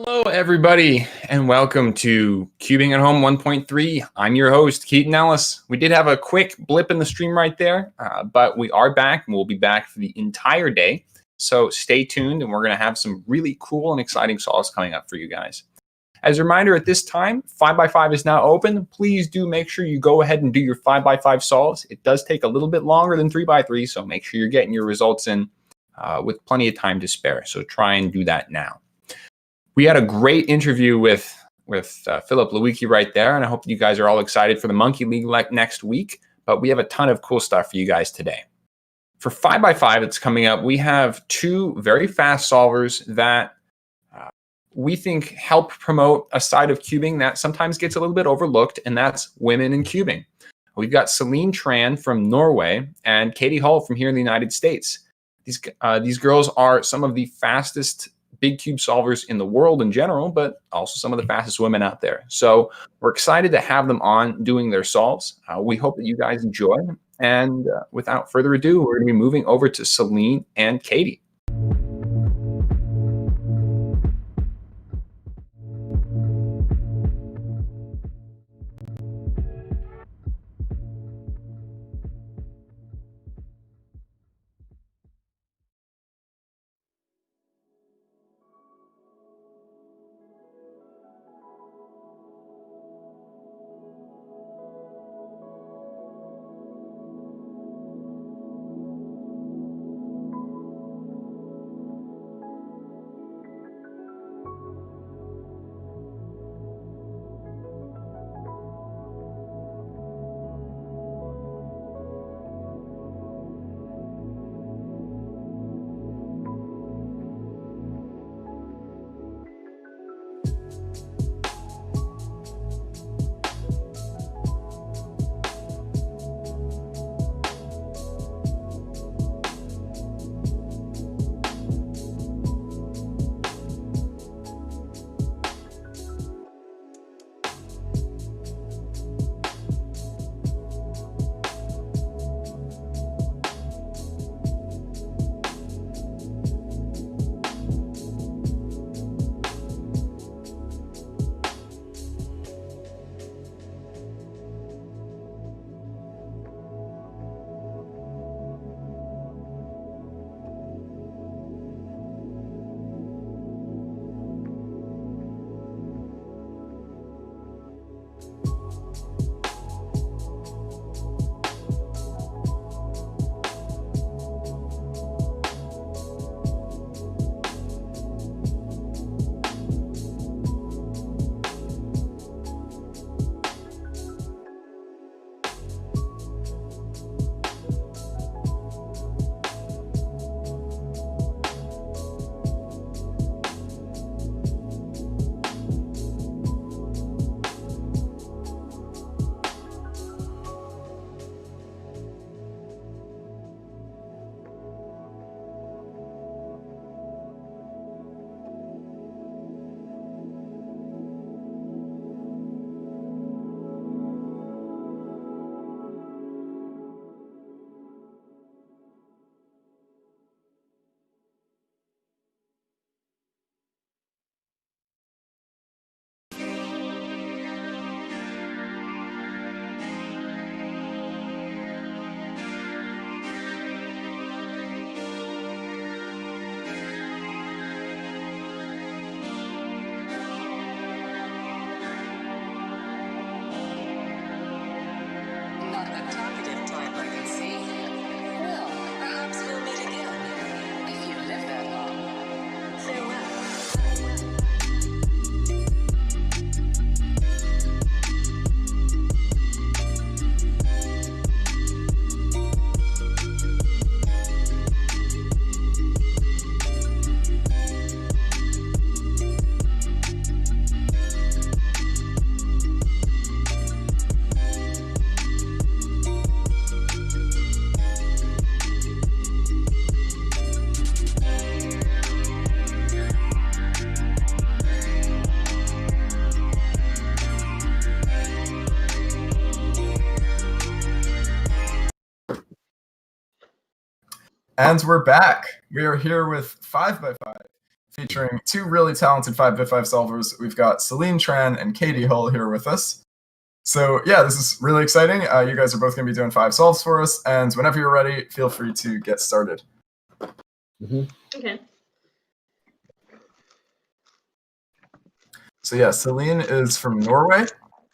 Hello, everybody, and welcome to Cubing at Home 1.3. I'm your host, Keaton Ellis. We did have a quick blip in the stream right there, but we are back, and we'll be back for the entire day. So stay tuned, and we're going to have some really cool and exciting solves coming up for you guys. As a reminder, at this time, 5x5 is now open. Please do make sure you go ahead and do your 5x5 solves. It does take a little bit longer than 3x3, so make sure you're getting your results in with plenty of time to spare. So try and do that now. We had a great interview with Philip Lewicki right there, and I hope you guys are all excited for the Monkey League next week, but we have a ton of cool stuff for you guys today. For 5x5 that's coming up, we have two very fast solvers that we think help promote a side of cubing that sometimes gets a little bit overlooked, and that's women in cubing. We've got Celine Tran from Norway and Katie Hull from here in the United States. These girls are some of the fastest big cube solvers in the world in general, but also some of the fastest women out there. So we're excited to have them on doing their solves. We hope that you guys enjoy. And without further ado, we're going to be moving over to Celine and Katie. And we're back. We are here with 5x5, featuring two really talented 5x5 solvers. We've got Celine Tran and Katie Hull here with us. So yeah, this is really exciting. You guys are both going to be doing 5 solves for us, and whenever you're ready, feel free to get started. Okay. So yeah, Celine is from Norway,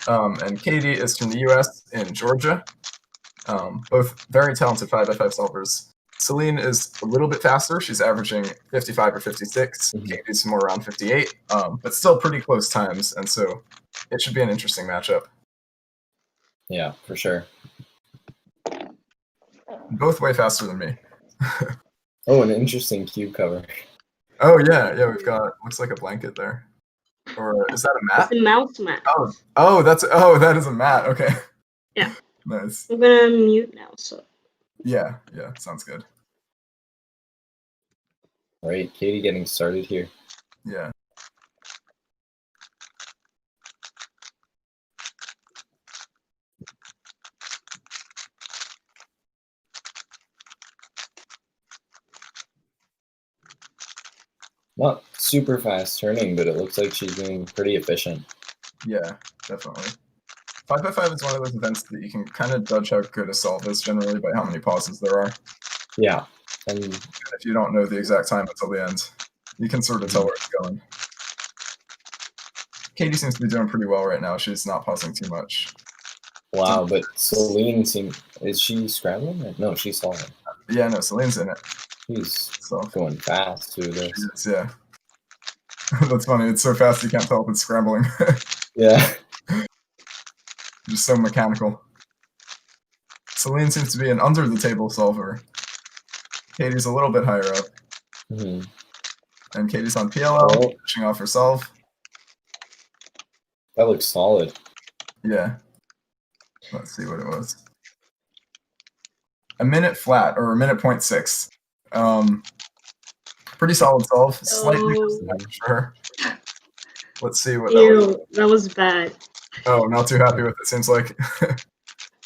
and Katie is from the US in Georgia. Both very talented 5x5 solvers. Celine is a little bit faster. She's averaging 55 or 56. Katie's more around 58, but still pretty close times, and so it should be an interesting matchup. Yeah, for sure. Both way faster than me. Oh, an interesting cube cover. Oh yeah, we've got, looks like a blanket there. Or is that a mat? It's the mouse mat. That is a mat. Okay. Yeah. Nice. I'm gonna mute now, so. Yeah, sounds good. All right, Katie getting started here. Yeah. Not super fast turning, but it looks like she's being pretty efficient. Yeah, definitely. 5x5 is one of those events that you can kind of judge how good a solve is generally by how many pauses there are. Yeah. And if you don't know the exact time until the end, you can sort of tell where it's going. Katie seems to be doing pretty well right now. She's not pausing too much. wow, but Celine is she scrambling? No, she's solving. Yeah, no, Celine's in it. She's So going fast through this. she is, yeah. That's funny. It's so fast you can't tell if it's scrambling. Yeah. Just so mechanical. Celine seems to be an under the table solver. Katie's a little bit higher up. And Katie's on PLL, finishing off her solve. That looks solid. Yeah. Let's see what it was. A minute flat, or a minute 0.6. Pretty solid solve. Slightly for her. Let's see what that was. That was bad. Oh, not too happy with it, seems like.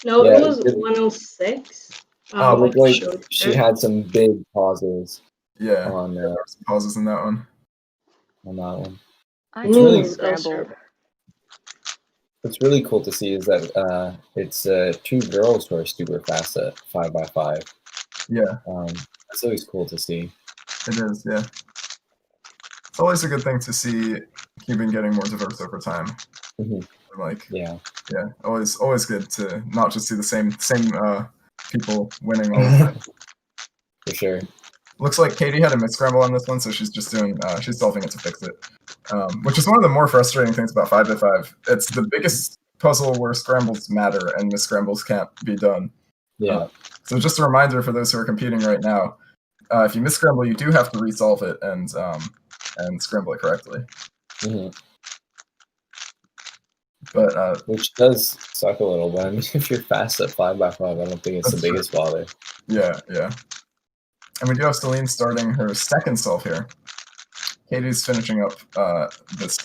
No, Yeah, it was 106. Oh, looked like she had some big pauses. Yeah, on there were some pauses in that one. On that one. It's really scrambled. What's really cool to see is that it's 2 girls who are super fast at 5x5. Yeah. That's always cool to see. It is, yeah. It's always a good thing to see Cuban getting more diverse over time. Like, yeah, always good to not just see the same people winning all the time. For sure. Looks like Katie had a misscramble on this one, so she's just doing she's solving it to fix it, which is one of the more frustrating things about 5x5. It's the biggest puzzle where scrambles matter and misscrambles can't be done. Yeah. So just a reminder for those who are competing right now: if you misscramble, you do have to resolve it and scramble it correctly. But which does suck a little, but I mean, if you're fast at 5x5, I don't think it's the biggest bother. Yeah. And we do have Celine starting her second solve here. Katie's finishing up this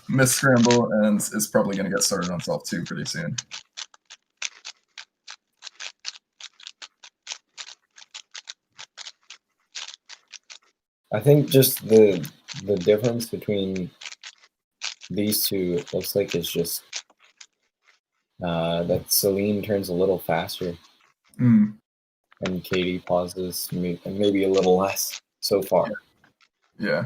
miss scramble and is probably going to get started on solve 2 pretty soon. I think just the difference between these two, it looks like it's just that Celine turns a little faster. And Katie pauses maybe a little less so far. Yeah.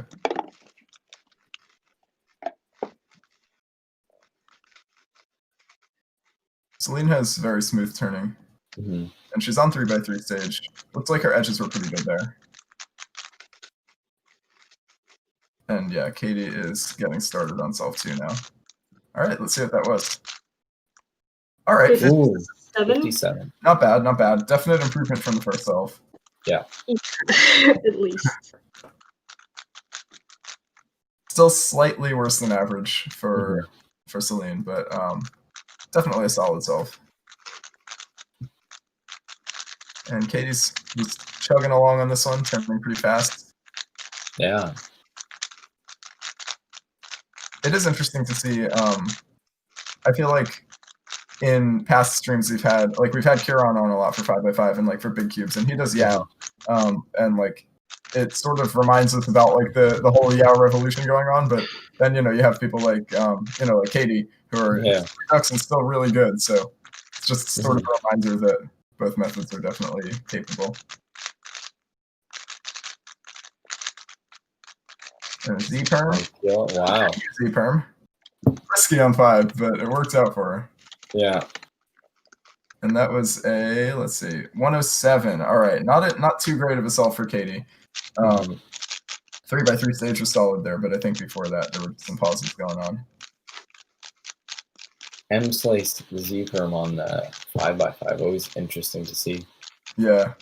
Celine has very smooth turning. And she's on 3x3 stage. Looks like her edges were pretty good there. And yeah, Katie is getting started on solve 2 now. All right, let's see what that was. All right. 57. Not bad. Definite improvement from the first solve. Yeah. At least. Still slightly worse than average for Celine, but definitely a solid solve. And Katie's just chugging along on this one, turning pretty fast. Yeah. It is interesting to see. I feel like in past streams we've had Kieran on a lot for 5x5 and like for big cubes, and he does Yao, and like it sort of reminds us about like the whole Yao revolution going on. But then you have people like like Katie who are Redux and still really good. So it's just sort of a reminder that both methods are definitely capable. And Z-perm. Wow. Z-perm. Risky on 5, but it worked out for her. Yeah. And that was a, let's see, 107. All right, not too great of a solve for Katie. 3x3 stage was solid there, but I think before that there were some pauses going on. M sliced Z-perm on the 5x5. Always interesting to see. Yeah.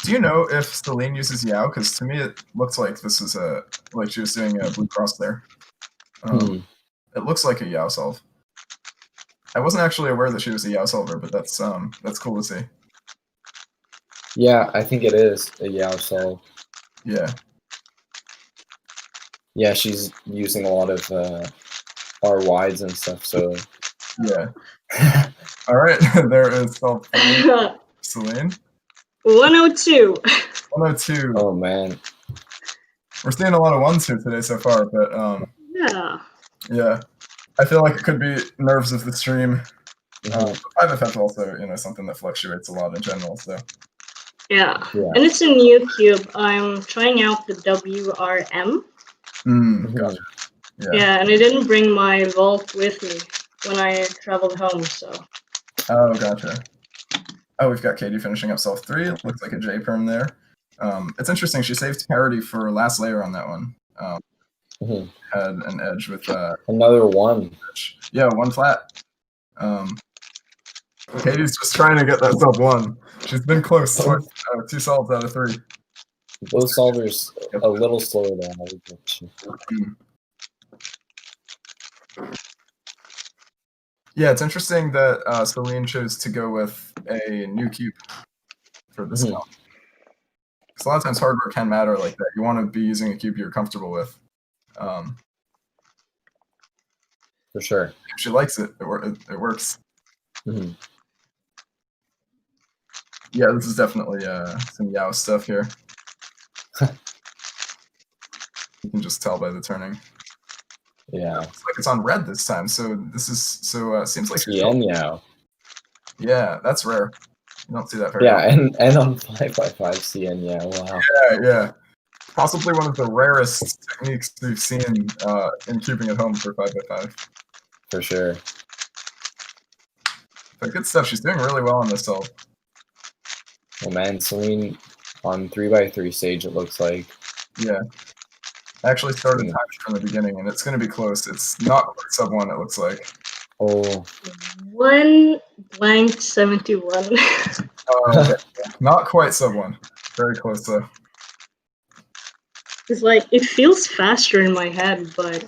Do you know if Celine uses Yao? Because to me it looks like this is like she was doing a blue cross there. It looks like a Yao solve. I wasn't actually aware that she was a Yao solver, but that's cool to see. Yeah, I think it is a Yao solve. Yeah. Yeah, she's using a lot of R wides and stuff, so yeah. All right, there is solve Celine. 102. 102. Oh man. We're seeing a lot of ones here today so far, but yeah. I feel like it could be nerves of the stream. 5FF also, something that fluctuates a lot in general, so. Yeah. And it's a new cube. I'm trying out the WRM. Gotcha. Yeah, and I didn't bring my vault with me when I traveled home, so. Oh, gotcha. Oh, we've got Katie finishing up solve 3. It looks like a J-perm there. It's interesting. She saved parity for last layer on that one. Had an edge with another 1. Yeah, 1 flat. Katie's just trying to get that sub 1. She's been close. 2 solves out of 3. Both solvers a little slower than average. Yeah, it's interesting that Celine chose to go with a new cube for this one. Because a lot of times hardware can matter like that. You want to be using a cube you're comfortable with. For sure. If she likes it, it works. Yeah, this is definitely some Yao stuff here. You can just tell by the turning. Yeah. It's like it's on red this time, so this is seems like Yao. Yeah, that's rare. You don't see that very often. and on 5x5 CN Yao. Wow. Yeah. Possibly one of the rarest techniques we've seen in cubing at home for 5x5. For sure. But good stuff. She's doing really well on this solve. Well, man, Celine on 3x3 stage, it looks like. Yeah. I actually started timing from the beginning, and it's going to be close. It's not quite sub 1, it looks like. Oh. 1:71. Okay. Not quite sub 1. Very close, though. It's like, it feels faster in my head, but...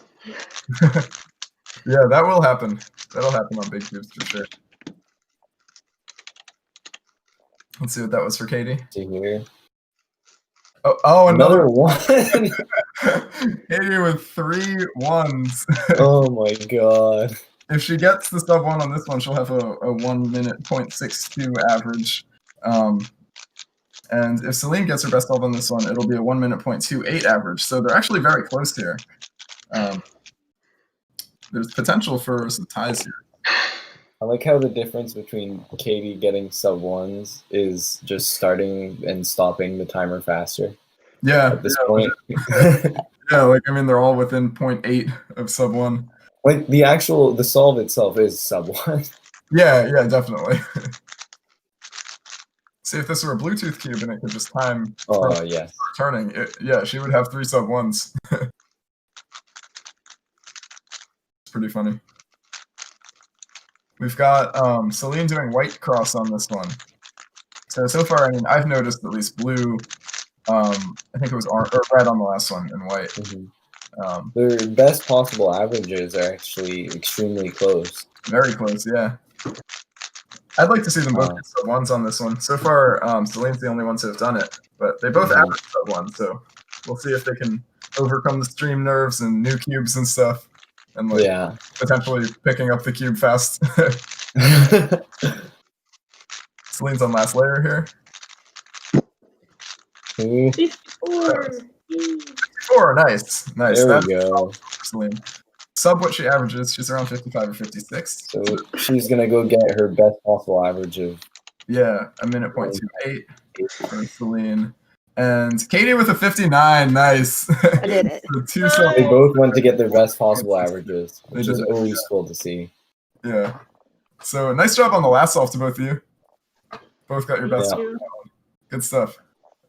Yeah, that will happen. That'll happen on big cubes for sure. Let's see what that was for Katie. See here. Oh, another 1. Katie with 3 1s. Oh my god. If she gets the sub 1 on this one, she'll have a 1 minute .62 average. And if Celine gets her best solve on this one, it'll be a 1 minute .28 average. So they're actually very close here. There's potential for some ties here. I like how the difference between Katie getting sub 1s is just starting and stopping the timer faster. Yeah. At this point. Yeah, like, I mean, they're all within 0.8 of sub 1. Like, the solve itself is sub 1. Yeah, definitely. See, if this were a Bluetooth cube and it could just time yes. turning, yeah, she would have 3 sub 1s. It's pretty funny. We've got Celine doing white cross on this one. So far, I mean, I've noticed at least blue. I think it was red on the last one and white. Their best possible averages are actually extremely close. Very close, yeah. I'd like to see them both get sub ones on this one. So far, Celine's the only ones who have done it, but they both average sub one, so we'll see if they can overcome the stream nerves and new cubes and stuff, and potentially picking up the cube fast. Celine's on last layer here. 54, nice. There we go. Celine. Sub what she averages. She's around 55 or 56. So she's gonna go get her best possible average of. Yeah, a minute .28 for Celine. And Katie with a 59. Nice. I did it. So they both went to get their best possible averages, which is always cool to see. Yeah. So nice job on the last solve to both of you. Both got your best. Yeah. Good stuff.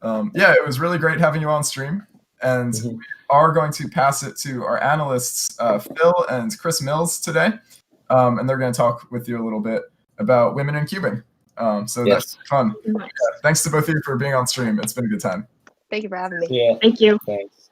Yeah, it was really great having you on stream. And we are going to pass it to our analysts, Phil and Chris Mills today. And they're going to talk with you a little bit about women in cubing. So that's fun. Yeah, thanks to both of you for being on stream. It's been a good time. Thank you for having me. Yeah. Thank you. Thanks.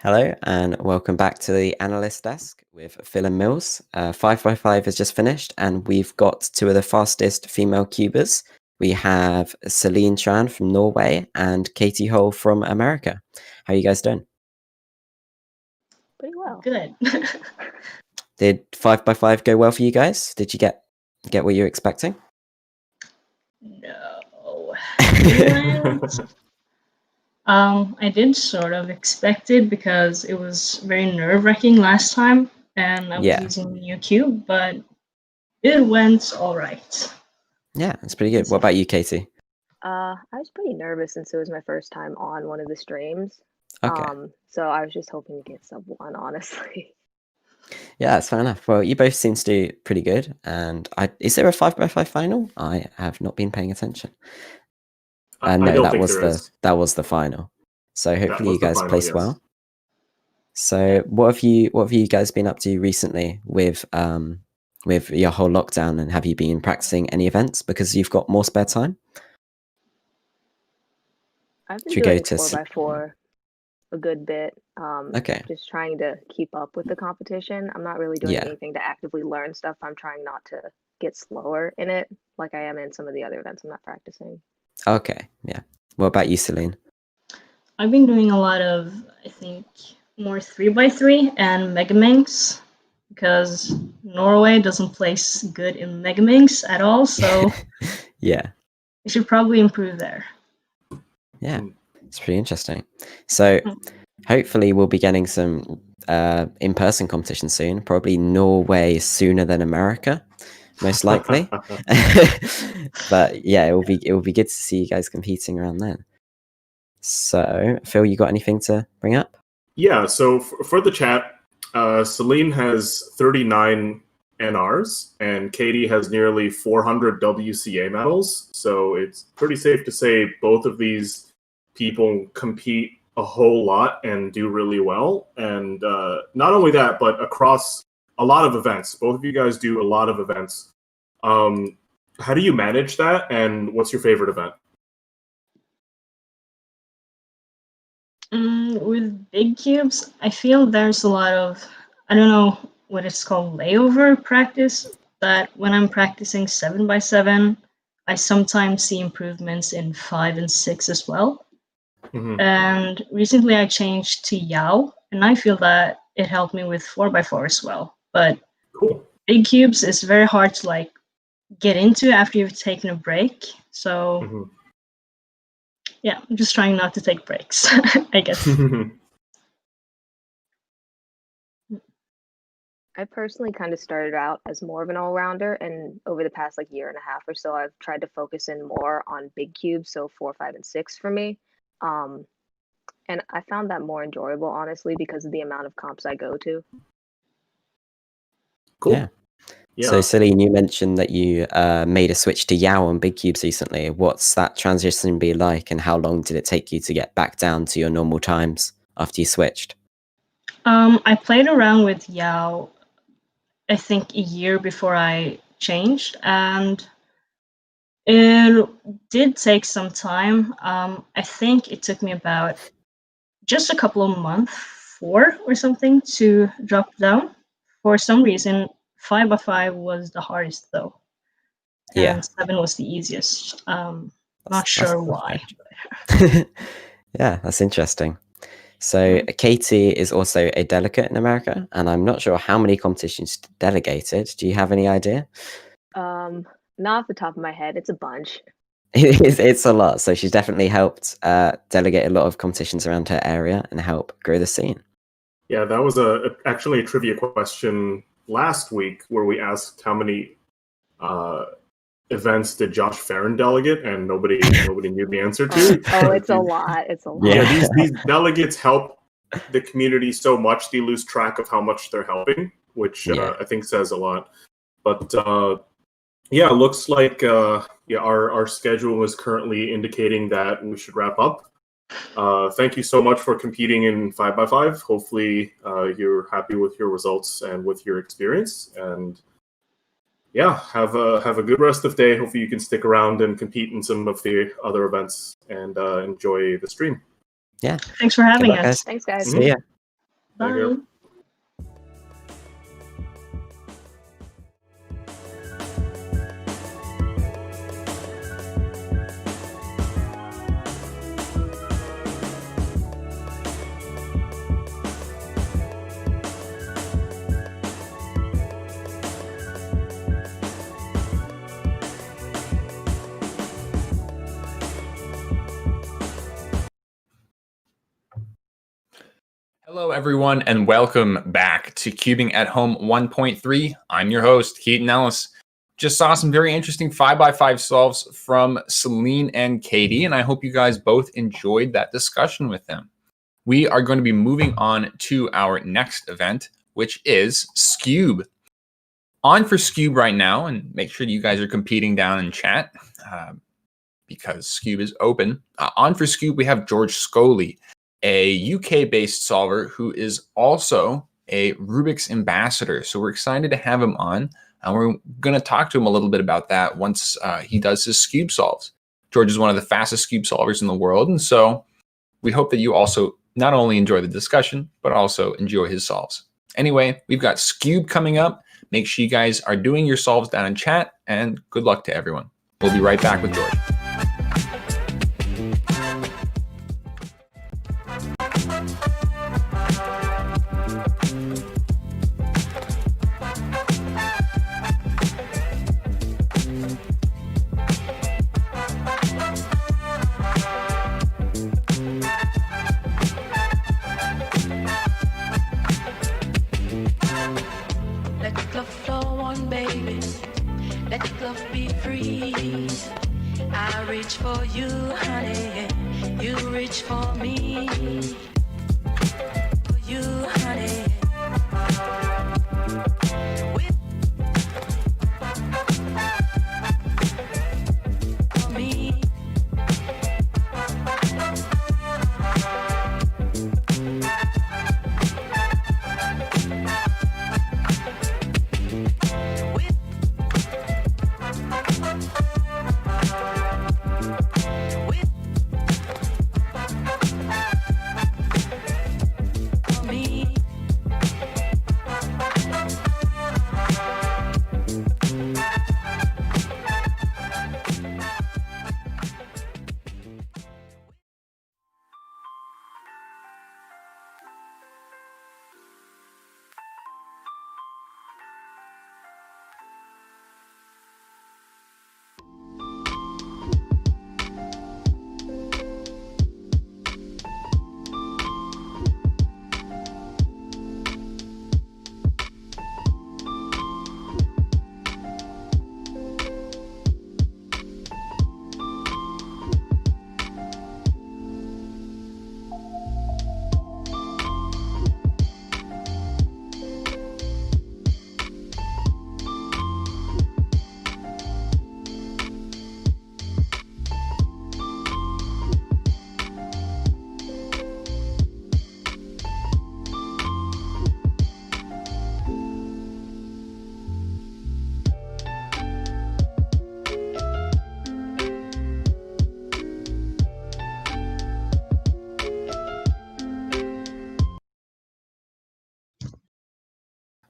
Hello and welcome back to the analyst desk with Phil and Mills. 5x5 has just finished and we've got two of the fastest female cubers. We have Celine Tran from Norway and Katie Hole from America. How are you guys doing? Pretty well. Good. Did 5x5 go well for you guys? Did you get what you were expecting? No. I did sort of expect it because it was very nerve-wracking last time and I was using a new cube, but it went all right. Yeah, it's pretty good. What about you, Katie? I was pretty nervous since it was my first time on one of the streams. Okay. So I was just hoping to get sub one, honestly. Yeah, that's fair enough. Well, you both seem to do pretty good. And is there a 5x5 final? I have not been paying attention. No, that was the final. So hopefully you guys placed well. So what have you guys been up to recently with your whole lockdown, and have you been practicing any events because you've got more spare time? I've been doing 4x4. a good bit. Okay. Just trying to keep up with the competition. I'm not really doing Yeah. anything to actively learn stuff. I'm trying not to get slower in it like I am in some of the other events I'm not practicing. Okay. Yeah. What about you, Celine? I've been doing a lot of, I think, more 3x3 and Megaminx because Norway doesn't place good in Megaminx at all, so Yeah. I should probably improve there. Yeah. It's pretty interesting. So hopefully we'll be getting some in-person competition soon. Probably Norway sooner than America, most likely. But yeah, it will be good to see you guys competing around then. So Phil, you got anything to bring up? Yeah, so for the chat, Celine has 39 NRs, and Katie has nearly 400 WCA medals. So it's pretty safe to say both of these people compete a whole lot and do really well. And not only that, but across a lot of events. Both of you guys do a lot of events. How do you manage that, and what's your favorite event? With big cubes, I feel there's a lot of, I don't know what it's called, layover practice, that when I'm practicing 7x7, I sometimes see improvements in 5 and 6 as well. Mm-hmm. And recently I changed to Yao, and I feel that it helped me with 4x4 as well. But Cool. big cubes is very hard to like get into after you've taken a break. So Mm-hmm. yeah, I'm just trying not to take breaks, I guess. I personally kind of started out as more of an all-rounder, and over the past like year and a half or so, I've tried to focus in more on big cubes, so 4, 5, and 6 for me. And I found that more enjoyable, honestly, because of the amount of comps I go to. Cool. Yeah. So Celine, you mentioned that you made a switch to Yao on big cubes recently. What's that transition be like, and how long did it take you to get back down to your normal times after you switched? I played around with Yao, I think, a year before I changed, and it did take some time. I think it took me about just a couple of months, 4 or something, to drop down. For some reason, 5x5 was the hardest though. Yeah. And 7 was the easiest. Not sure why. Yeah, that's interesting. So Katie is also a delegate in America, and I'm not sure how many competitions delegated. Do you have any idea? Not off the top of my head. It's a bunch. It's a lot. So she's definitely helped delegate a lot of competitions around her area and help grow the scene. Yeah, that was actually a trivia question last week where we asked how many events did Josh Farron delegate, and nobody knew the answer to. It's a lot. It's a lot. Yeah, these delegates help the community so much they lose track of how much they're helping, which I think says a lot. But yeah, it looks like our schedule is currently indicating that we should wrap up. Thank you so much for competing in 5x5. Hopefully you're happy with your results and with your experience. And yeah, have a good rest of the day. Hopefully you can stick around and compete in some of the other events and enjoy the stream. Yeah. Thanks for having us. Guys. Thanks, guys. See ya. Bye. Hello, everyone, and welcome back to Cubing at Home 1.3. I'm your host, Keaton Ellis. Just saw some very interesting 5x5 solves from Celine and Katie, and I hope you guys both enjoyed that discussion with them. We are going to be moving on to our next event, which is Skewb. On for Skewb right now, and make sure you guys are competing down in chat because Skewb is open. On for Skewb, we have George Scully, a UK-based solver who is also a Rubik's ambassador. So we're excited to have him on. And we're going to talk to him a little bit about that once he does his Skewb solves. George is one of the fastest Skewb solvers in the world. And so we hope that you also not only enjoy the discussion, but also enjoy his solves. Anyway, we've got Skewb coming up. Make sure you guys are doing your solves down in chat, and good luck to everyone. We'll be right back with George.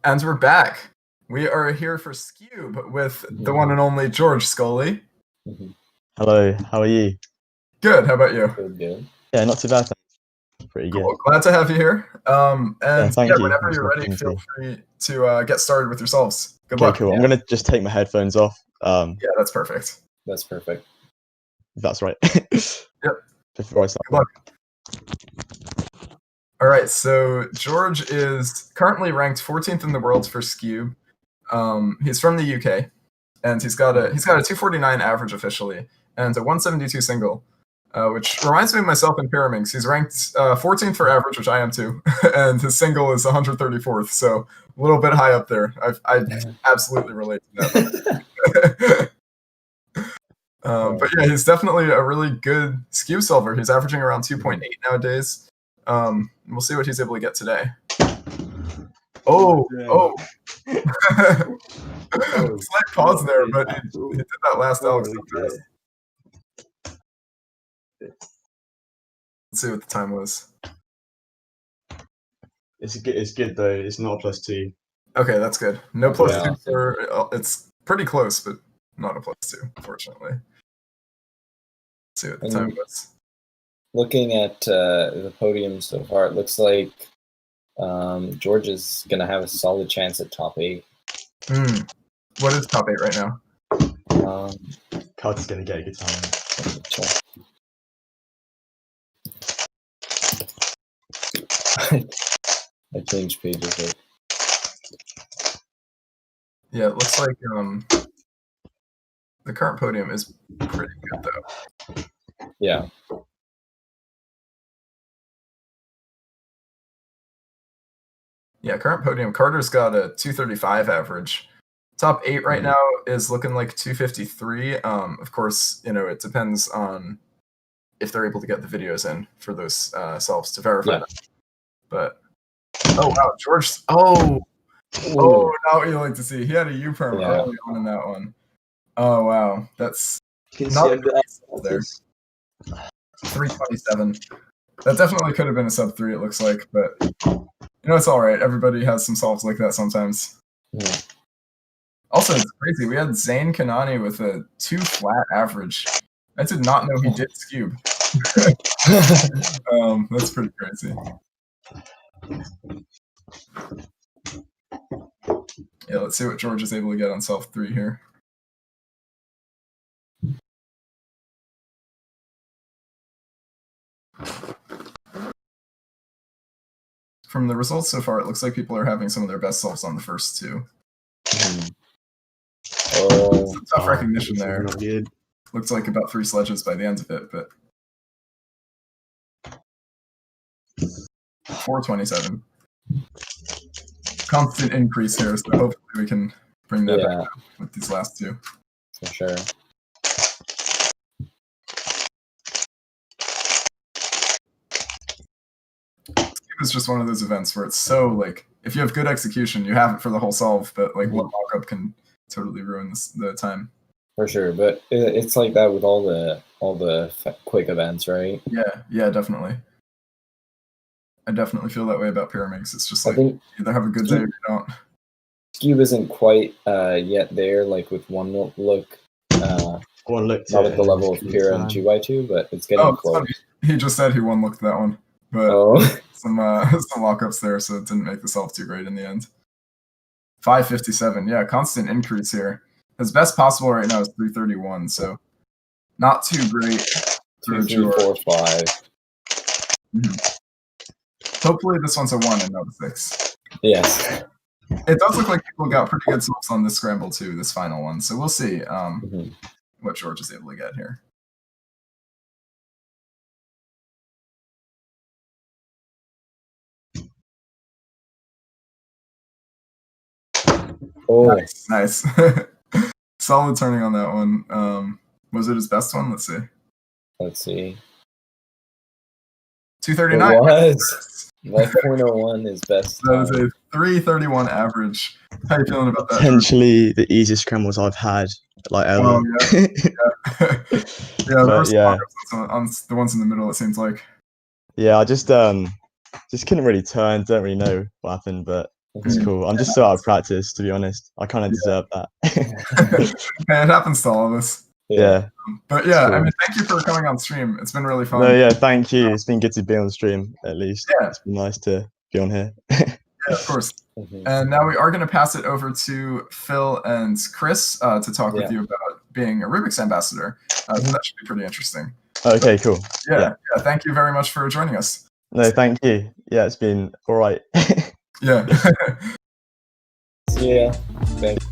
And we're back. We are here for Skewb with the one and only George Scully. Hello, how are you? Good, how about you? Good. Yeah, not too bad, thanks. Pretty good. Cool. Glad to have you here. Thank you. Whenever Thanks you're for ready, having feel me. free to get started with yourselves. Good Okay, luck. cool. I'm going to just take my headphones off. Yeah, that's perfect. That's perfect. If that's right. Yep. Before I start. Good luck. All right, so George is currently ranked 14th in the world for Skewb. He's from the UK, and he's got a 249 average officially, and a 172 single, which reminds me of myself in Pyraminx. He's ranked 14th for average, which I am too, and his single is 134th, so a little bit high up there. I absolutely relate to that. But yeah, he's definitely a really good Skewb solver. He's averaging around 2.8 nowadays. We'll see what he's able to get today. Oh. Slight pause there, but he did that last Alex. Let's see what the time was. It's good though. It's not a +2. Okay, that's good. No +2 for it's pretty close, but not a +2, unfortunately. Let's see what the time was. Looking at the podium so far, it looks like George is going to have a solid chance at top 8. What is top 8 right now? Card's going to get a good time. I changed pages. Right? Yeah, it looks like the current podium is pretty good, though. Yeah. Yeah, current podium. Carter's got a 235 average. Top 8 right now is looking like 253. Of course, it depends on if they're able to get the videos in for those solves to verify them. But oh wow, George! Oh, now what you like to see. He had a U-perm early on in that one. Oh wow, that's not there. 327. That definitely could have been a sub 3, it looks like, but it's all right. Everybody has some solves like that sometimes. Yeah. Also, it's crazy. We had Zane Kanani with a 2 flat average. I did not know he did Skewb. That's pretty crazy. Yeah, let's see what George is able to get on self 3 here. From the results so far, it looks like people are having some of their best selves on the first 2. Oh, Some tough recognition there. Not good. Looks like about 3 sledges by the end of it, but 427. Constant increase here, so hopefully we can bring that back up with these last 2. for sure. It's just one of those events where it's so, like, if you have good execution, you have it for the whole solve, but, like, one mock-up can totally ruin the time. For sure, but it's like that with all the quick events, right? Yeah, definitely. I definitely feel that way about Pyramids. It's just I like, think you either have a good day or you don't. Skewb isn't quite yet there, like with one look. Not at the level of Pyra and 2x2, but it's getting close. Funny. He just said he one-looked that one, but some lockups there, so it didn't make the solve too great in the end. 557, yeah, constant increase here. His best possible right now is 331, so not too great. 2, 3, 4, 5. Hopefully this one's a 1 and not a 6. Yes. It does look like people got pretty good solves on this scramble too, this final one. So we'll see what George is able to get here. Oh, nice. Solid turning on that one. Was it his best one? Let's see. Let's see. 239. It was. 1.01 is best. That is a 331 average. How are you feeling about that? Potentially the easiest scrambles I've had, like ever. Oh, yeah. The first yeah. on the ones in the middle, it seems like. Yeah, I just couldn't really turn. Don't really know what happened, but it's cool. I'm just so out of practice, to be honest. I kind of deserve that. It happens to all of us. Yeah. But yeah, cool. I mean, thank you for coming on stream. It's been really fun. No, yeah, thank you. It's been good to be on stream, at least. Yeah. It's been nice to be on here. Yeah, of course. And now we are going to pass it over to Phil and Chris to talk with you about being a Rubik's ambassador. So that should be pretty interesting. Okay, cool. Yeah. Thank you very much for joining us. No, thank you. Yeah, it's been all right. Yeah. Yeah. Thanks.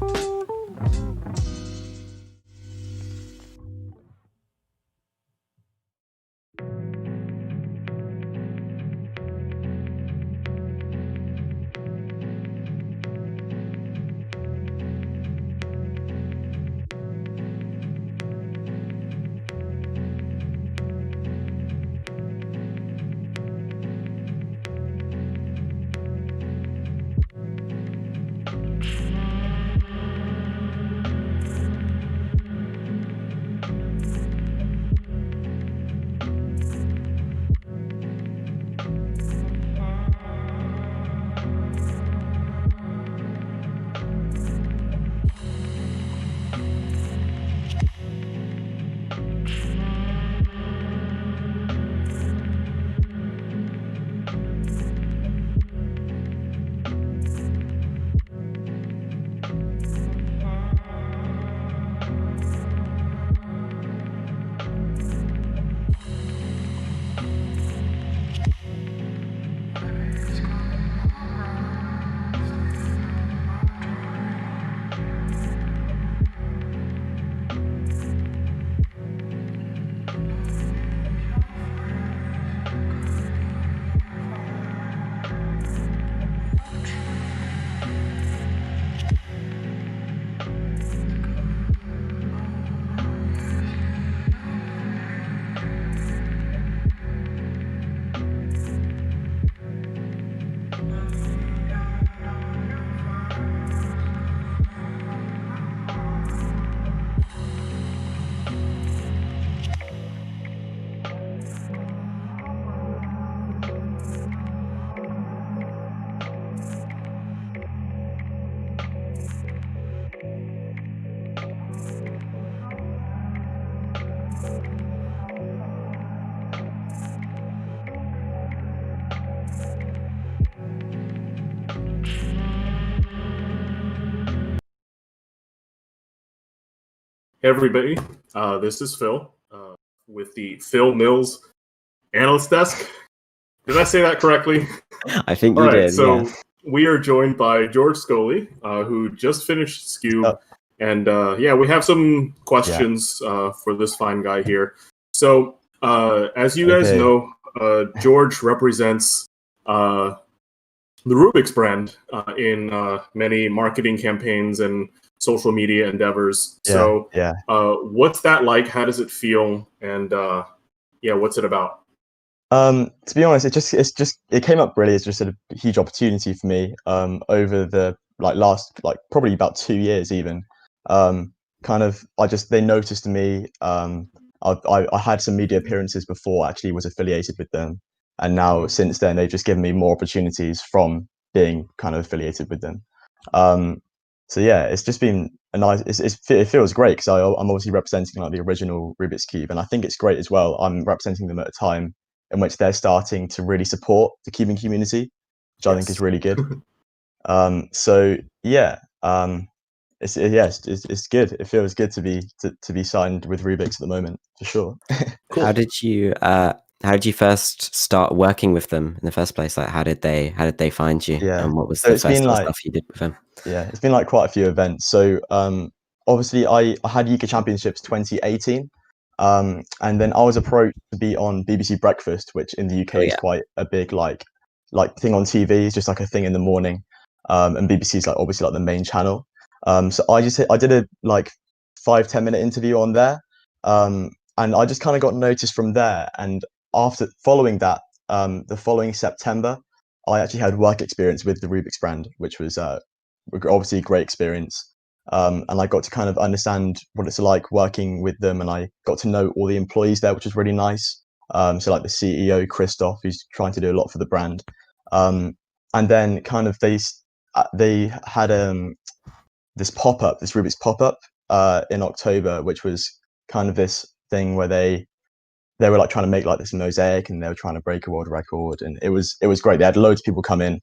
Hey everybody, this is Phil with the Phil Mills Analyst Desk. Did I say that correctly? I think All you right, did. so Yeah. we are joined by George Scully, who just finished Skewb. And we have some questions for this fine guy here. So as you guys know, George represents the Rubik's brand in many marketing campaigns and social media endeavors. What's that like? How does it feel? And what's it about? To be honest, it came up really as just a huge opportunity for me over the last probably about 2 years even. They noticed me. I had some media appearances before, actually was affiliated with them, and now since then they've just given me more opportunities from being kind of affiliated with them. It's just been a nice. It feels great because I'm obviously representing the original Rubik's Cube, and I think it's great as well. I'm representing them at a time in which they're starting to really support the cubing community, which I think is really good. It's good. It feels good to be signed with Rubik's at the moment, for sure. Cool. How did you first start working with them in the first place? Like, how did they find you? Yeah. And what was the first stuff you did with them? Yeah, it's been quite a few events. So obviously I had UK Championships 2018. And then I was approached to be on BBC Breakfast, which in the UK is quite a big like thing on TV. It's just like a thing in the morning, and BBC is obviously the main channel. So I did a 5-10 minute interview on there, and I just kind of got noticed from there. And following that, the following September, I actually had work experience with the Rubik's brand, which was obviously a great experience. And I got to kind of understand what it's like working with them, and I got to know all the employees there, which was really nice. So the CEO, Christoph, who's trying to do a lot for the brand. And then kind of they had this Rubik's pop-up in October, which was kind of this thing where they were trying to make this mosaic, and they were trying to break a world record, and it was great. They had loads of people come in.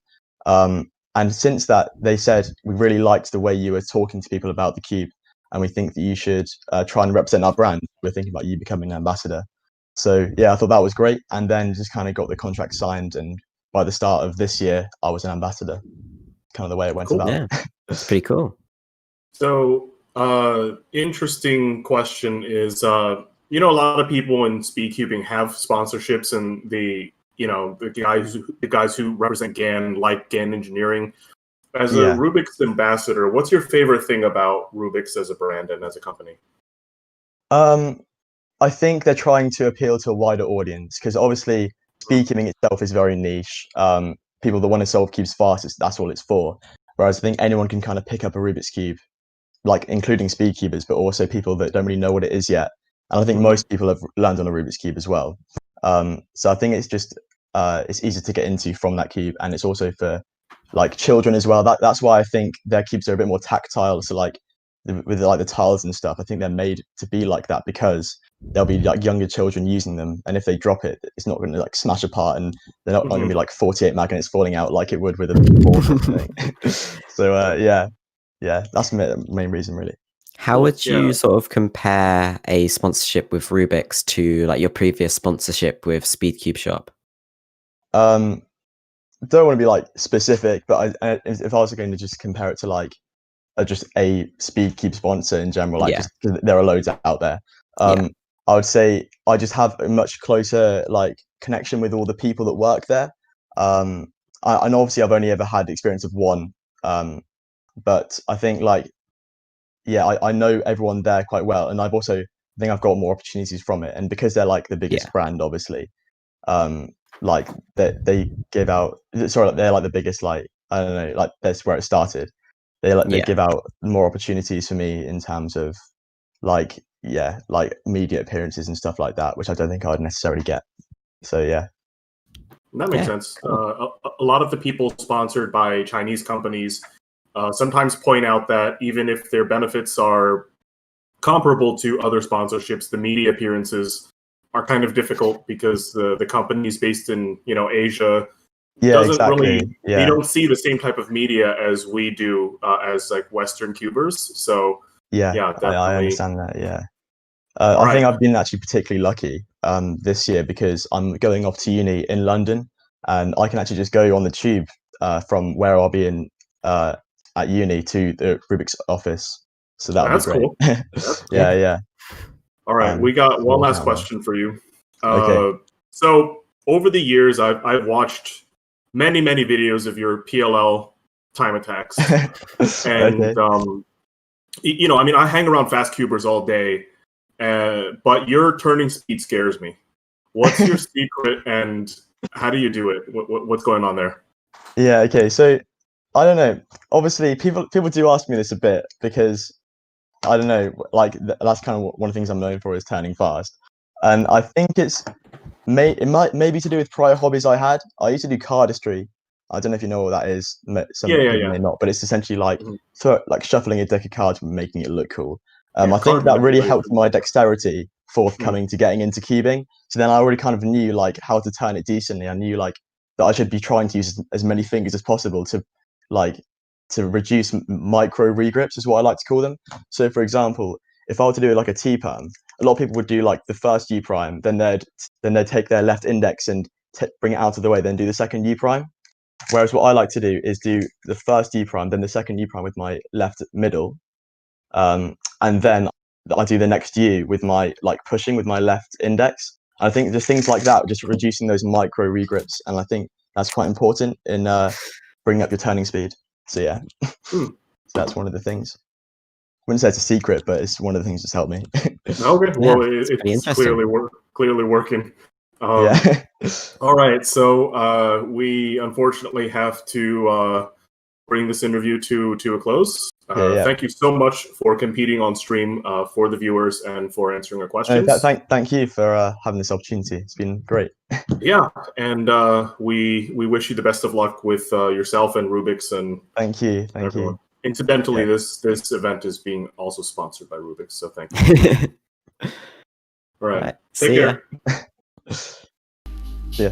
And since that, they said, we really liked the way you were talking to people about the cube, and we think that you should try and represent our brand. We're thinking about you becoming an ambassador. So I thought that was great, and then just kind of got the contract signed, and by the start of this year, I was an ambassador. Kind of the way it went about. Yeah, that's pretty cool. So, interesting question is, a lot of people in speed cubing have sponsorships, and the guys who represent GAN like GAN Engineering. As a Rubik's ambassador, what's your favorite thing about Rubik's as a brand and as a company? I think they're trying to appeal to a wider audience, because obviously speed cubing itself is very niche. People that want to solve cubes fast, that's all it's for. Whereas I think anyone can kind of pick up a Rubik's Cube, including speed cubers, but also people that don't really know what it is yet. And I think most people have learned on a Rubik's Cube as well. So I think it's just it's easy to get into from that cube, and it's also for children as well. That's why I think their cubes are a bit more tactile. So with the tiles and stuff, I think they're made to be like that, because there'll be younger children using them, and if they drop it, it's not going to smash apart, and they're not going to be 48 magnets falling out like it would with a board or something. So that's the main reason, really. How would you sort of compare a sponsorship with Rubik's to your previous sponsorship with Speedcube Shop? Don't want to be specific, but if I was going to just compare it to just a Speedcube sponsor in general, just 'cause there are loads out there. I would say I just have a much closer connection with all the people that work there. And obviously I've only ever had the experience of one, but I think I know everyone there quite well, and I think I've got more opportunities from it. And because they're the biggest brand, obviously, they give out. Sorry, they're the biggest. I don't know. That's where it started. They give out more opportunities for me in terms of media appearances and stuff like that, which I don't think I would necessarily get. So that makes sense. A lot of the people sponsored by Chinese companies sometimes point out that even if their benefits are comparable to other sponsorships, the media appearances are kind of difficult because the companies based in Asia doesn't really they don't see the same type of media as we do as Western cubers. So Yeah, Yeah, I definitely. understand that. Yeah. All I think right. I've been actually particularly lucky this year because I'm going off to uni in London, and I can actually just go on the tube from where I'll be in at uni to the Rubik's office. So that'll be That's great. cool. That's cool. Yeah. All right, we got one last camera. question for you. Okay. So over the years, I've watched many videos of your PLL time attacks, and Okay. you know, I mean, I hang around fast cubers all day, but your turning speed scares me. What's your secret, and how do you do it? What's going on there? Yeah. Okay. So I don't know. Obviously, people do ask me this a bit because I don't know. Like that's kind of one of the things I'm known for is turning fast, and I think it might maybe to do with prior hobbies I had. I used to do cardistry. I don't know if you know what that is. Some people may not, but it's essentially like like shuffling a deck of cards and making it look cool. I think that really helped my dexterity forthcoming to getting into cubing. So then I already kind of knew like how to turn it decently. I knew like that I should be trying to use as many fingers as possible to like to reduce micro regrips is what I like to call them. So for example, if I were to do like a T-perm, a lot of people would do like the first U prime, then they'd take their left index and bring it out of the way, then do the second U prime. Whereas what I like to do is do the first U prime, then the second U prime with my left middle, and then I do the next U with my like pushing with my left index. I think just things like that, just reducing those micro regrips, and I think that's quite important in bringing up your turning speed. So yeah, so that's one of the things. I wouldn't say it's a secret, but it's one of the things that's helped me. Okay, well, it's clearly working. Yeah. All right, so we unfortunately have to bring this interview to a close. Yeah. Thank you so much for competing on stream for the viewers and for answering our questions. Thank you for having this opportunity. It's been great. Yeah, and we wish you the best of luck with yourself and Rubik's and thank you. Everyone. Incidentally, this event is being also sponsored by Rubik, so thank you. All right. Take care. Yeah.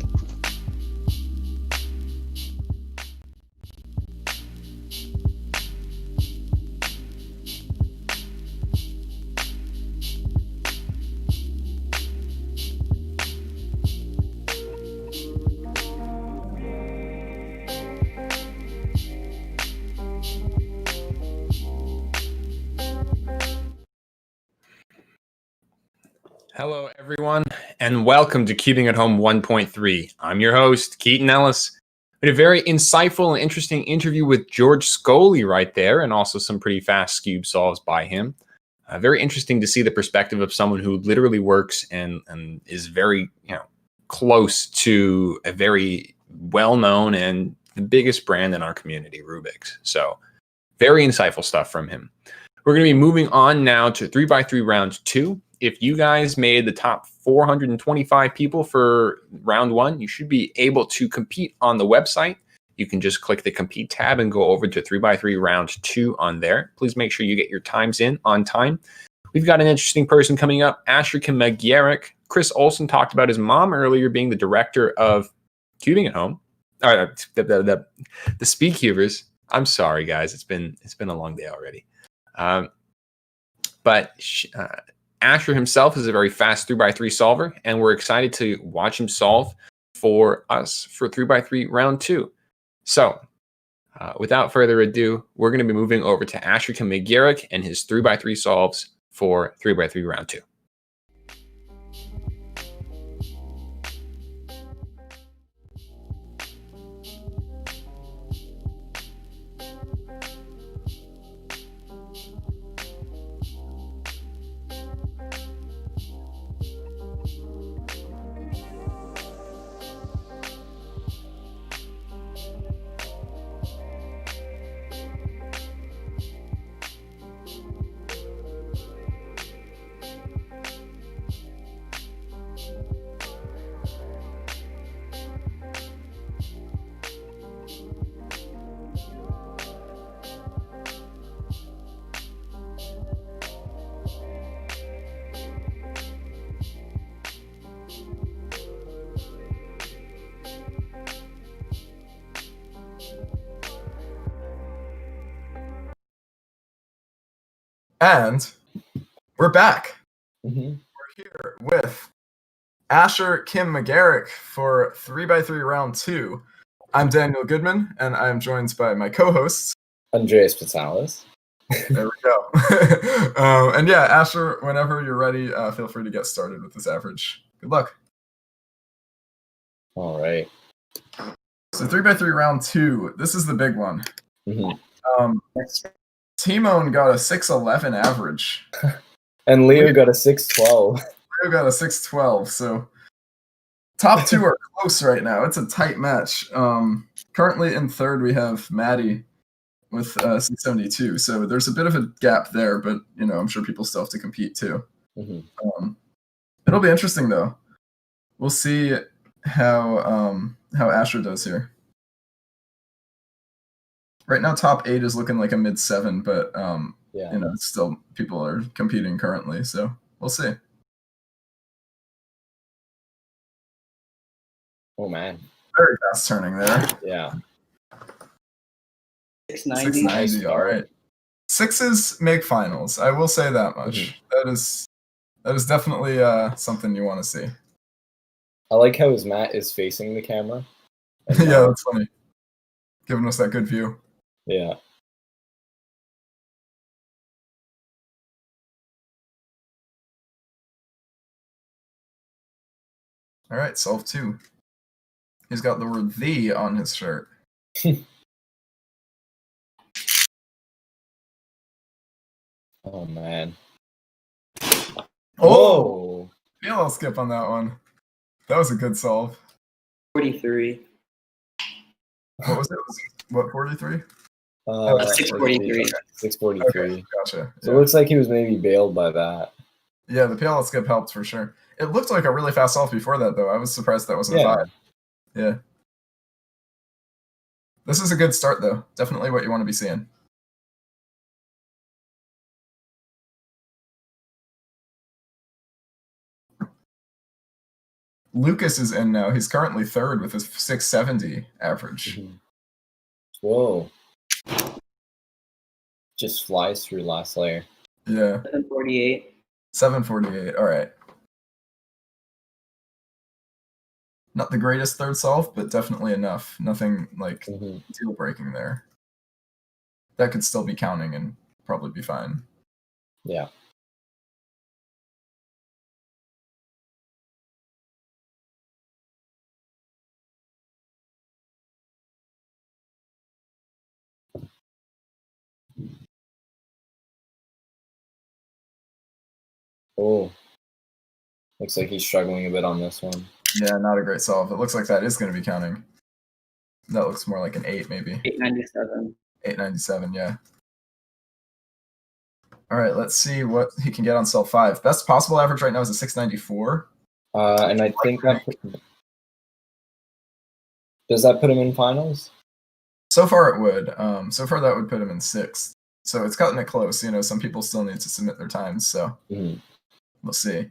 Hello, everyone, and welcome to Cubing at Home 1.3. I'm your host, Keaton Ellis. We had a very insightful and interesting interview with George Scully right there, and also some pretty fast Skewb solves by him. Very interesting to see the perspective of someone who literally works and is very close to a very well-known and the biggest brand in our community, Rubik's. So very insightful stuff from him. We're going to be moving on now to 3x3 round 2. If you guys made the top 425 people for round 1, you should be able to compete on the website. You can just click the compete tab and go over to 3x3 round 2 on there. Please make sure you get your times in on time. We've got an interesting person coming up, Asher McGarrick. Chris Olsen talked about his mom earlier being the director of Cubing at Home. The Speed Cubers. I'm sorry, guys. It's been a long day already. Asher himself is a very fast 3x3 solver, and we're excited to watch him solve for us for 3x3 round 2. So, without further ado, we're going to be moving over to Asher McGarrick and his 3x3 solves for 3x3 round 2. And we're back. Mm-hmm. We're here with Asher Kim McGarrick for 3x3 round 2. I'm Daniel Goodman, and I'm joined by my co-hosts, Andreas Patalis. There we go. And yeah, Asher, whenever you're ready, feel free to get started with this average. Good luck. All right. So 3x3 round 2. This is the big one. Mm-hmm. Timon got a 611 average. And Leo got a 612. Leo got a 612. So top two are close right now. It's a tight match. Currently in third, we have Maddie with 672. So there's a bit of a gap there, but you know, I'm sure people still have to compete too. Mm-hmm. It'll be interesting though. We'll see how Asher does here. Right now, top 8 is looking like a mid 7, but Yeah. you know, it's still people are competing currently, so we'll see. Oh man. Very fast turning there. Yeah. 690. 690, all right. Sixes make finals. I will say that much. Mm-hmm. That is definitely something you want to see. I like how his mat is facing the camera. Yeah, that's funny. Giving us that good view. Yeah. All right, solve 2. He's got the word "the" on his shirt. Oh man. Oh! PLL skip on that one. That was a good solve. 43. What was it? What, 43? 643. Okay. 643. Okay, gotcha. So it looks like he was maybe bailed by that. Yeah, the PLL skip helped for sure. It looked like a really fast solve before that, though. I was surprised that wasn't 5. Yeah. This is a good start, though. Definitely what you want to be seeing. Lucas is in now. He's currently third with a 670 average. Mm-hmm. Whoa. Just flies through last layer. Yeah. 748. 748. All right. Not the greatest third solve, but definitely enough. Nothing like deal breaking there. That could still be counting and probably be fine. Yeah. Oh. Looks like he's struggling a bit on this one. Yeah, not a great solve. It looks like that is going to be counting. That looks more like an 8, maybe. 897. 897, yeah. All right, let's see what he can get on solve 5. Best possible average right now is a 694. And I think that does that put him in finals? So far it would. So far that would put him in 6th. So it's cutting it close. You know, some people still need to submit their times, so we'll see.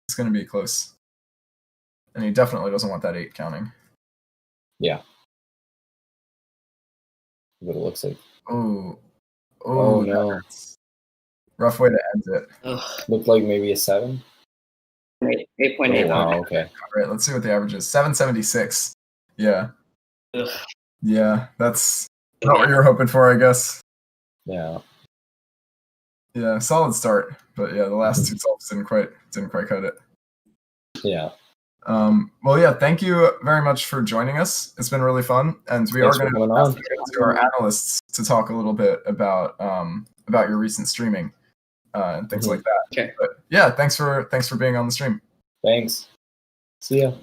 It's going to be close. And he definitely doesn't want that 8 counting. Yeah. What it looks like. Oh no. Rough way to end it. Looked like maybe a 7. 8.8. Oh, wow, okay. All right, let's see what the average is. 776. Yeah. Ugh. Yeah, that's not what you were hoping for, I guess. Yeah. Yeah, solid start. But yeah, the last 2 solves didn't quite cut it. Yeah. Well, yeah, thank you very much for joining us. It's been really fun, and we are going to to our analysts to talk a little bit about your recent streaming and things like that. Okay. But yeah, thanks for being on the stream. Thanks. See ya.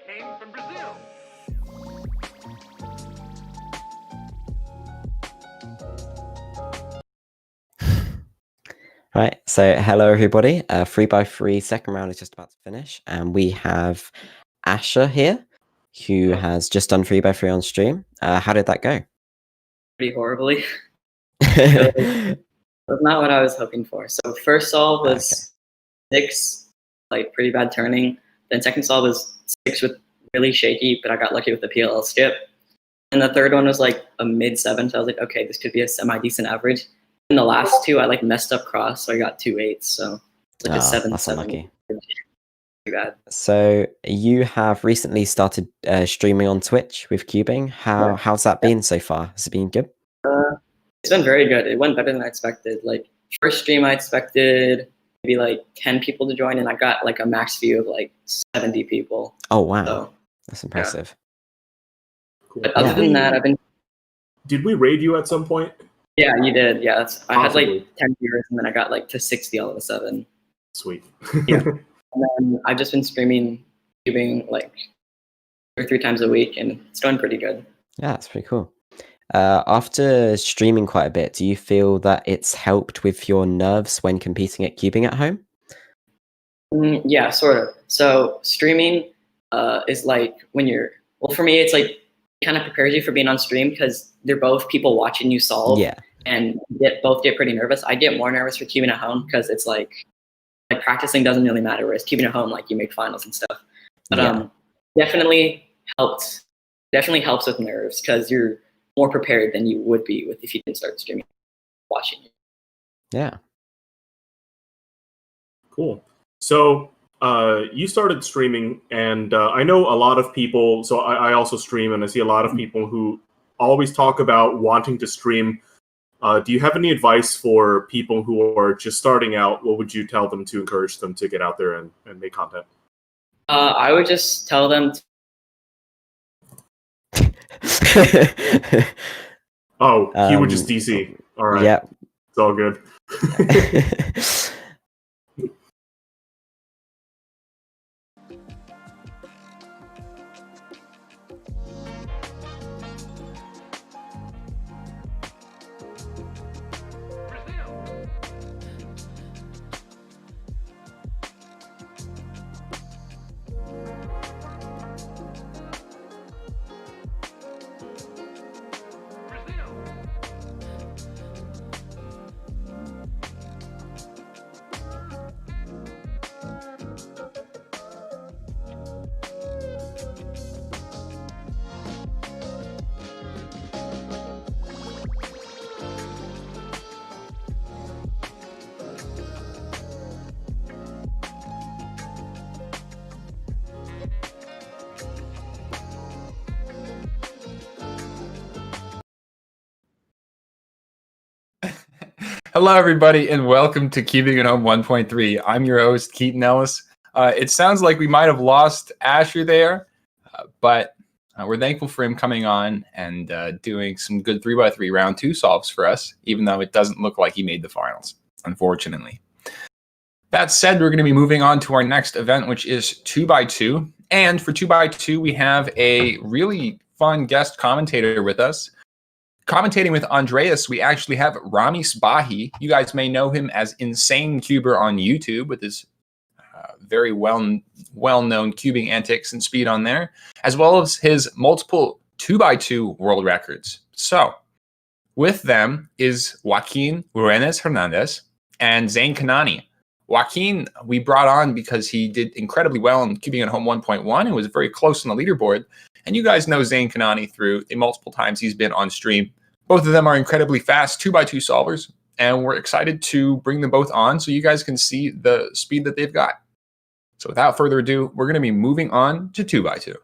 came from Brazil. Right, so hello everybody. 3x3 second round is just about to finish, and we have Asher here, who has just done 3x3 on stream. How did that go? Pretty horribly. It was not what I was hoping for. So first solve was 6, like pretty bad turning. Then second solve was 6 with really shaky, but I got lucky with the PLL skip. And the third one was like a mid-7, so I was like, okay, this could be a semi-decent average. And the last two, I like messed up cross, so I got 2 8s. So it's like a 7. That's 7. unlucky. Pretty bad. So you have recently started streaming on Twitch with cubing. How's that been so far? Has it been good? It's been very good. It went better than I expected. Like first stream, I expected maybe like 10 people to join, and I got like a max view of like 70 people. Oh wow, so, that's impressive. Yeah. Cool. But other than that, I've been. Did we raid you at some point? Yeah, you did. Yeah, I had Possibly. like 10 viewers, and then I got like to 60 all of a sudden. Sweet. Yeah. And then I've just been streaming, cubing like 2 or 3 times a week, and it's going pretty good. Yeah, that's pretty cool. After streaming quite a bit, do you feel that it's helped with your nerves when competing at cubing at home? Yeah, sort of. So streaming is like when you're, well, for me, it's like it kind of prepares you for being on stream because they're both people watching you solve. Yeah. And both get pretty nervous. I get more nervous for cubing at home because it's like practicing doesn't really matter, whereas cubing at home, like you make finals and stuff. But definitely helps with nerves because you're more prepared than you would be if you didn't start streaming watching. Yeah. Cool. So you started streaming, and I know a lot of people, so I also stream, and I see a lot of people who always talk about wanting to stream. Do you have any advice for people who are just starting out? What would you tell them to encourage them to get out there and make content? I would just tell them Oh, he would just DC. All right. Yeah. It's all good. Hello, everybody, and welcome to Cubing at Home 1.3. I'm your host, Keaton Ellis. It sounds like we might have lost Asher there, but we're thankful for him coming on and doing some good 3x3 round 2 solves for us, even though it doesn't look like he made the finals, unfortunately. That said, we're going to be moving on to our next event, which is 2x2. And for 2x2, we have a really fun guest commentator with us. Commentating with Andreas, we actually have Rami Sbahi. You guys may know him as Insane Cuber on YouTube with his very well-known cubing antics and speed on there, as well as his multiple 2x2 world records. So with them is Joaquin Urenes Hernandez and Zane Kanani. Joaquin, we brought on because he did incredibly well in Cubing at Home 1.1 and was very close on the leaderboard. And you guys know Zane Kanani through the multiple times he's been on stream. Both of them are incredibly fast 2x2 solvers, and we're excited to bring them both on so you guys can see the speed that they've got. So without further ado, we're going to be moving on to 2x2.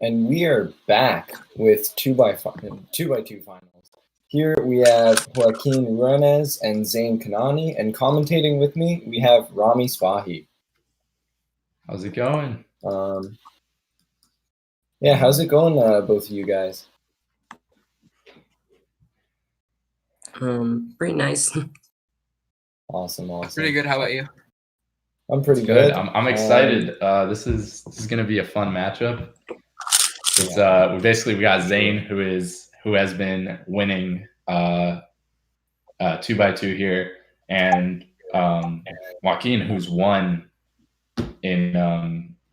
And we are back with 2x2 finals. Here we have Joaquin Ruanez and Zain Kanani, and commentating with me, we have Rami Spahi. How's it going? Yeah, how's it going, both of you guys? Pretty nice. Awesome. Pretty good. How about you? I'm pretty good. I'm excited. This is going to be a fun matchup. It's we got Zain who has been winning 2x2 here, and Joaquin who's won in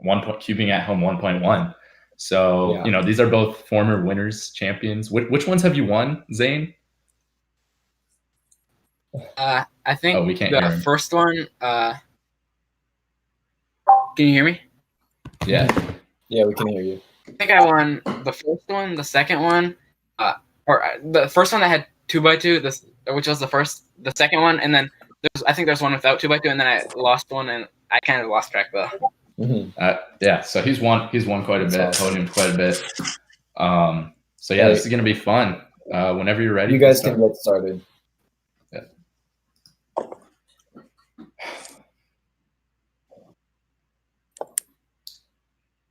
cubing at home 1.1. So these are both former winners, champions. Which ones have you won, Zain? I think we can't hear the him. first one. Can you hear me? Yeah. Yeah, we can hear you. I think I won the first one, the second one, or the first one that had 2x2, which was the second one, and then I think there's one without 2x2, and then I lost one, and I kind of lost track though. Yeah, so he's won quite a bit, podiumed quite a bit. So yeah, this is gonna be fun. Whenever you're ready, you guys can get started. Yeah.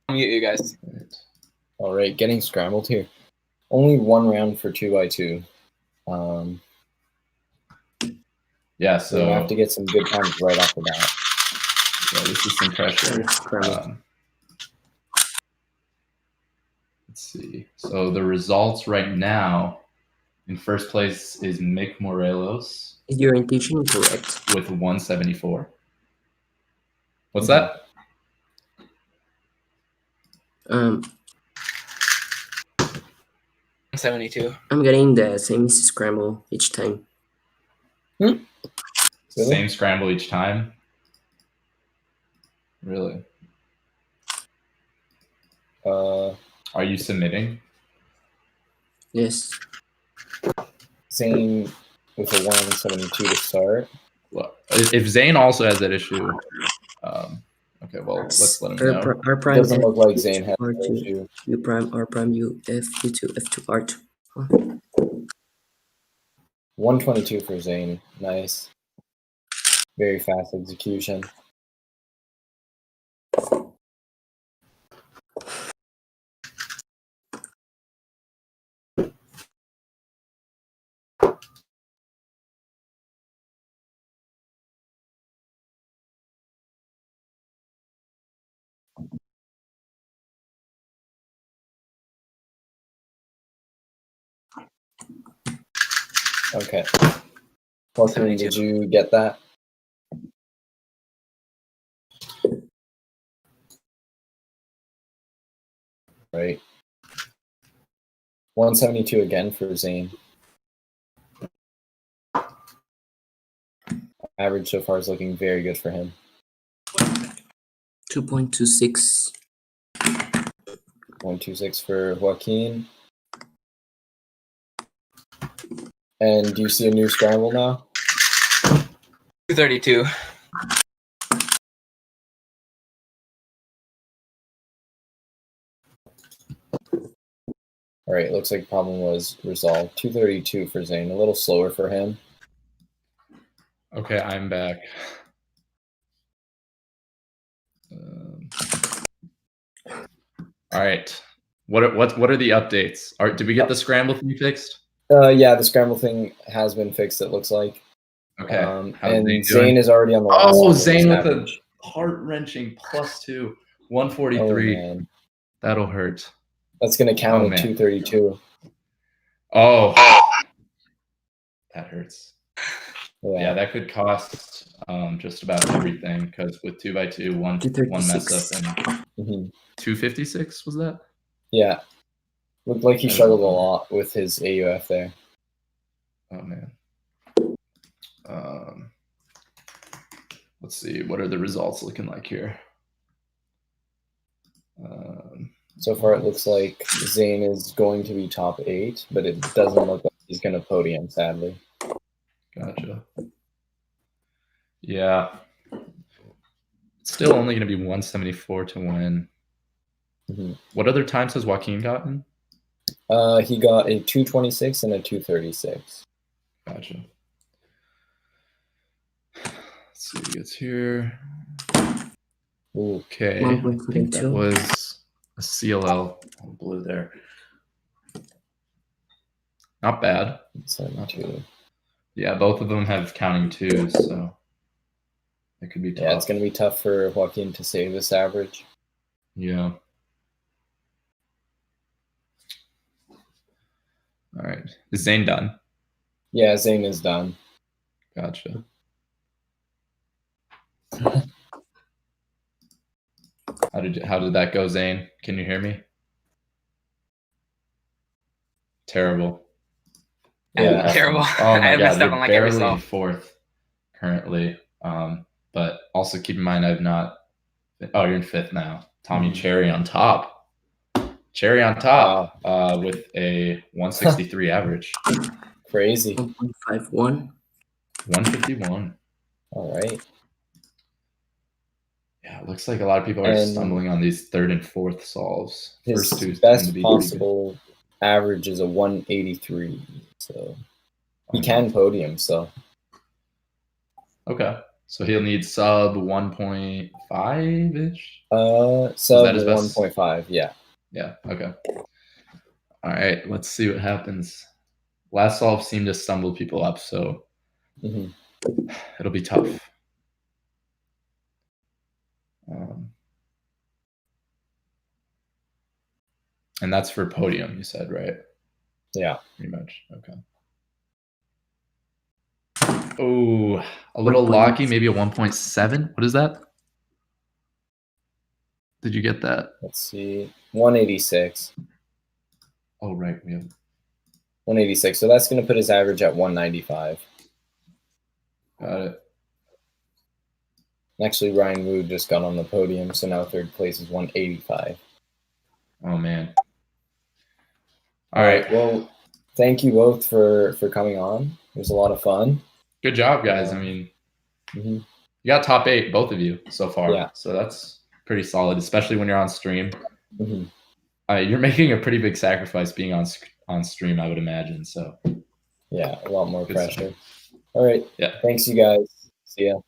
I'll mute you guys. All right, getting scrambled here. Only one round for 2x2. Yeah, so we have to get some good times right off the bat. Yeah, this is some pressure. Let's see. So the results right now, in first place is Mick Morelos. Is your intuition correct? With 174. What's that? 72. I'm getting the same scramble each time. Really? Same scramble each time? Really? Are you submitting? Yes. Zain with a 172 to start. Well, if Zain also has that issue, okay, well, let's let him know. R prime doesn't look like Zain has R2, that issue. U prime, R prime, U, F, U2, F2, R2. 122 for Zain. Nice. Very fast execution. Okay. Joaquin, did you get that? Right. 172 again for Zain. Average so far is looking very good for him. 2.26. 126 for Joaquin. And do you see a new scramble now? 232. All right, looks like the problem was resolved. 232 for Zain, a little slower for him. Okay, I'm back. All right. What are the updates? Did we get the scramble thing fixed? Yeah, the scramble thing has been fixed, it looks like. Okay. And Zain is already on the last one. one Zain with a heart-wrenching +2, 143. Oh, man. That'll hurt. That's going to count at 232. Oh. That hurts. Yeah, that could cost just about everything, because with 2x2, one mess up and 256 was that? Yeah. Looked like he struggled a lot with his AUF there. Oh man. Let's see, what are the results looking like here? So far it looks like Zain is going to be top 8, but it doesn't look like he's going to podium, sadly. Gotcha. Yeah. It's still only going to be 174 to win. What other times has Joaquin gotten? He got a 226 and a 236. Gotcha. Let's see what he gets here. Okay, I think that was a CLL on blue there. Not bad. Not bad. Yeah, both of them have counting twos, so it could be tough. Yeah, it's going to be tough for Joaquin to save this average. Yeah. All right. Is Zane done? Yeah, Zane is done. Gotcha. How did that go, Zane? Can you hear me? Terrible. Yeah, terrible. Oh my I god, you're like barely in fourth currently. But also keep in mind I've not. Oh, you're in fifth now. Tommy Cherry on top. Cherry on top. With a 163 average. Crazy. 1.51. 151. All right. Yeah, it looks like a lot of people are stumbling on these third and fourth solves. His First two best possible average is a 183, so he can podium. So okay, so he'll need sub 1.5 ish. Sub 1.5. Yeah. Yeah. Okay. All right. Let's see what happens. Last solve seemed to stumble people up, so it'll be tough. And that's for podium, you said, right? Yeah. Pretty much. Okay. Oh, a little locky, maybe a 1.7. What is that? Did you get that? Let's see. 186. Oh, right. We have 186. So that's going to put his average at 195. Got it. Actually, Ryan Wu just got on the podium, so now third place is 185. Oh, man. All right. Well, thank you both for coming on. It was a lot of fun. Good job, guys. I mean, you got top 8, both of you, so far. Yeah. So that's pretty solid, especially when you're on stream. You're making a pretty big sacrifice being on stream, I would imagine. So yeah, a lot more good pressure. stuff. All right. Yeah. Thanks, you guys. See ya.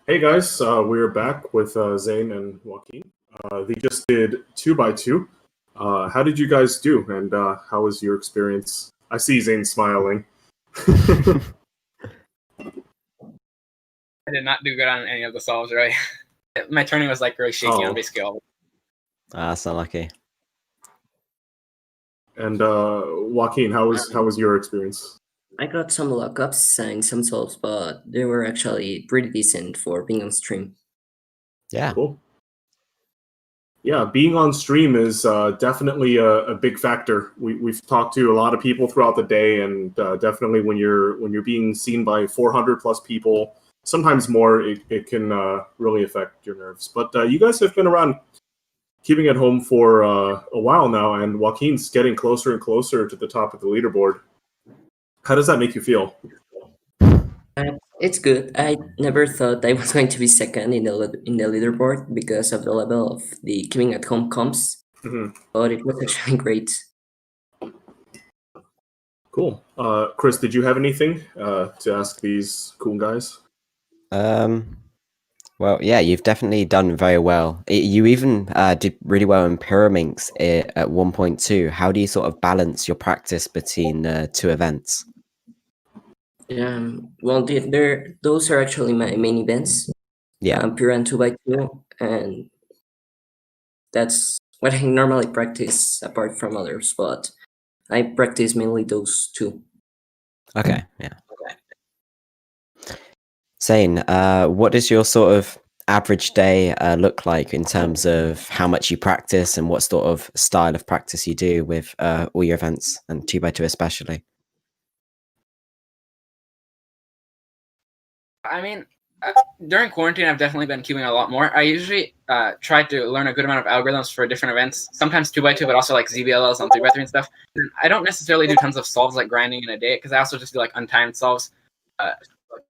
Hey guys, we're back with Zane and Joaquin. They just did 2x2. How did you guys do, and how was your experience? I see Zane smiling. I did not do good on any of the solves, right? My turning was like really shaky on basically all. So lucky. And Joaquin, how was your experience? I got some lockups and some solves, but they were actually pretty decent for being on stream. Yeah. Cool. Yeah, being on stream is definitely a big factor. We've talked to a lot of people throughout the day, and definitely when you're being seen by 400 plus people, sometimes more, it can really affect your nerves. But you guys have been around keeping at home for a while now, and Joaquin's getting closer and closer to the top of the leaderboard. How does that make you feel? It's good. I never thought I was going to be second in the leaderboard because of the level of the keeping at home comps, but it was actually great. Cool. Chris, did you have anything to ask these cool guys? Well, yeah, you've definitely done very well. You even did really well in Pyraminx at 1.2. How do you sort of balance your practice between two events? Well, those are actually my main events. Yeah. Pyra and 2x2, and that's what I normally practice apart from others, but I practice mainly those two. Okay, yeah. Zane, what does your sort of average day look like in terms of how much you practice and what sort of style of practice you do with all your events and 2x2 especially? I mean, during quarantine, I've definitely been queuing a lot more. I usually try to learn a good amount of algorithms for different events, sometimes 2x2, but also like ZBLLs on 3x3 and stuff. And I don't necessarily do tons of solves like grinding in a day, because I also just do like untimed solves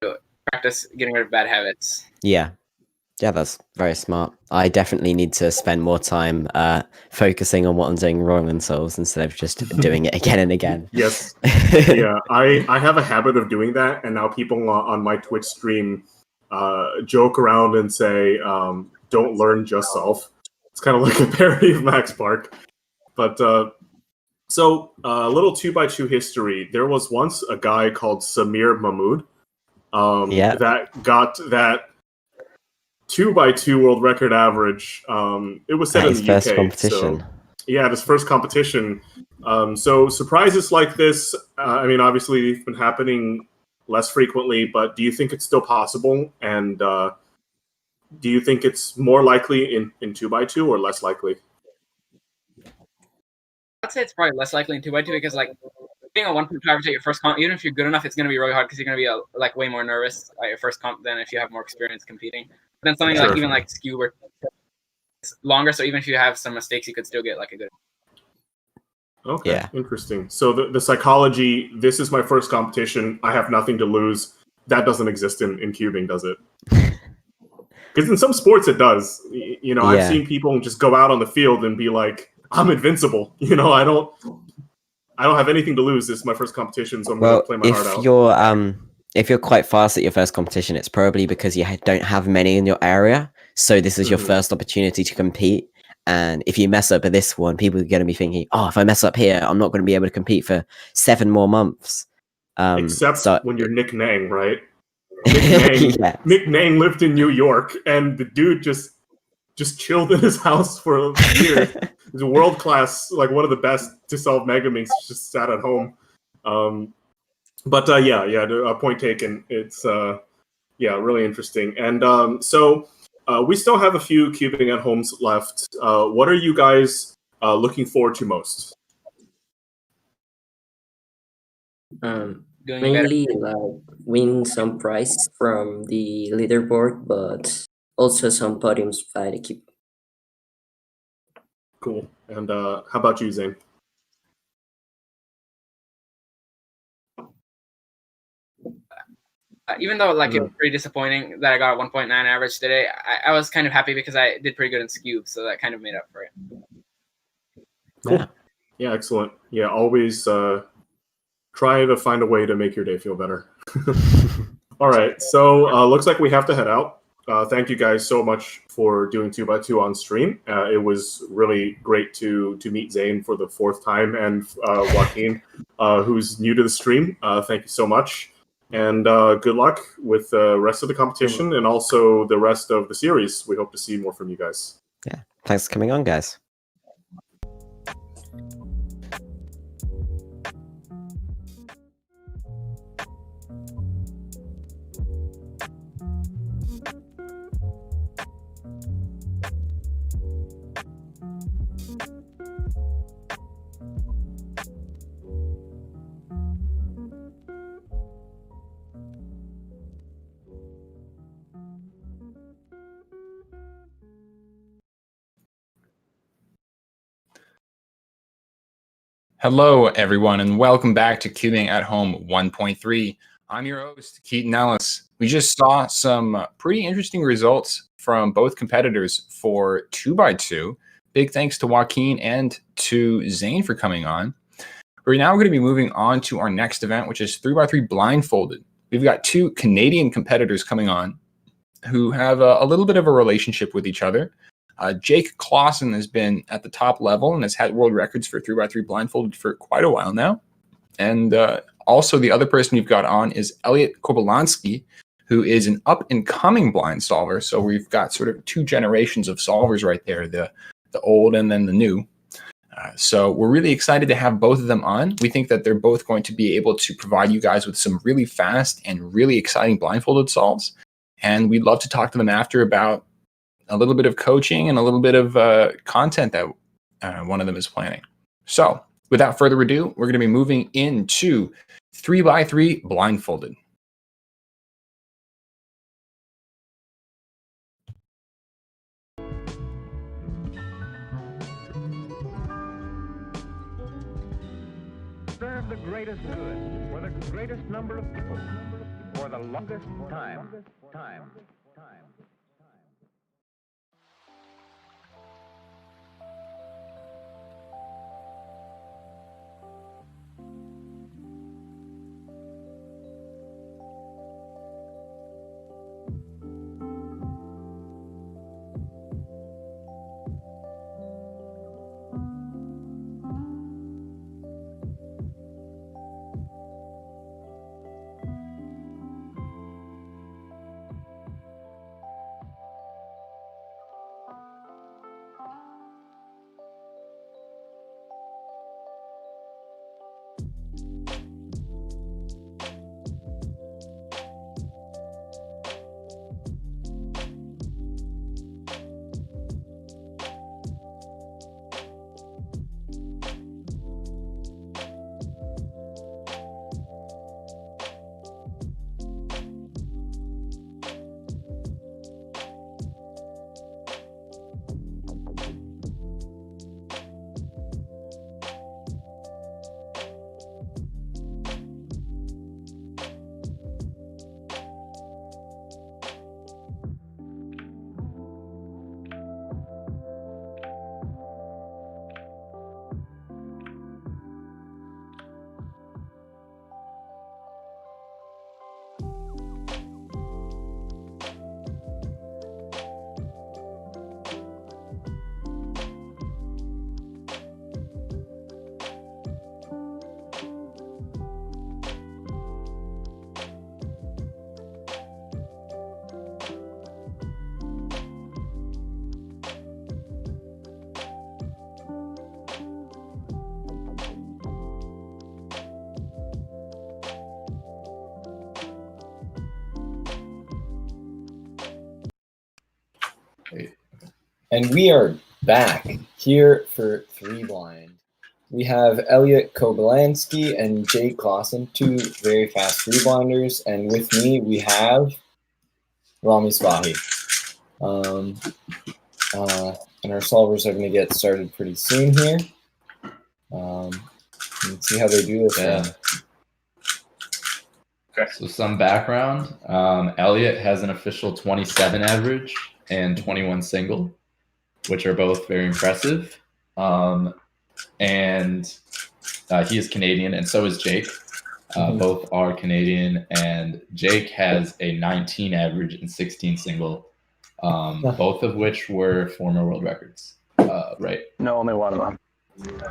to practice getting rid of bad habits. Yeah. Yeah, that's very smart. I definitely need to spend more time focusing on what I'm doing wrong in solves instead of just doing it again and again. Yes. Yeah, I have a habit of doing that, and now people on my Twitch stream joke around and say, don't learn, just solve. It's kind of like a parody of Max Park. But so a little 2x2 history. There was once a guy called Samir Mahmood that got that 2x2 world record average. It was set in the UK. First competition. So, yeah, his first competition. So surprises like this, I mean, obviously they've been happening less frequently, but do you think it's still possible? And do you think it's more likely in 2x2 or less likely? I'd say it's probably less likely in 2x2 because like being a 1.2 average at your first comp, even if you're good enough, it's going to be really hard because you're going to be like way more nervous at your first comp than if you have more experience competing. But then something like even like Skewb or it's longer, so even if you have some mistakes, you could still get like a good. Okay, yeah. Interesting. So the psychology, this is my first competition, I have nothing to lose, that doesn't exist in cubing, does it? Because in some sports it does. You know, I've seen people just go out on the field and be like, I'm invincible. You know, I don't have anything to lose. This is my first competition, so I'm going to play my heart out. If you're quite fast at your first competition, it's probably because you don't have many in your area. So this is your first opportunity to compete. And if you mess up at this one, people are going to be thinking, oh, if I mess up here, I'm not going to be able to compete for 7 more months. Except when you're Nick Nang, right? Nick Nang lived in New York, and the dude just chilled in his house for years. He's a world-class, like one of the best to solve Megaminx, just sat at home. But point taken. It's really interesting. And so we still have a few cubing at homes left. What are you guys looking forward to most? Mainly like win some prize from the leaderboard, but also some podiums by the cube. Cool. And how about you, Zane? Even though like it was pretty disappointing that I got a 1.9 average today, I was kind of happy because I did pretty good in Skewb, so that kind of made up for it. Cool. Yeah, excellent. Yeah, always try to find a way to make your day feel better. All right, so looks like we have to head out. Thank you guys so much for doing 2x2 on stream. It was really great to meet Zane for the 4th time, and Joaquin, who's new to the stream. Thank you so much. And good luck with the rest of the competition and also the rest of the series. We hope to see more from you guys. Yeah, thanks for coming on, guys. Hello, everyone, and welcome back to Cubing at Home 1.3. I'm your host, Keaton Ellis. We just saw some pretty interesting results from both competitors for 2x2. Big thanks to Joaquin and to Zane for coming on. We're now going to be moving on to our next event, which is 3x3 Blindfolded. We've got two Canadian competitors coming on who have a little bit of a relationship with each other. Jake Clausen has been at the top level and has had world records for 3x3 Blindfolded for quite a while now. And also the other person we've got on is Elliot Kobolansky, who is an up-and-coming blind solver. So we've got sort of two generations of solvers right there, the old and then the new. So we're really excited to have both of them on. We think that they're both going to be able to provide you guys with some really fast and really exciting blindfolded solves. And we'd love to talk to them after about a little bit of coaching and a little bit of content that one of them is planning. So without further ado, we're going to be moving into 3x3 Blindfolded. Serve the greatest good for the greatest number of people for the longest time. And we are back here for 3 blind. We have Elliot Kobolansky and Jake Clausen, two very fast 3-blinders, and with me we have Rami Spahi. And our solvers are going to get started pretty soon here. Let's see how they do this. Yeah. Okay. So some background. Elliot has an official 27 average and 21 single, which are both very impressive. And he is Canadian, and so is Jake. Both are Canadian, and Jake has a 19 average and 16 single, both of which were former world records, right? No, only one of them.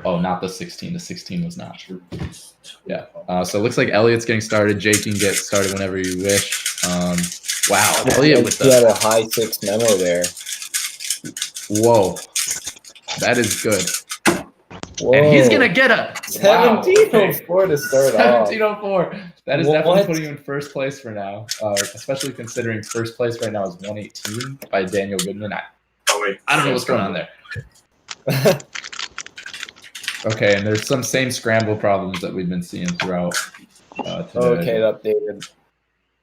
Oh, not the 16. The 16 was not. Yeah. So it looks like Elliot's getting started. Jake, you can get started whenever you wish. Wow. Elliot with he had a high 6 memo there. Whoa. That is good. Whoa. And he's going to get a 1704 to start off. 1704. That is definitely putting you in first place for now, especially considering first place right now is 118 by Daniel Goodman. I don't know what's going on there. Okay, and there's some same scramble problems that we've been seeing throughout today. Okay, updated.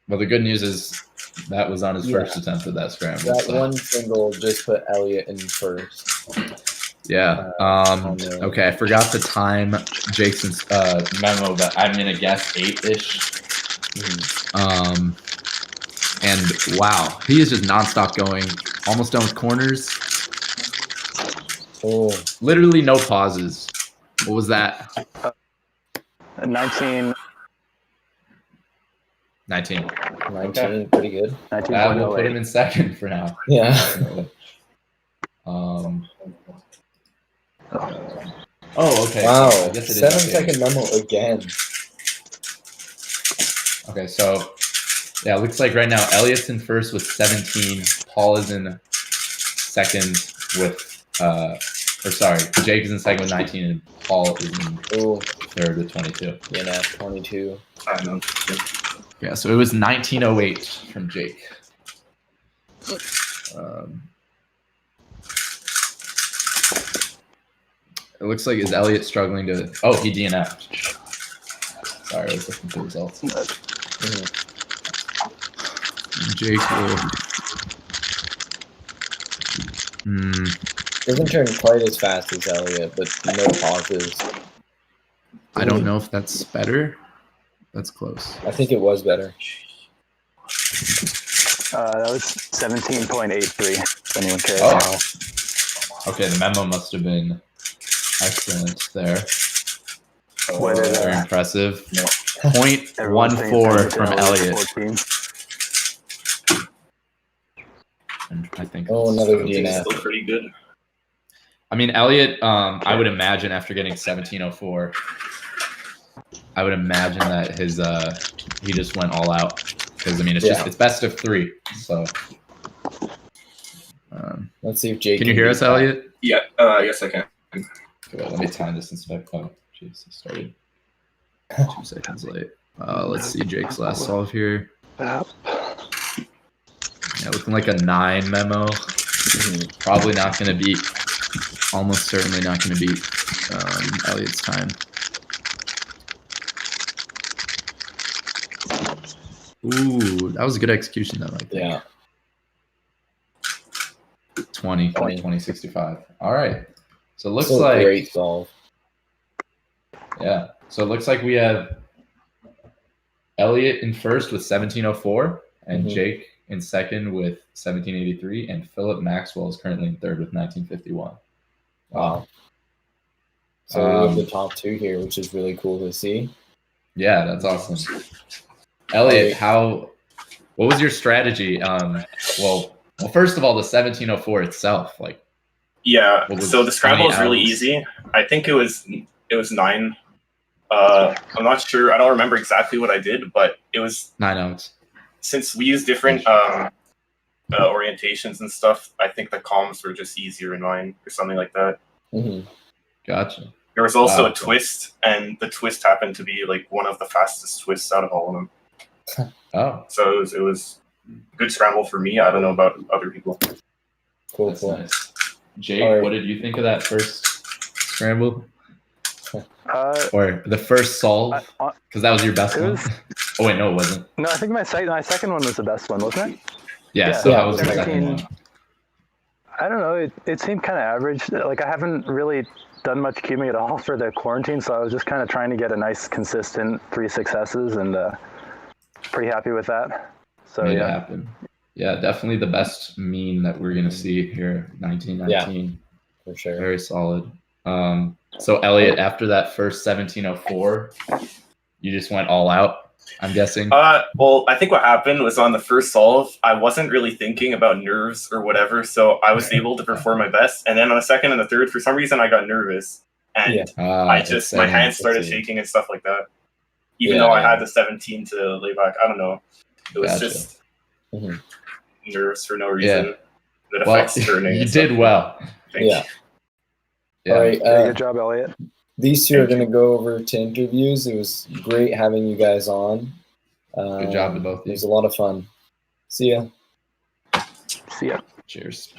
Well, the good news is that was on his first attempt at that scramble. That one single just put Elliot in first. Yeah. Okay, I forgot the time Jason's memo, but I'm gonna guess 8-ish. And wow, he is just nonstop going, almost done with corners. Oh, literally no pauses. What was that? 19. 19. 19, Okay. pretty good. 19. That will put him in second for now. Yeah. Okay. Wow. So I guess it is 7-second memo again. Okay, so yeah, it looks like right now Elliot's in first with 17. Paul is in second with Jake is in second with 19, and Paul is in third with 22. Yeah, 22. I know. Yeah, so it was 1908 from Jake. It looks like is Elliot struggling to? Oh, he DNF'd. Sorry, I was looking for results. Jake will. Doesn't turn quite as fast as Elliot, but no pauses. I don't know if that's better. That's close. I think it was better. That was 17.83. If anyone cares. Oh. Okay, the memo must have been excellent there. Very impressive. 0.14 from Elliot. And I think another DNF. Still pretty good. I mean, Elliot, I would imagine after getting 1704, I would imagine that his he just went all out, because I mean it's best of 3. So let's see if Jake can you hear us, Elliot? Yeah, yes I can. Okay, let me time this instead. Oh, jeez, I started 2 seconds late. Let's see Jake's last solve here. Yeah, looking like a 9 memo. Probably not going to beat. Almost certainly not going to beat Elliot's time. Ooh, that was a good execution though, I think. Yeah. 2065. All right. So it looks Still like great solve. Yeah. So it looks like we have Elliot in first with 1704 and Jake in second with 1783, and Philip Maxwell is currently in third with 1951. Wow. So we have the top 2 here, which is really cool to see. Yeah, that's awesome. Elliot, what was your strategy? Well, first of all, the 1704 itself, like. Yeah. So the scramble is really easy. I think it was 9. I'm not sure. I don't remember exactly what I did, but it was 9 ounce. Since we use different orientations and stuff, I think the columns were just easier in mine or something like that. Gotcha. There was also a twist, and the twist happened to be like one of the fastest twists out of all of them. Oh. So it was a good scramble for me. I don't know about other people. Cool. Nice. Jake, what did you think of that first scramble? Or the first solve? Because that was your best one. Oh wait, no, it wasn't. No, I think my second one was the best one, wasn't it? Yeah, so that was the second one. I don't know. It seemed kind of average. Like I haven't really done much cubing at all for the quarantine, so I was just kind of trying to get a nice, consistent 3 successes, and pretty happy with that. So Made it happen. Yeah, definitely the best mean that we're gonna see here. 1919. For sure. Very solid. So Elliot, after that first 1704, you just went all out, I'm guessing. Well, I think what happened was on the first solve, I wasn't really thinking about nerves or whatever, so I was able to perform my best. And then on the second and the third, for some reason, I got nervous, and my hands started shaking and stuff like that. Even though I had the 17 to lay back, I don't know. It was just nerves for no reason. That affects turning. You did well. Thank you. All right. Good job, Elliot. These 2 are going to go over to interviews. It was great having you guys on. Good job to both of you. It was a lot of fun. See ya. See ya. Cheers.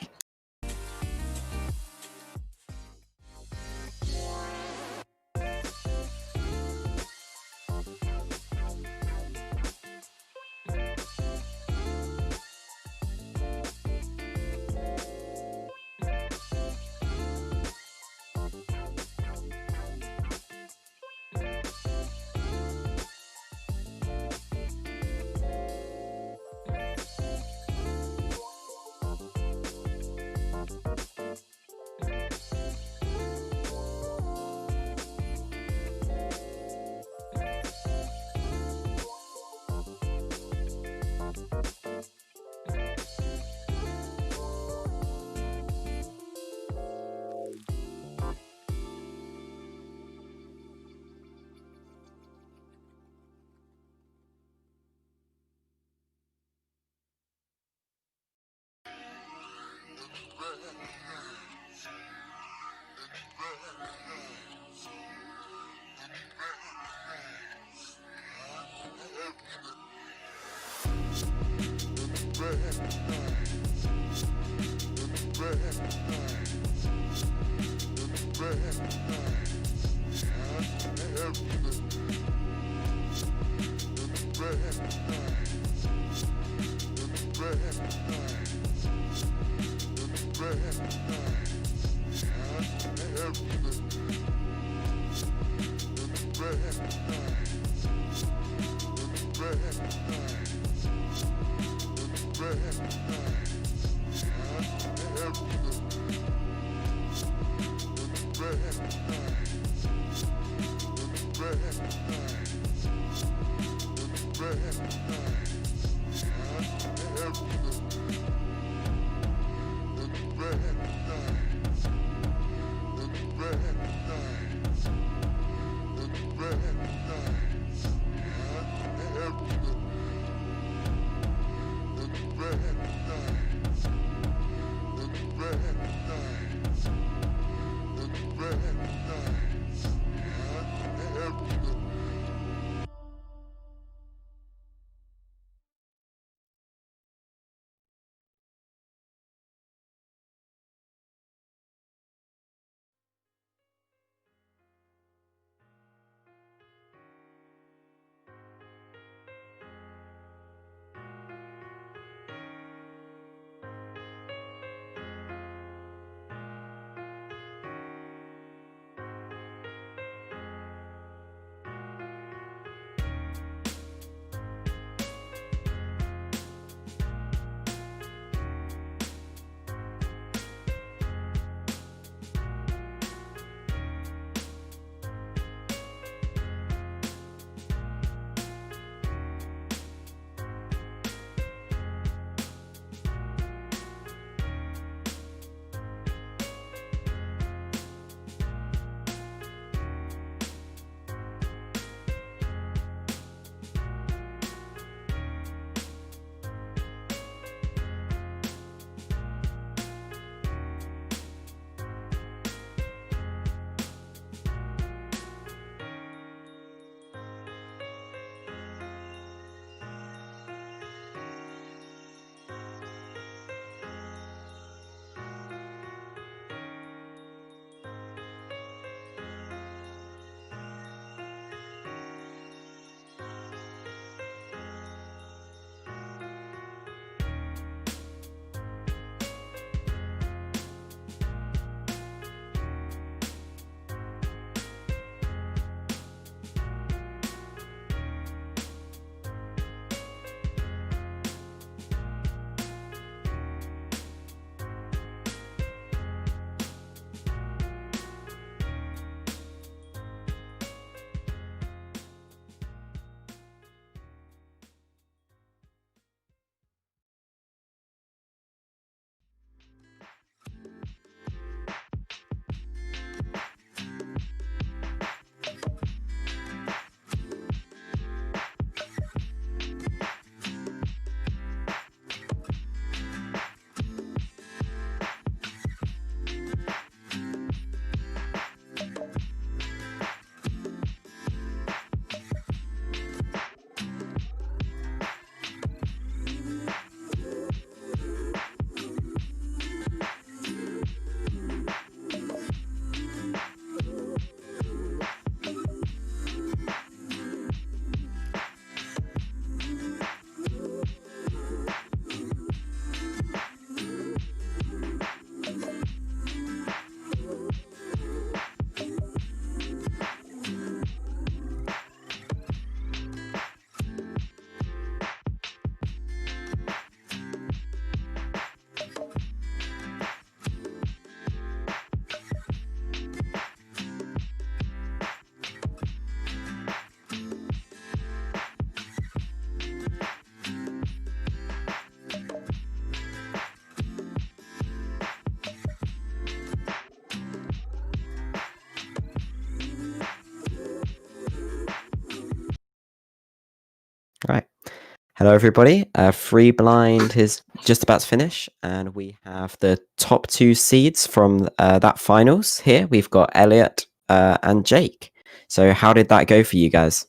Hello, everybody. Free blind is just about to finish, and we have the top 2 seeds from that finals here. We've got Elliot and Jake. So how did that go for you guys?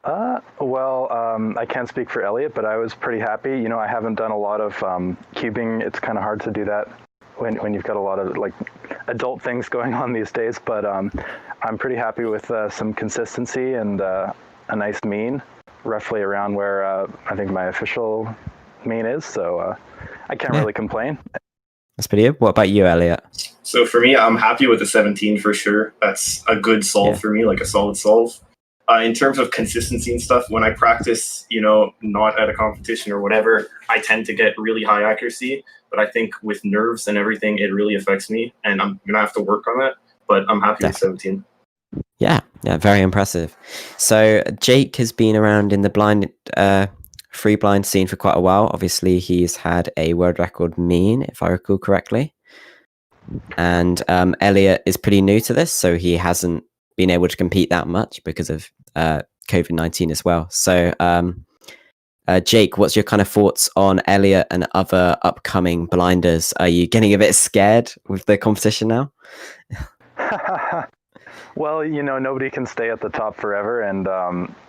I can't speak for Elliot, but I was pretty happy. You know, I haven't done a lot of cubing. It's kind of hard to do that when you've got a lot of like adult things going on these days, but I'm pretty happy with some consistency and a nice mean, roughly around where I think my official mean is, so I can't really complain. That's pretty good. What about you, Elliot? So for me, I'm happy with the 17 for sure. That's a good solve for me, like a solid solve. In terms of consistency and stuff, when I practice, you know, not at a competition or whatever, I tend to get really high accuracy. But I think with nerves and everything, it really affects me, and I'm gonna have to work on that. But I'm happy with 17. Yeah, very impressive. So Jake has been around in the blind, free blind scene for quite a while. Obviously, he's had a world record mean, if I recall correctly. And Elliot is pretty new to this, so he hasn't been able to compete that much because of COVID-19 as well. So Jake, what's your kind of thoughts on Elliot and other upcoming blinders? Are you getting a bit scared with the competition now? Well, you know, nobody can stay at the top forever, and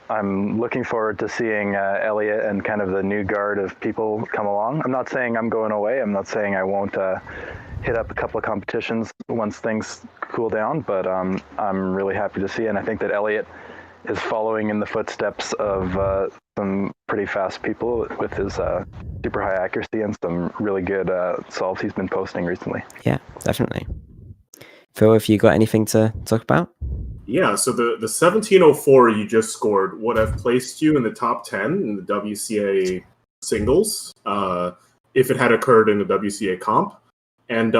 I'm looking forward to seeing Elliot and kind of the new guard of people come along. I'm not saying I'm going away. I'm not saying I won't hit up a couple of competitions once things cool down, but I'm really happy to see, and I think that Elliot is following in the footsteps of some pretty fast people with his super high accuracy and some really good solves he's been posting recently. Yeah, definitely. Phil, have you got anything to talk about? Yeah, so the 1704 you just scored would have placed you in the top 10 in the WCA singles if it had occurred in the WCA comp. And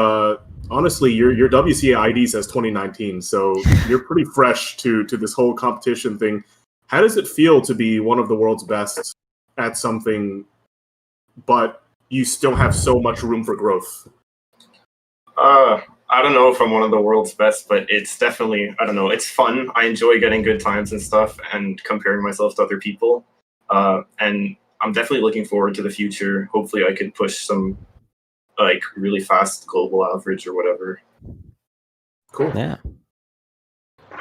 honestly, your WCA ID says 2019, so you're pretty fresh to this whole competition thing. How does it feel to be one of the world's best at something, but you still have so much room for growth? I don't know if I'm one of the world's best, but it's definitely, I don't know, it's fun. I enjoy getting good times and stuff and comparing myself to other people. And I'm definitely looking forward to the future. Hopefully I can push some like really fast global average or whatever. Cool. Yeah.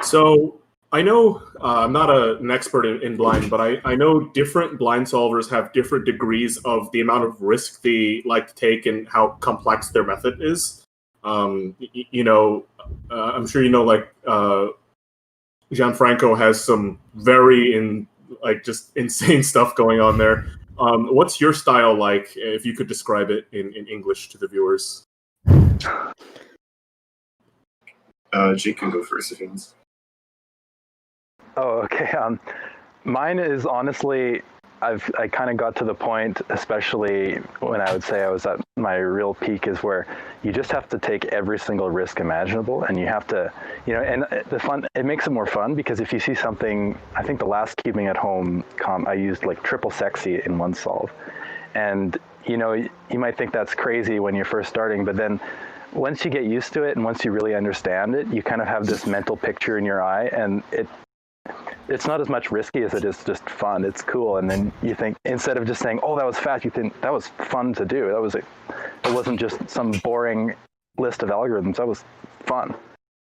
So I know I'm not an expert in blind, but I know different blind solvers have different degrees of the amount of risk they like to take and how complex their method is. You know, I'm sure you know, like Gianfranco has some very just insane stuff going on there. What's your style like, if you could describe it in English to the viewers? Jake can go first if he wants. Oh, okay. Mine is honestly, I kind of got to the point, especially when I would say I was at my real peak, is where you just have to take every single risk imaginable, and you have to, you know, and it makes it more fun, because if you see something, I think the last cubing at home comp, I used like triple sexy in one solve, and you know, you might think that's crazy when you're first starting, but then once you get used to it and once you really understand it, you kind of have this mental picture in your eye, and it's not as much risky as it is just fun. It's cool, and then you think, instead of just saying, "Oh, that was fast," you think that was fun to do. It wasn't just some boring list of algorithms. That was fun,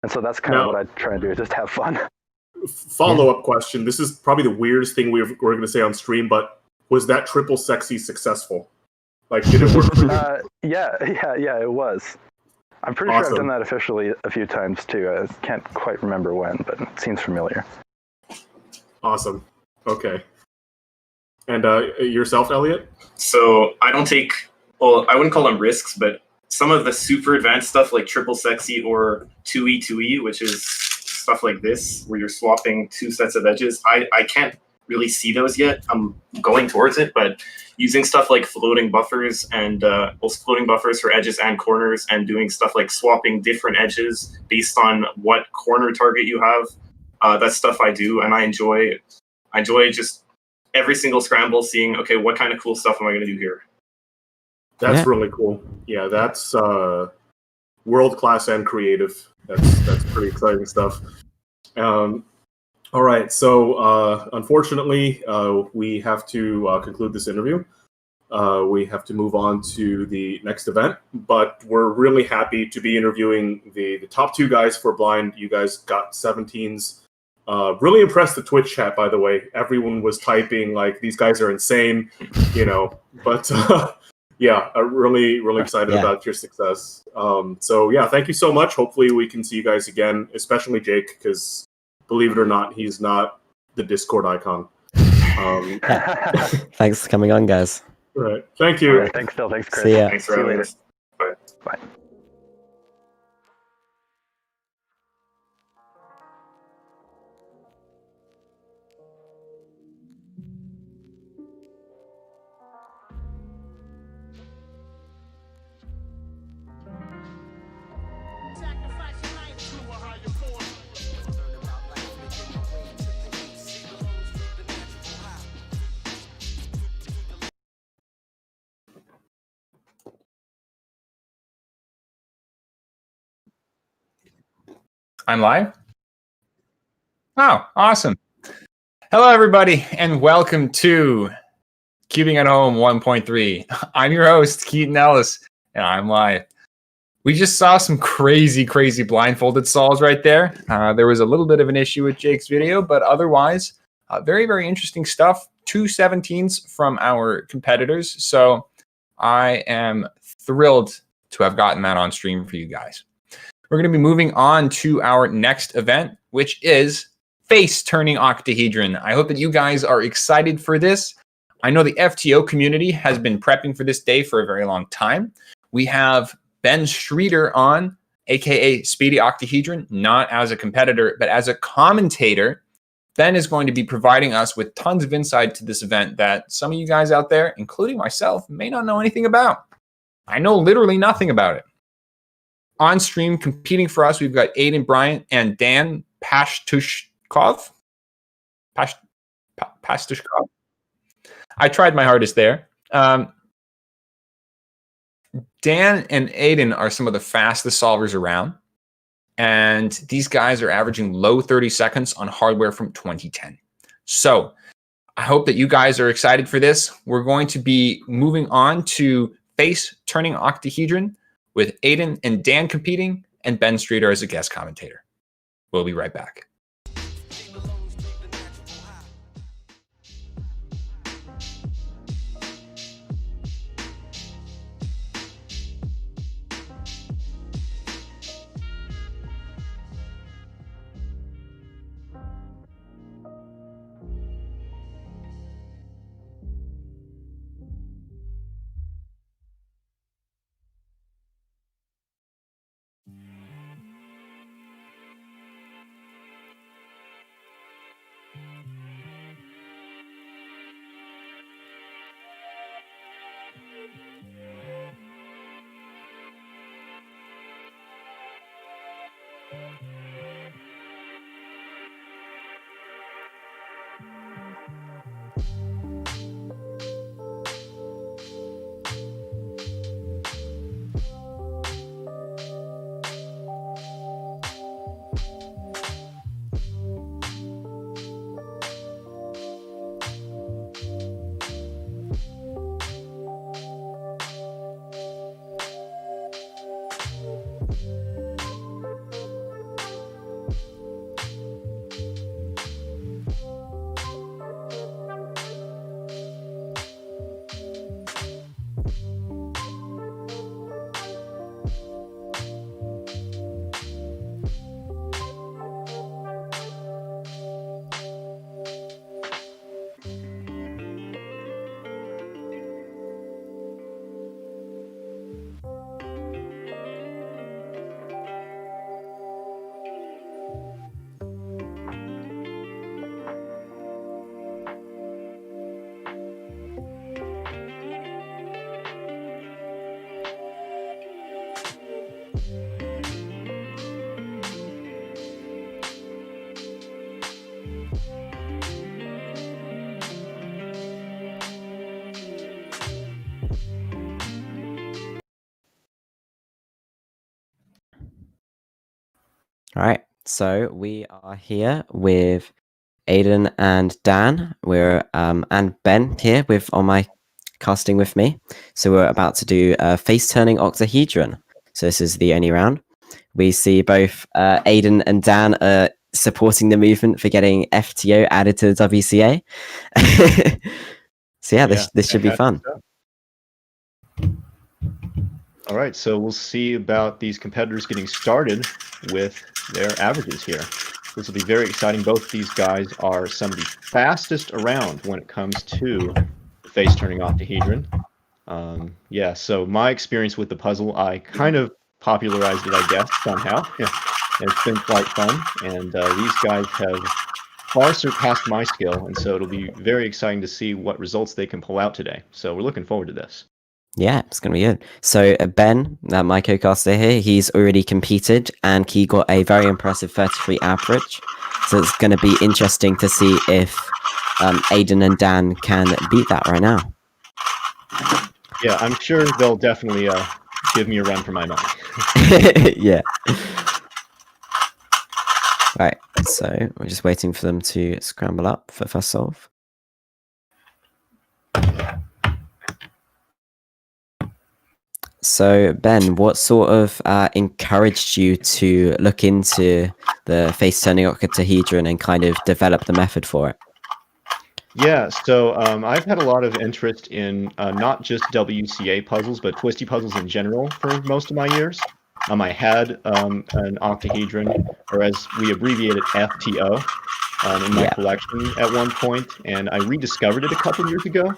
and so that's kind of what I try and do, just have fun. Follow-up question. This is probably the weirdest thing we're going to say on stream, but was that triple sexy successful? Like, did it work for you? Yeah, it was. I'm pretty sure I've done that officially a few times too. I can't quite remember when, but it seems familiar. Awesome. Okay. And yourself, Elliot? So I don't take, well, I wouldn't call them risks, but some of the super advanced stuff like triple sexy or 2E2E, which is stuff like this, where you're swapping two sets of edges, I can't really see those yet. I'm going towards it, but using stuff like floating buffers and floating buffers for edges and corners, and doing stuff like swapping different edges based on what corner target you have, that's stuff I do, and I enjoy just every single scramble seeing, okay, what kind of cool stuff am I going to do here? That's really cool. Yeah, that's world-class and creative. That's pretty exciting stuff. All right, so unfortunately, we have to conclude this interview. We have to move on to the next event, but we're really happy to be interviewing the top two guys for Blind. You guys got 17s. Really impressed the Twitch chat, by the way. Everyone was typing like, these guys are insane, you know, but yeah, really excited about your success. So yeah, thank you so much. Hopefully we can see you guys again, especially Jake, because believe it or not, he's not the Discord icon. Thanks for coming on, guys. Right. Thank you. All right, thanks, Phil. Thanks, Chris. See ya. See you later. Bye. Bye. I'm live? Oh, awesome. Hello, everybody, and welcome to Cubing at Home 1.3. I'm your host, Keaton Ellis, and I'm live. We just saw some crazy blindfolded solves right there. There was a little bit of an issue with Jake's video, but otherwise, very interesting stuff. 2 17s from our competitors, so I am thrilled to have gotten that on stream for you guys. We're going to be moving on to our next event, which is face turning octahedron. I hope that you guys are excited for this. I know the FTO community has been prepping for this day for a very long time. We have Ben Streeter on, aka Speedy Octahedron, not as a competitor, but as a commentator. Ben is going to be providing us with tons of insight to this event that some of you guys out there, including myself, may not know anything about. I know literally nothing about it. On stream, competing for us, we've got Aiden Bryant and Dan Pashtushkov. Pashtushkov. I tried my hardest there. Dan and Aiden are some of the fastest solvers around. And these guys are averaging low 30 seconds on hardware from 2010. So I hope that you guys are excited for this. We're going to be moving on to face turning octahedron with Aiden and Dan competing and Ben Streeter as a guest commentator. We'll be right back. All right, so we are here with Aiden and Dan, and Ben here on my casting with me. So we're about to do a face-turning octahedron. So this is the only round. We see both Aiden and Dan supporting the movement for getting FTO added to the WCA. So yeah, this should be fun. All right, so we'll see about these competitors getting started with their averages here. This will be very exciting. Both these guys are some of the fastest around when it comes to face-turning octahedron. Yeah, so my experience with the puzzle, I kind of popularized it, I guess, somehow. It's been quite fun, and these guys have far surpassed my skill, and so it'll be very exciting to see what results they can pull out today. So we're looking forward to this. Yeah, it's going to be good. So Ben, my co-caster here, he's already competed, and he got a very impressive 33 average. So it's going to be interesting to see if Aiden and Dan can beat that right now. Yeah, I'm sure they'll definitely give me a run for my money. Yeah. Right, so we're just waiting for them to scramble up for first solve. So Ben, what sort of encouraged you to look into the face-turning octahedron and kind of develop the method for it? Yeah, so I've had a lot of interest in not just WCA puzzles, but twisty puzzles in general for most of my years. I had an octahedron, or as we abbreviate it, FTO, in my collection at one point, and I rediscovered it a couple years ago,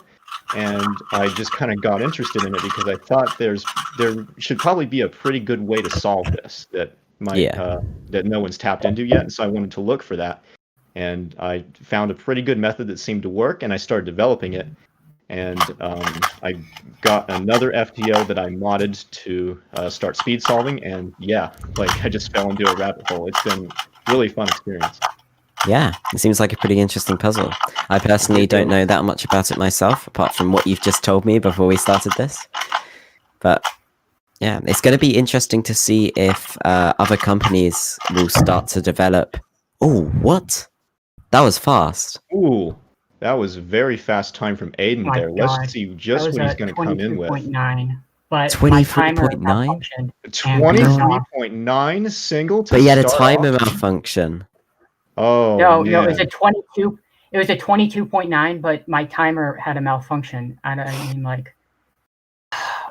and I just kind of got interested in it because I thought there should probably be a pretty good way to solve this that that no one's tapped into yet, and so I wanted to look for that. And I found a pretty good method that seemed to work, and I started developing it. And I got another FTO that I modded to start speed solving, and yeah, like I just fell into a rabbit hole. It's been a really fun experience. Yeah, it seems like a pretty interesting puzzle. I personally don't know that much about it myself, apart from what you've just told me before we started this. But yeah, it's going to be interesting to see if other companies will start to develop. Oh, what? That was fast. Ooh, that was a very fast time from Aiden there. Let's see just what he's going to come in with. 23.9, but 23.9? 23.9 single to But he had a start timer off? malfunction. Oh, no, man. it was a 22. It was a 22.9, but my timer had a malfunction. I mean, like,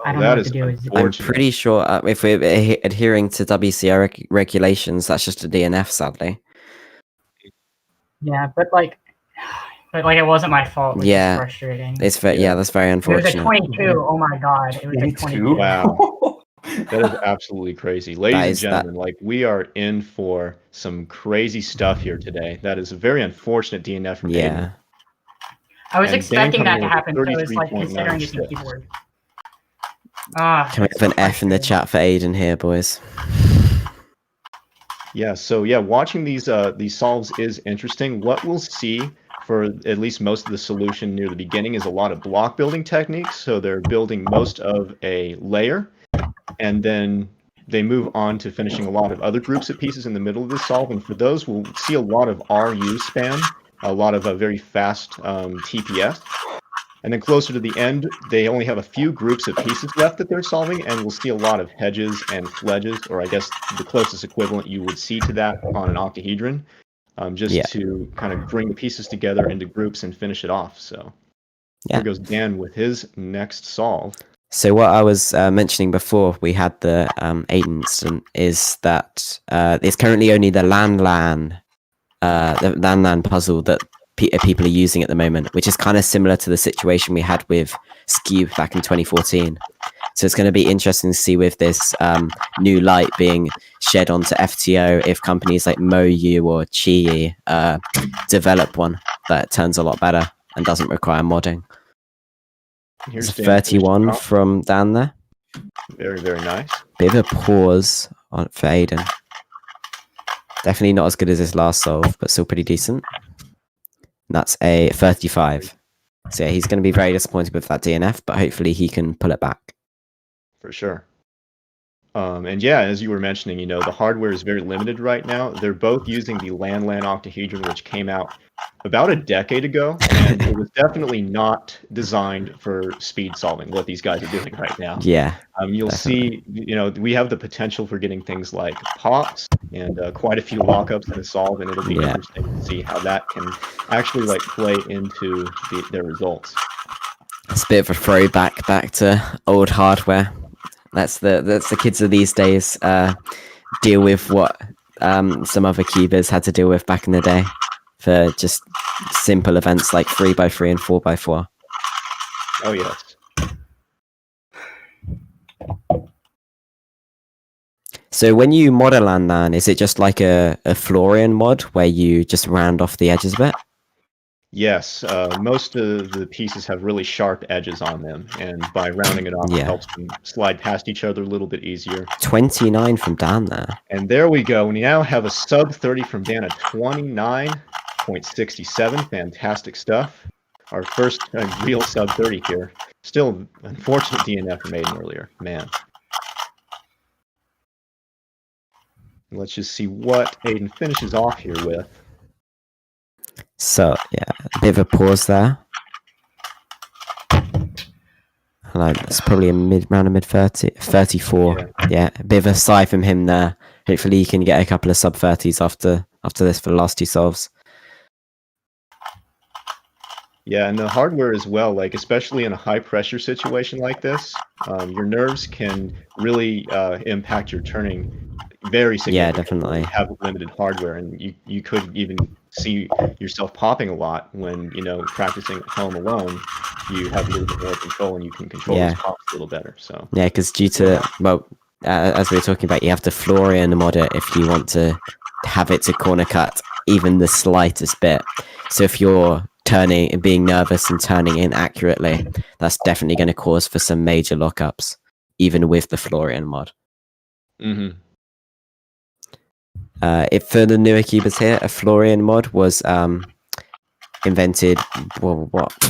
I don't know what to do. I'm pretty sure if we're adhering to WCA regulations, that's just a DNF, sadly. Yeah, but it wasn't my fault. It was just frustrating. It's that's very unfortunate. It was a 22. Oh my god, it was a 22. Wow, that is absolutely crazy, ladies and gentlemen. Like, we are in for some crazy stuff here today. That is a very unfortunate DNF from Aiden. I was expecting that to happen, so it's like considering it's a keyboard. Can we have an F in the chat for Aiden here, boys? Yeah, so yeah, watching these solves is interesting. What we'll see for at least most of the solution near the beginning is a lot of block building techniques. So they're building most of a layer, and then they move on to finishing a lot of other groups of pieces in the middle of the solve. And for those, we'll see a lot of RU span, a lot of very fast TPS. And then closer to the end, they only have a few groups of pieces left that they're solving, and we'll see a lot of hedges and fledges, or I guess the closest equivalent you would see to that on an octahedron, to kind of bring the pieces together into groups and finish it off. So here goes Dan with his next solve. So what I was mentioning before we had the Aiden incident is that it's currently only the Lan puzzle that people are using at the moment, which is kind of similar to the situation we had with Skewb back in 2014. So it's going to be interesting to see with this new light being shed onto FTO if companies like MoU or Qi develop one that turns a lot better and doesn't require modding. Here's 31 from Dan there. Very, very nice. Bit of a pause for Aiden. Definitely not as good as his last solve, but still pretty decent. That's a 35. So yeah, he's going to be very disappointed with that DNF, but hopefully he can pull it back. For sure. And yeah, as you were mentioning, you know, the hardware is very limited right now. They're both using the LAN octahedron, which came out about a decade ago, and it was definitely not designed for speed solving, what these guys are doing right now. Yeah. You'll see, you know, we have the potential for getting things like pops and quite a few lockups in a solve, and it'll be interesting to see how that can actually like play into their results. It's a bit of a throwback back to old hardware. That's the kids of these days deal with what some other cubers had to deal with back in the day for just simple events like 3x3 and 4x4. Oh yes. So when you mod a LAN, is it just like a Florian mod where you just round off the edges a bit? Yes, most of the pieces have really sharp edges on them, and by rounding it off, it helps them slide past each other a little bit easier. 29 from Dan there. And there we go. We now have a sub 30 from Dan at 29.67. Fantastic stuff. Our first real sub 30 here. Still, unfortunate DNF from Aiden earlier. Man. Let's just see what Aiden finishes off here with. So, yeah, a bit of a pause there. Like, it's probably around a mid 30, 34. Yeah, a bit of a sigh from him there. Hopefully he can get a couple of sub 30s after this for the last two solves. Yeah, and the hardware as well, like especially in a high pressure situation like this, your nerves can really impact your turning very significantly. Yeah, definitely. Have limited hardware, and you could even see yourself popping a lot when, you know, practicing at home alone. You have a little bit more control, and you can control those pops a little better. So yeah, because due to as we were talking about, you have to Florian mod it if you want to have it to corner cut even the slightest bit. So if you're being nervous and turning in accurately, that's definitely going to cause for some major lockups, even with the Florian mod. Mm-hmm. For the newer cubers here, a Florian mod was invented,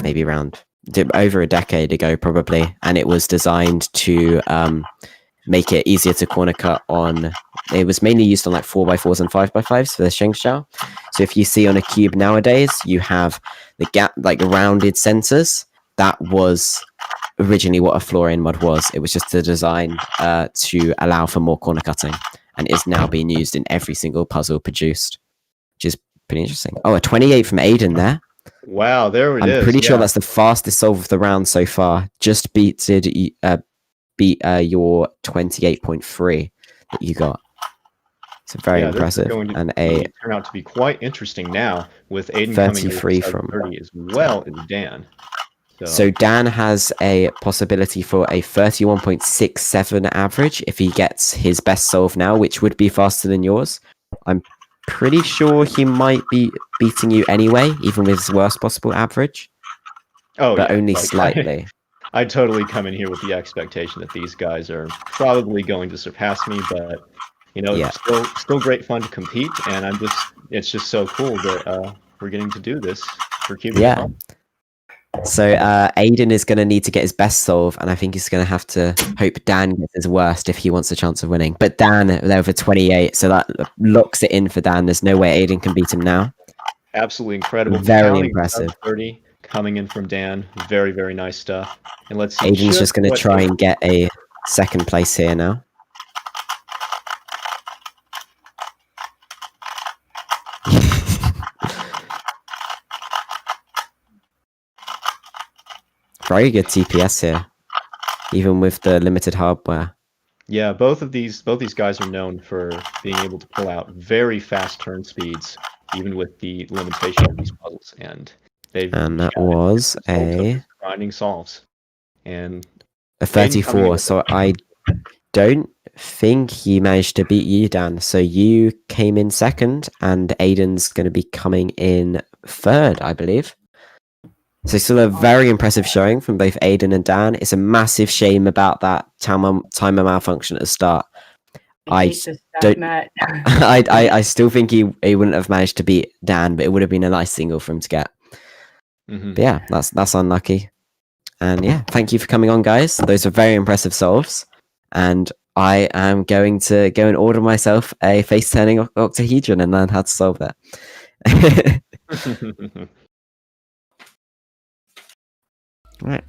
maybe around over a decade ago, probably, and it was designed to make it easier to corner cut on. It was mainly used on like 4x4s and 5x5s for the Shengxiao. So if you see on a cube nowadays, you have the gap, like rounded centers. That was originally what a Florian mod was. It was just a design to allow for more corner cutting, and is now being used in every single puzzle produced, which is pretty interesting. Oh, a 28 from Aiden there. Wow, there it is. I'm pretty sure that's the fastest solve of the round so far. Just beat your 28.3 that you got. So very impressive. And turn out to be quite interesting now with Aiden 33 coming from 30 as well as Dan. So Dan has a possibility for a 31.67 average if he gets his best solve now, which would be faster than yours. I'm pretty sure he might be beating you anyway, even with his worst possible average. Oh, but yeah, only slightly. I totally come in here with the expectation that these guys are probably going to surpass me, but you know, it's still great fun to compete, and it's just so cool that we're getting to do this for Cubing. Yeah. So Aiden is going to need to get his best solve, and I think he's going to have to hope Dan gets his worst if he wants a chance of winning. But Dan, they're over 28, so that locks it in for Dan. There's no way Aiden can beat him now. Absolutely incredible. Very impressive. 30 coming in from Dan. Very, very nice stuff. And let's see. Aiden's just going to try and get a second place here now. Very good TPS here, even with the limited hardware. Yeah, both these guys are known for being able to pull out very fast turn speeds, even with the limitation of these puzzles. And that was a grinding solves, and a 34. So I don't think he managed to beat you, Dan. So you came in second, and Aiden's going to be coming in third, I believe. So still a very impressive showing from both Aiden and Dan. It's a massive shame about that timer malfunction at the start. I still think he wouldn't have managed to beat Dan, but it would have been a nice single for him to get. Mm-hmm. But yeah, that's unlucky. And yeah, thank you for coming on, guys. Those are very impressive solves. And I am going to go and order myself a face-turning octahedron and learn how to solve that. Right.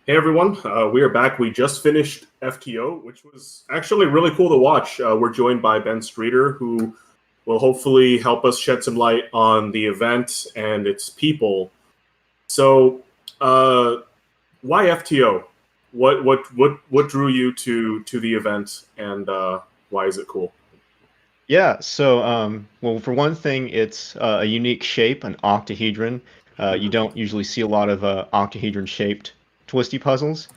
Hey everyone, we are back. We just finished FTO, which was actually really cool to watch. We're joined by Ben Streeter, who will hopefully help us shed some light on the event and its people. So, why FTO? What drew you to the event, and why is it cool? Yeah, so well, for one thing, it's a unique shape, an octahedron. You don't usually see a lot of octahedron-shaped twisty puzzles,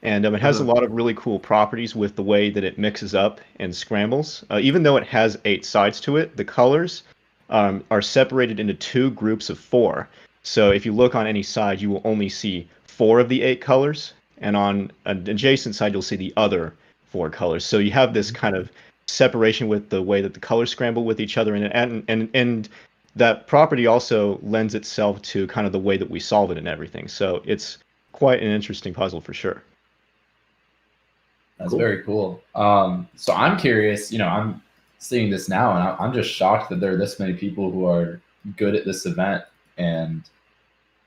and it has a lot of really cool properties with the way that it mixes up and scrambles. Even though it has 8 sides to it, the colors are separated into 2 groups of 4. So if you look on any side, you will only see 4 of the 8 colors, and on an adjacent side, you'll see the other 4 colors. So you have this kind of separation with the way that the colors scramble with each other, and that property also lends itself to kind of the way that we solve it and everything. So it's quite an interesting puzzle for sure. That's very cool. So I'm curious, I'm seeing this now, and I'm just shocked that there are this many people who are good at this event, and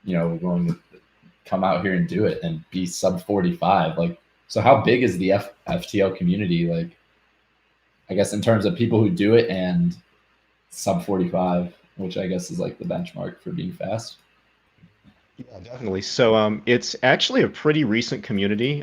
we're going to come out here and do it and be sub 45. Like, so how big is the FTL community? Like, I guess in terms of people who do it and sub 45, which I guess is like the benchmark for being fast. Yeah, definitely. So it's actually a pretty recent community.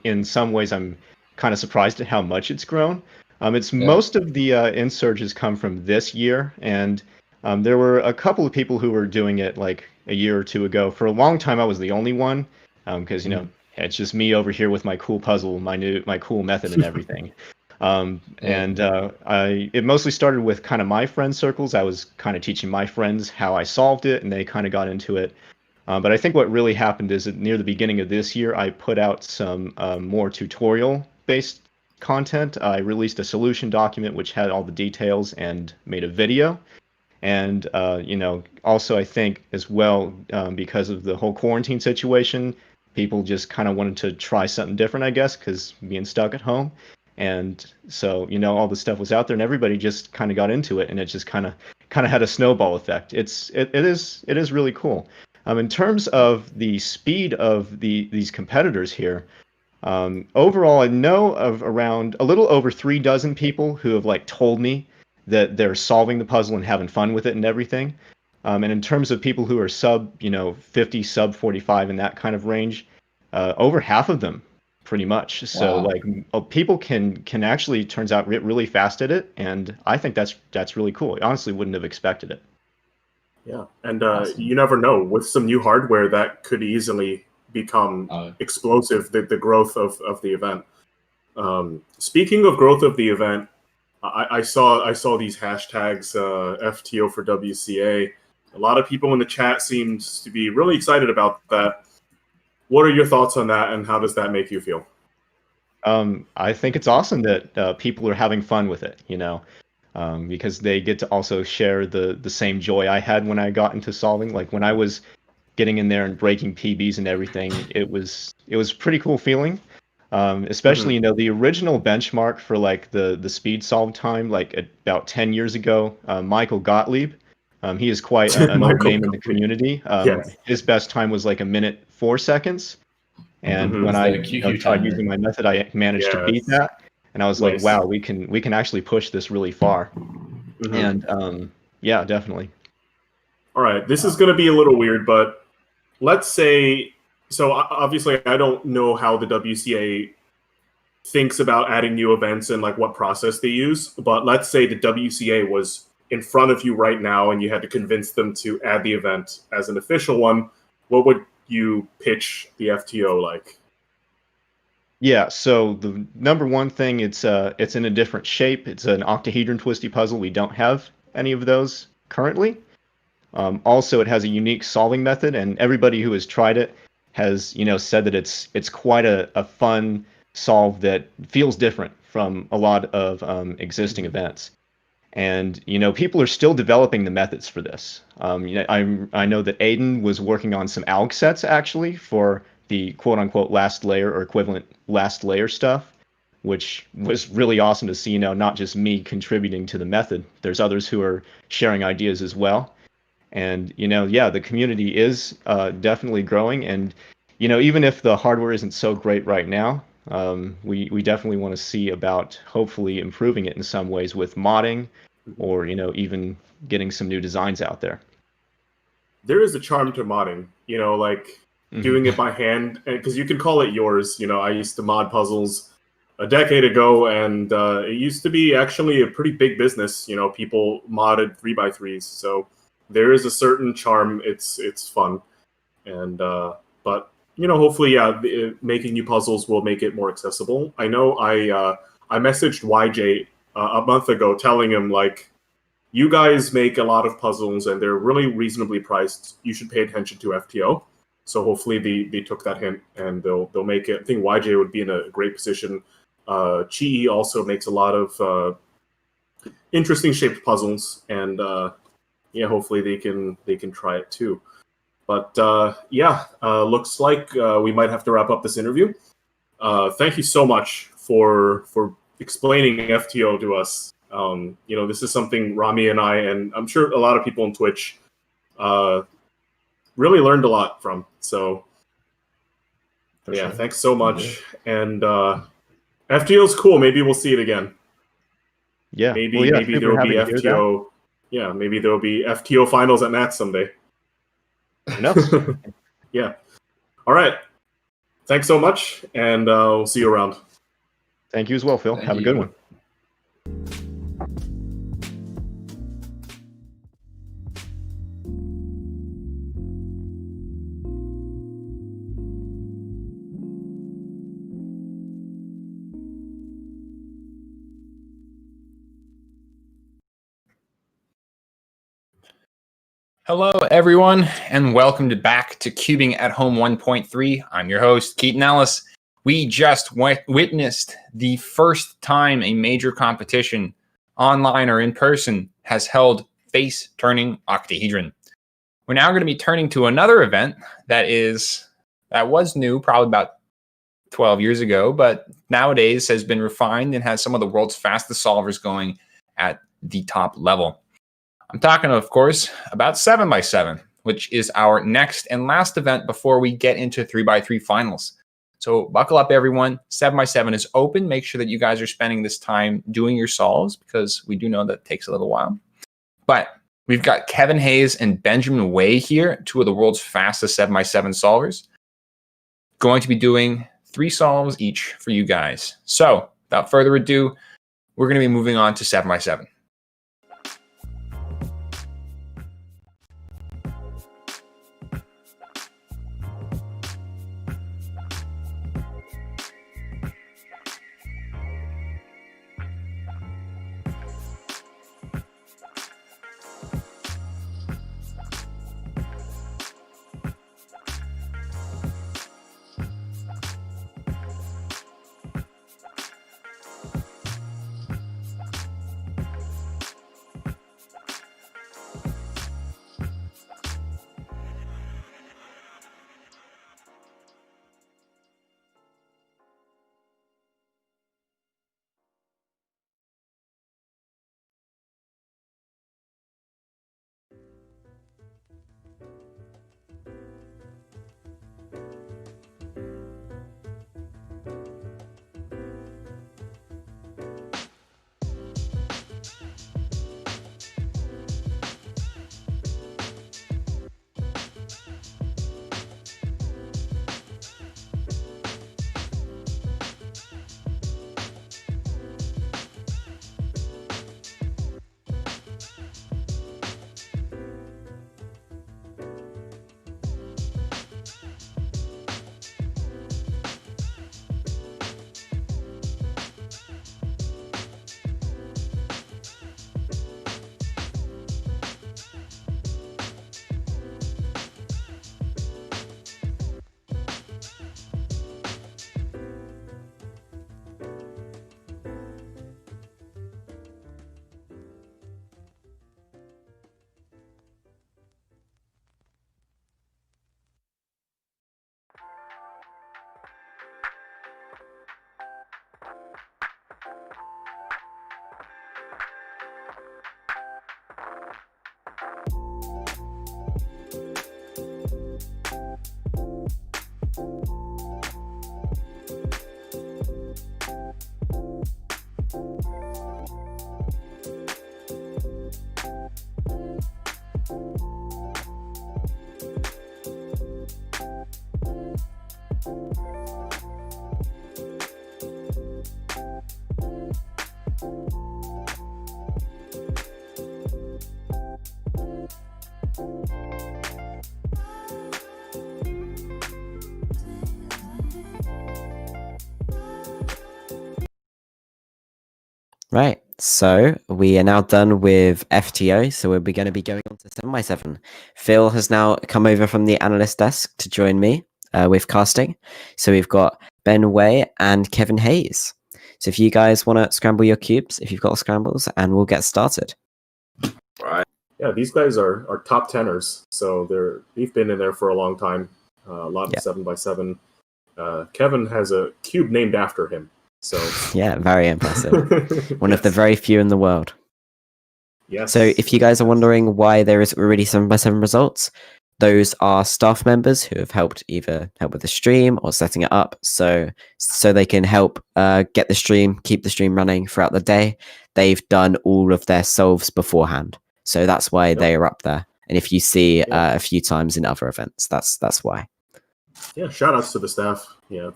In some ways, I'm kind of surprised at how much it's grown. Most of the insurges come from this year, and there were a couple of people who were doing it like a year or 2 ago. For a long time, I was the only one because it's just me over here with my cool puzzle, my cool method, and everything. It mostly started with kind of my friend circles. I was kind of teaching my friends how I solved it, and they kind of got into it. But I think what really happened is that near the beginning of this year, I put out some more tutorial-based content. I released a solution document which had all the details and made a video. And, also I think as well, because of the whole quarantine situation, people just kind of wanted to try something different, I guess, because being stuck at home. And so, all the stuff was out there, and everybody just kind of got into it, and it just kind of had a snowball effect. It is really cool. In terms of the speed of these competitors here, overall, I know of around a little over 3 dozen people who have told me that they're solving the puzzle and having fun with it and everything. And in terms of people who are sub 50, sub 45 in that kind of range, over half of them, pretty much. So people can actually turns out really fast at it, and I think that's really cool. I honestly wouldn't have expected it. Yeah, and you never know. With some new hardware, that could easily become explosive, the growth of the event. Speaking of growth of the event, I saw these hashtags, FTO for WCA. A lot of people in the chat seems to be really excited about that. What are your thoughts on that, and how does that make you feel? I think it's awesome that people are having fun with it, because they get to also share the same joy I had when I got into solving. Like when I was getting in there and breaking PBs and everything, it was a pretty cool feeling. Especially, the original benchmark for the speed solve time, about 10 years ago, Michael Gottlieb, he is quite an old name in the community. Yes. His best time was 1 minute 4 seconds. And when I tried using my method, I managed to beat that. And I was like, wow, we can actually push this really far. And yeah, definitely. All right, this is going to be a little weird, but let's say, so obviously I don't know how the WCA thinks about adding new events and what process they use, but let's say the WCA was in front of you right now and you had to convince them to add the event as an official one. What would you pitch the FTO like? Yeah, so the number one thing, it's in a different shape. It's an octahedron twisty puzzle. We don't have any of those currently. Also, it has a unique solving method, and everybody who has tried it has said that it's quite a fun solve that feels different from a lot of existing events. And people are still developing the methods for this. I know that Aiden was working on some alg sets actually for the quote-unquote last layer or equivalent last layer stuff, which was really awesome to see. Not just me contributing to the method. There's others who are sharing ideas as well. And yeah, the community is definitely growing. And even if the hardware isn't so great right now, we definitely want to see about hopefully improving it in some ways with modding, or even getting some new designs out there. There is a charm to modding, like doing it by hand, because you can call it yours. I used to mod puzzles a decade ago, and it used to be actually a pretty big business. People modded 3x3s, so there is a certain charm. It's fun, and but hopefully, making new puzzles will make it more accessible. I know I messaged YJ a month ago telling him, like, you guys make a lot of puzzles and they're really reasonably priced. You should pay attention to FTO. So hopefully they took that hint and they'll make it. I think YJ would be in a great position. Chi also makes a lot of interesting shaped puzzles, and hopefully they can try it too. But looks like we might have to wrap up this interview. Thank you so much for explaining FTO to us. This is something Rami and I, and I'm sure a lot of people on Twitch, really learned a lot from. So, sure. Thanks so much. And FTO is cool. Maybe we'll see it again. Yeah. Maybe there will be FTO. Yeah, maybe there will be FTO finals at Nats someday. No. Yeah. All right. Thanks so much, and we'll see you around. Thank you as well, Phil. Have a good one. Hello, everyone, and welcome back to Cubing at Home 1.3. I'm your host, Keaton Ellis. We just witnessed the first time a major competition, online or in person, has held face-turning octahedron. We're now going to be turning to another event that was new probably about 12 years ago, but nowadays has been refined and has some of the world's fastest solvers going at the top level. I'm talking, of course, about 7x7, which is our next and last event before we get into 3x3 finals. So buckle up, everyone. 7x7 is open. Make sure that you guys are spending this time doing your solves, because we do know that takes a little while. But we've got Kevin Hayes and Benjamin Way here, two of the world's fastest 7x7 solvers, going to be doing 3 solves each for you guys. So without further ado, we're going to be moving on to 7x7. Right, so we are now done with FTO, so we're going to be going on to 7x7. Phil has now come over from the analyst desk to join me with casting. So we've got Ben Way and Kevin Hayes. So if you guys want to scramble your cubes, if you've got scrambles, and we'll get started. Right. Yeah, these guys are top tenors, so they've been in there for a long time. A lot of 7x7. Kevin has a cube named after him. So yeah, very impressive. One of the very few in the world. Yes. So if you guys are wondering why there is already 7x7 results, those are staff members who have helped either help with the stream or setting it up, so they can help get the stream, keep the stream running throughout the day. They've done all of their solves beforehand, so that's why they are up there. And if you see a few times in other events, that's why. Yeah, shout outs to the staff. Yeah,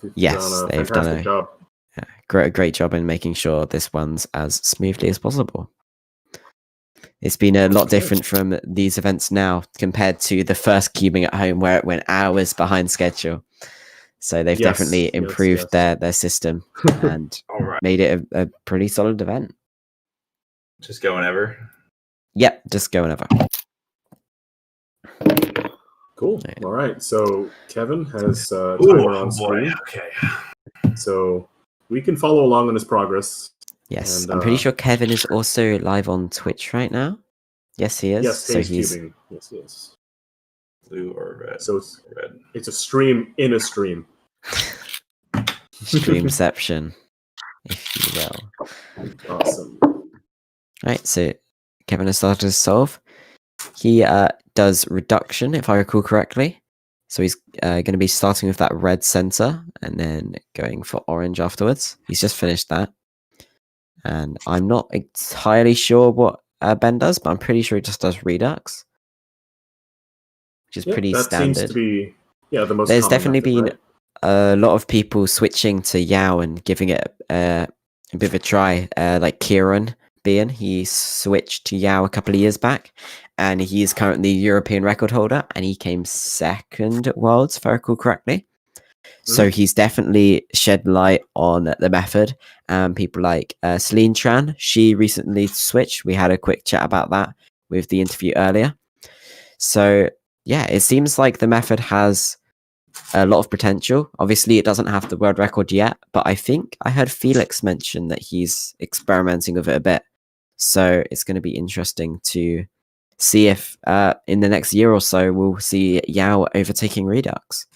they've done a job. Great job in making sure this one's as smoothly as possible. It's been a lot different from these events now compared to the first cubing at home where it went hours behind schedule. So they've definitely improved their system and made it a pretty solid event. Just go whenever? Yep, just go whenever. Cool. All right. So Kevin has timer on screen. Okay. So we can follow along on his progress. Yes, and, I'm pretty sure Kevin is also live on Twitch right now. Yes, he is. Yes, so he's cubing. Yes. Blue or red? So it's red. It's a stream in a stream. Streamception, if you will. Awesome. Right, so Kevin has started to solve. He does reduction, if I recall correctly. So he's going to be starting with that red center and then going for orange afterwards. He's just finished that. And I'm not entirely sure what Ben does, but I'm pretty sure he just does redux, which is pretty standard. Seems to be the most. There's common definitely method, been a lot of people switching to Yao and giving it a bit of a try. Like Kieran Bean, he switched to Yao a couple of years back, and he is currently European record holder, and he came second at Worlds, if I recall correctly. So he's definitely shed light on the method. People like Celine Tran, she recently switched. We had a quick chat about that with the interview earlier. So yeah, it seems like the method has a lot of potential. Obviously, it doesn't have the world record yet, but I think I heard Felix mention that he's experimenting with it a bit. So it's going to be interesting to see if in the next year or so we'll see Yao overtaking Redux.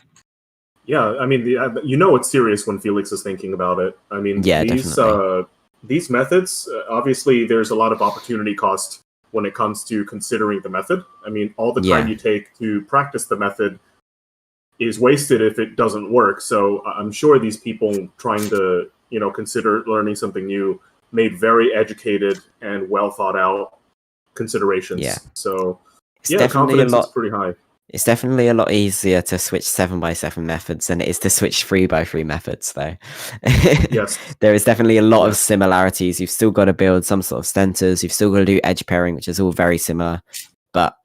Yeah, I mean, it's serious when Felix is thinking about it. I mean, these methods, obviously, there's a lot of opportunity cost when it comes to considering the method. I mean, all the time you take to practice the method is wasted if it doesn't work. So I'm sure these people trying to, consider learning something new made very educated and well thought out considerations. Yeah. So it's confidence is pretty high. It's definitely a lot easier to switch 7x7 methods than it is to switch 3x3 methods, though. Yes. There is definitely a lot of similarities. You've still got to build some sort of centers. You've still got to do edge pairing, which is all very similar. But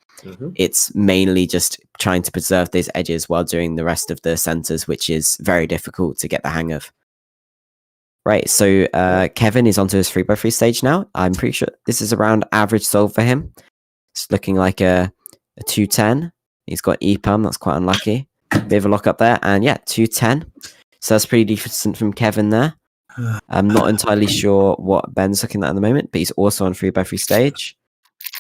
it's mainly just trying to preserve these edges while doing the rest of the centers, which is very difficult to get the hang of. Right, so Kevin is onto his 3x3 stage now. I'm pretty sure this is around average solve for him. It's looking like a 210. He's got EPUM, that's quite unlucky. Bit of a lock up there, and 210. So that's pretty decent from Kevin there. I'm not entirely sure what Ben's looking at the moment, but he's also on 3x3 stage.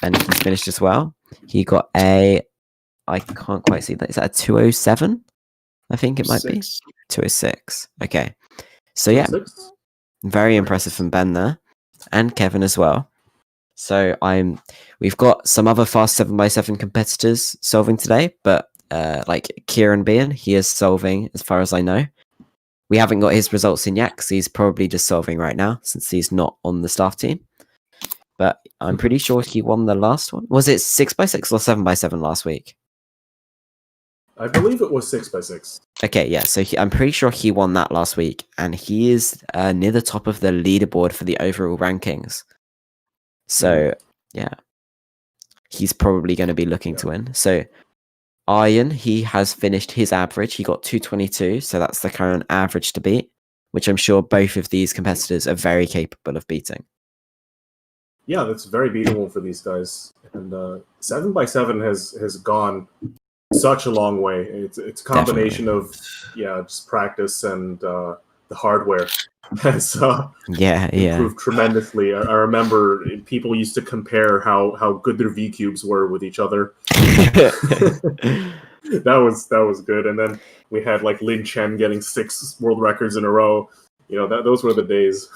And he's finished as well. He got I can't quite see that. Is that a 207? I think it might be. 206. Okay. So very impressive from Ben there. And Kevin as well. So we've got some other fast 7x7 competitors solving today, but like Kieran Bean, he is solving as far as I know. We haven't got his results in yet because he's probably just solving right now since he's not on the staff team. But I'm pretty sure he won the last one. Was it 6x6 or 7x7 last week? I believe it was 6x6. Okay, yeah. So I'm pretty sure he won that last week, and he is near the top of the leaderboard for the overall rankings. So yeah, he's probably going to be looking to win. So Iron, he has finished his average. He got 222, so that's the current average to beat, which I'm sure both of these competitors are very capable of beating. Yeah, that's very beatable for these guys. And 7x7 has gone such a long way. It's a combination of just practice and the hardware has improved tremendously. I remember people used to compare how good their V cubes were with each other. That was good. And then we had like Lin Chen getting 6 world records in a row. Those were the days.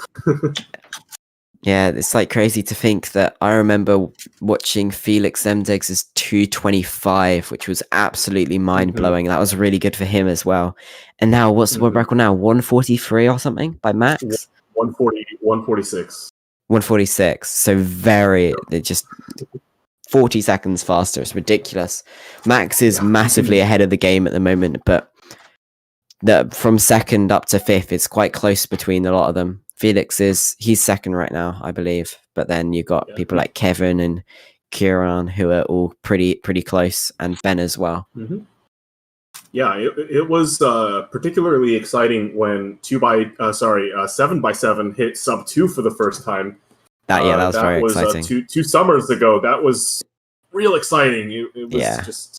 Yeah, it's like crazy to think that I remember watching Felix Zemdegs' 225, which was absolutely mind-blowing. That was really good for him as well. And now, what's the world record now? 143 or something by Max? 146. 146. So just 40 seconds faster. It's ridiculous. Max is massively ahead of the game at the moment, but from second up to fifth, it's quite close between a lot of them. Felix he's second right now, I believe. But then you've got people like Kevin and Kieran who are all pretty close, and Ben as well. Mm-hmm. Yeah, it was particularly exciting when 7x7 hit sub 2 for the first time. That was very exciting. Two summers ago. That was real exciting. It was just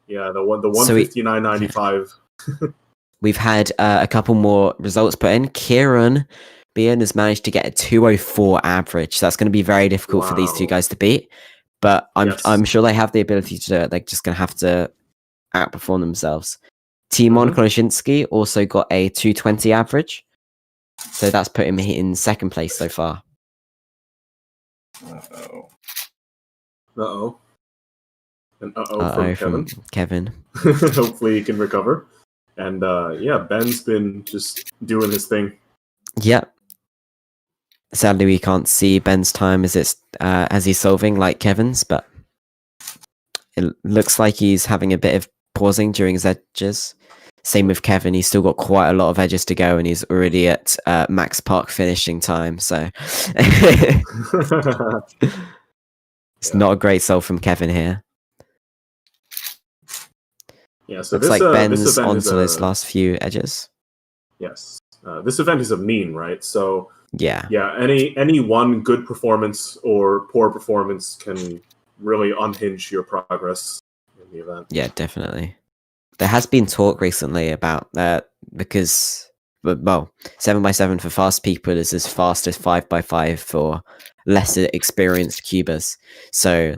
the 159.95. We've had a couple more results put in. Kieran Bian has managed to get a 204 average. So that's going to be very difficult for these two guys to beat. But I'm sure they have the ability to do it. They're just going to have to outperform themselves. Timon Koloshinsky also got a 220 average. So that's put him in second place so far. Uh-oh. And from Kevin. Hopefully he can recover. And Ben's been just doing his thing. Yep. Sadly, we can't see Ben's time as he's solving like Kevin's, but it looks like he's having a bit of pausing during his edges. Same with Kevin. He's still got quite a lot of edges to go, and he's already at max park finishing time. So it's not a great solve from Kevin here. Yeah, so looks like Ben's onto his last few edges. Yes, this event is a mean, right? So yeah. Any one good performance or poor performance can really unhinge your progress in the event. Yeah, definitely. There has been talk recently about that because 7x7 for fast people is as fast as 5x5 for lesser experienced cubers. So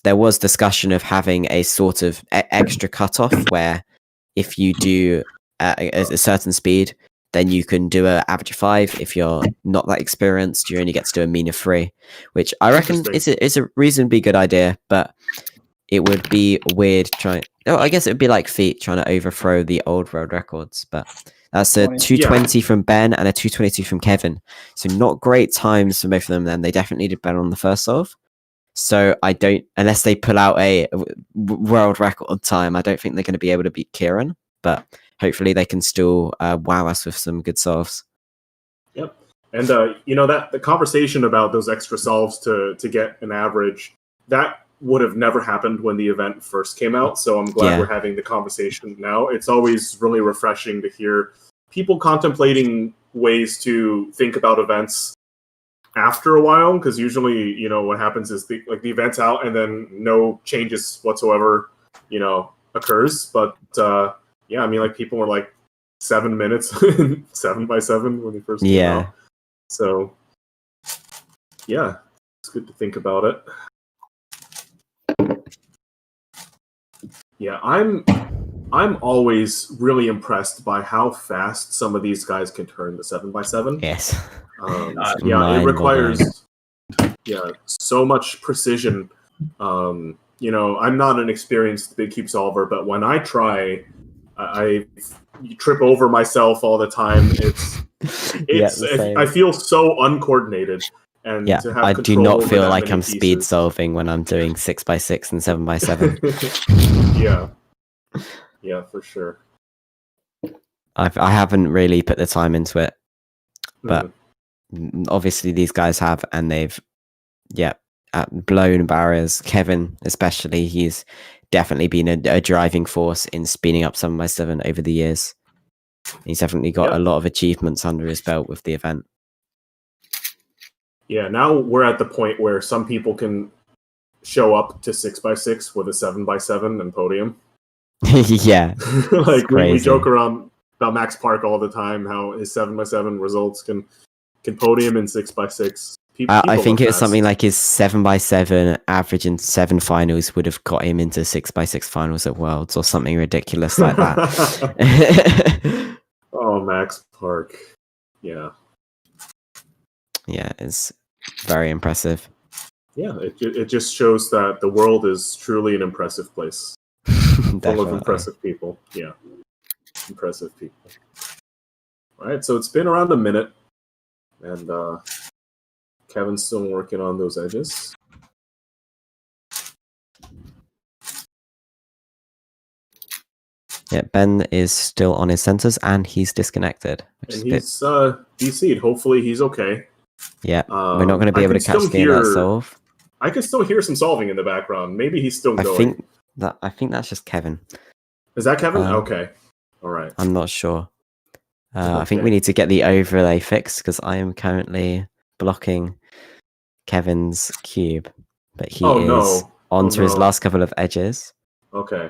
there was discussion of having a sort of extra cutoff where if you do a certain speed, then you can do an average of 5. If you're not that experienced, you only get to do a mean of 3, which I reckon is a reasonably good idea, but it would be weird I guess it would be like Feet trying to overthrow the old world records, but that's a 220 from Ben and a 222 from Kevin. So not great times for both of them then. They definitely did better on the first solve. So unless they pull out a world record time, I don't think they're going to be able to beat Kieran, but hopefully they can still wow us with some good solves. Yep. And that the conversation about those extra solves to get an average, that would have never happened when the event first came out. So I'm glad we're having the conversation now. It's always really refreshing to hear people contemplating ways to think about events after a while, because usually, what happens is the event's out and then no changes whatsoever, occurs. But people were like 7 minutes 7x7 when they first came out. So it's good to think about it. Yeah, I'm always really impressed by how fast some of these guys can turn the 7x7. Yes. It requires so much precision. I'm not an experienced big cube solver, but when I try, I trip over myself all the time. I feel so uncoordinated. And I do not feel like I'm speed solving when I'm doing 6x6 and 7x7. Yeah, for sure. I haven't really put the time into it, but obviously these guys have, and they've blown barriers. Kevin, especially, he's definitely been a driving force in speeding up 7x7 over the years. He's definitely got a lot of achievements under his belt with the event. Yeah, now we're at the point where some people can show up to 6x6 with a 7x7 and podium. Yeah, like we joke around about Max Park all the time, how his 7x7 results can podium in 6x6. I think it was something like his 7x7 average in 7 finals would have got him into 6x6 finals at Worlds or something ridiculous like that. Oh, Max Park. Yeah. Yeah, it's very impressive. Yeah, it just shows that the world is truly an impressive place. Full of impressive people. Yeah. Impressive people. All right, so it's been around a minute, and Kevin's still working on those edges. Yeah, Ben is still on his centers, and he's disconnected. And he's DC'd. Hopefully he's okay. Yeah, we're not going to be able to catch that solve. I can still hear some solving in the background. Maybe he's still going. I think that's just Kevin. Is that Kevin? Okay. All right. I'm not sure. I think we need to get the overlay fixed because I am currently blocking Kevin's cube, but he is onto his last couple of edges. Okay.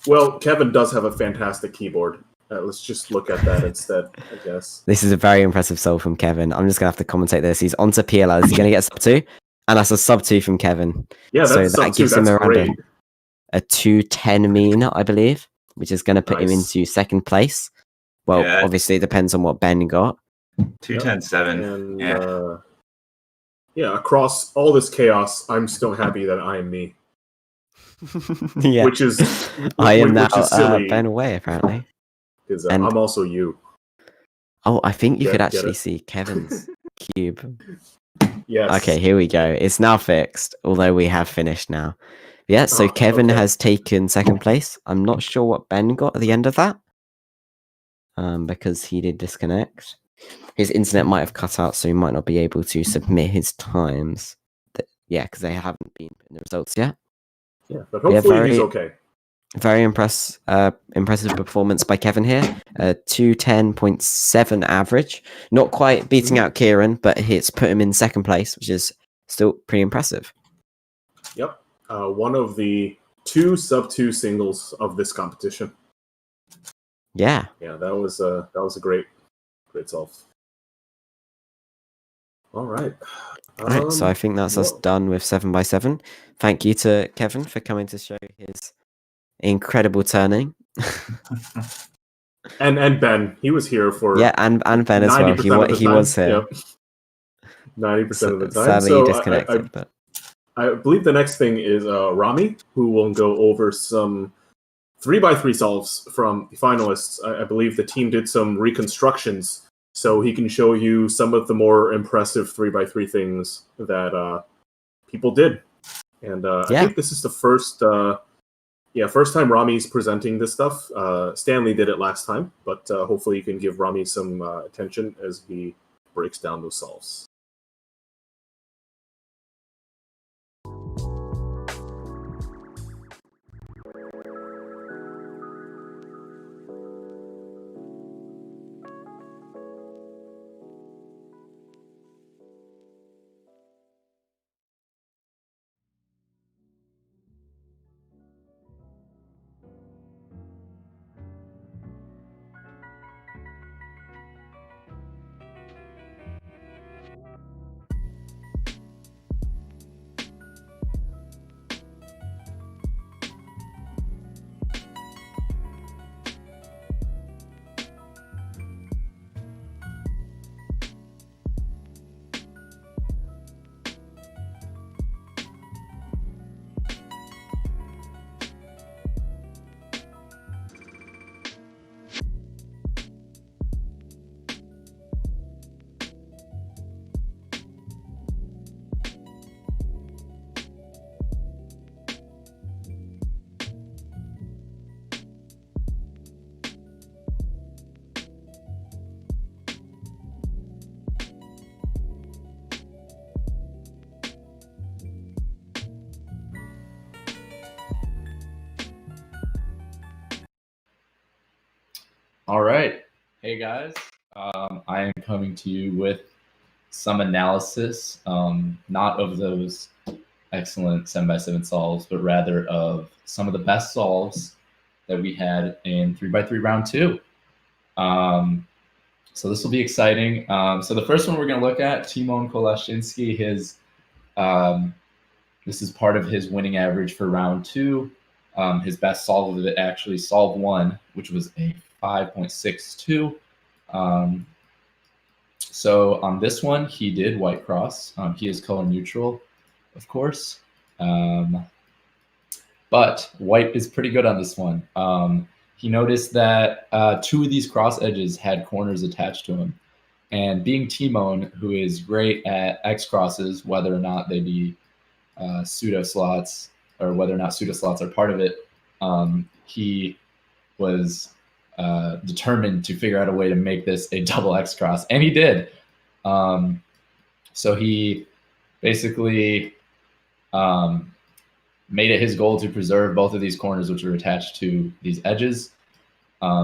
Well, Kevin does have a fantastic keyboard. Let's just look at that instead, I guess. This is a very impressive solve from Kevin. I'm just going to have to commentate this. He's onto PLL. Is he going to get sub 2? And that's a sub 2 from Kevin. Yeah, that's so that gives him around a 210 mean, I believe, which is going to put him into second place. Well, obviously it depends on what Ben got. 210.7. Yeah, across all this chaos, I'm still happy that I am me. Yeah. Which is I am now silly. Ben away, apparently. Because I'm also you. Oh, I think you could actually see Kevin's cube. Yes. Okay, here we go. It's now fixed, although we have finished now. Yeah, so Kevin has taken second place. I'm not sure what Ben got at the end of that. Because he did disconnect. His internet might have cut out, so he might not be able to submit his times. Because they haven't been in the results yet. Yeah, but hopefully he's okay. Very impressive performance by Kevin here. 210.7 average. Not quite beating out Kieran, but it's put him in second place, which is still pretty impressive. Yep. One of the 2 sub 2 singles of this competition. Yeah. Yeah, that was a great solve. All right. All right, so I think that's us done with 7x7. Thank you to Kevin for coming to show his incredible turning. and Ben, he was here for and Ben as well. He was here. Yep. 90% of the time. Sadly, so he disconnected. But I believe the next thing is Rami, who will go over some 3x3 solves from the finalists. I believe the team did some reconstructions, so he can show you some of the more impressive 3x3 things that people did. And I think this is the first time Rami's presenting this stuff. Stanley did it last time, but hopefully you can give Rami some attention as he breaks down those solves. All right. Hey, guys. I am coming to you with some analysis, not of those excellent 7x7 solves, but rather of some of the best solves that we had in 3x3 round 2. So this will be exciting. So the first one we're going to look at, Timon Kolashinsky, this is part of his winning average for round 2. His best solve of it actually solve 1, which was a 5.62. So on this one, he did white cross. He is color neutral, of course. But white is pretty good on this one. He noticed that 2 of these cross edges had corners attached to them. And being Timon, who is great at X crosses, whether or not they be pseudo slots or whether or not pseudo slots are part of it, he was determined to figure out a way to make this a double X cross, and he did. So he basically made it his goal to preserve both of these corners, which are attached to these edges.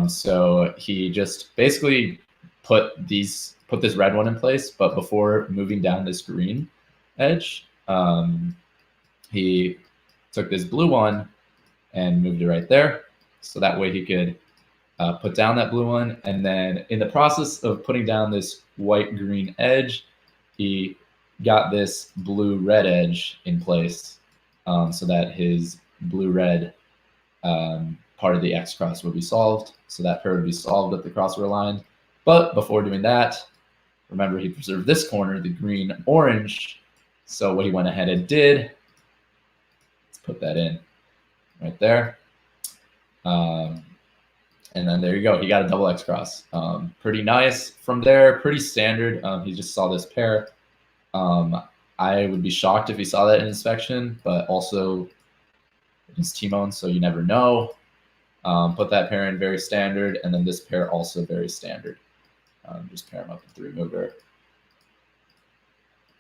So he just basically put this red one in place, but before moving down this green edge, he took this blue one and moved it right there. So that way he could put down that blue one. And then in the process of putting down this white-green edge, he got this blue-red edge in place so that his blue-red part of the X cross would be solved. So that pair would be solved if the cross were aligned. But before doing that, remember he preserved this corner, the green-orange. So what he went ahead and did, let's put that in right there. And then there you go. He got a double X cross. Pretty nice. From there, pretty standard. He just saw this pair. I would be shocked if he saw that in inspection, but also it's Timon, so you never know. Put that pair in very standard, and then this pair also very standard. Just pair them up with the remover.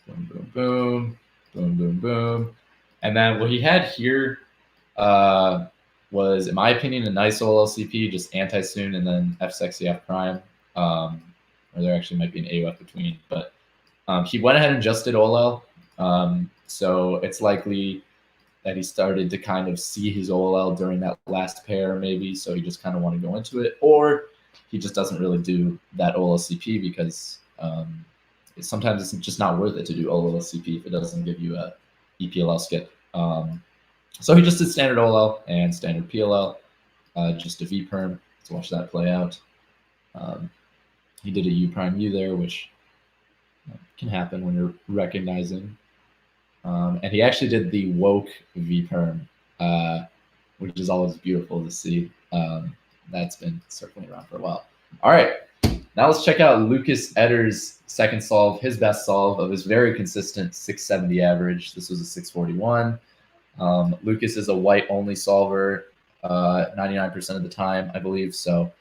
Boom, boom, boom, boom, boom, boom. And then what he had here was, in my opinion, a nice OLCP, just anti-soon and then F sexy F prime. Or there actually might be an AUF between, but he went ahead and just did OLL. So it's likely that he started to kind of see his OLL during that last pair, maybe. So he just kind of wanted to go into it, or he just doesn't really do that OLCP because sometimes it's just not worth it to do OLCP if it doesn't give you a EPLL skip. So he just did standard OLL and standard PLL, just a V perm. Let's watch that play out. He did a U prime U there, which can happen when you're recognizing. And he actually did the woke V perm, which is always beautiful to see. That's been circling around for a while. All right, now let's check out Lucas Etter's second solve, his best solve of his very consistent 670 average. This was a 641. Lucas is a white-only solver 99% of the time, I believe. So,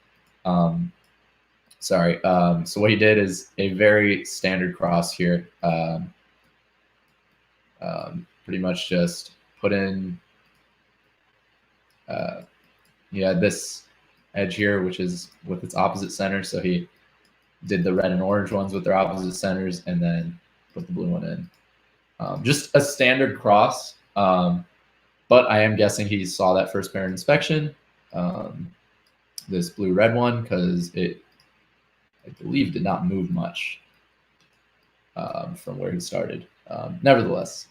so what he did is a very standard cross here. Pretty much just put in, he had this edge here, which is with its opposite center. So he did the red and orange ones with their opposite centers and then put the blue one in. Just a standard cross. But I am guessing he saw that first pair in inspection, this blue-red one, because it, I believe, did not move much from where he started. Nevertheless,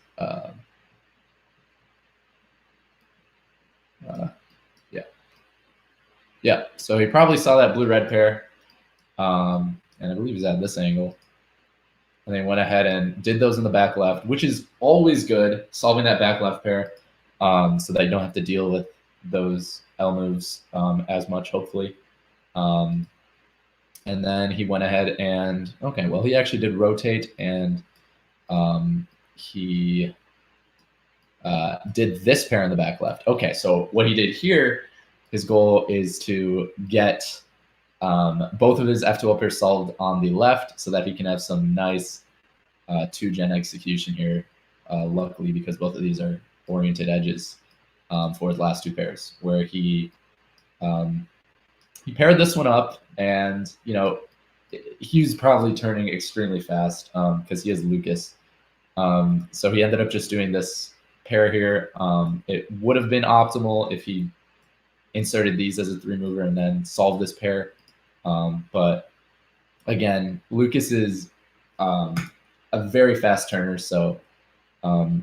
yeah. So he probably saw that blue-red pair, and I believe he's at this angle. And they went ahead and did those in the back left, which is always good, solving that back left pair. So that you don't have to deal with those L moves as much, hopefully. And then he went ahead and, okay, well, he actually did rotate, and he did this pair in the back left. Okay, so what he did here, his goal is to get both of his F2L pairs solved on the left so that he can have some nice 2-gen execution here, luckily, because both of these are oriented edges for his last 2 pairs, where he he paired this one up, and he's probably turning extremely fast because he has Lucas. So he ended up just doing this pair here. It would have been optimal if he inserted these as a 3-mover and then solved this pair. But again, Lucas is a very fast turner. So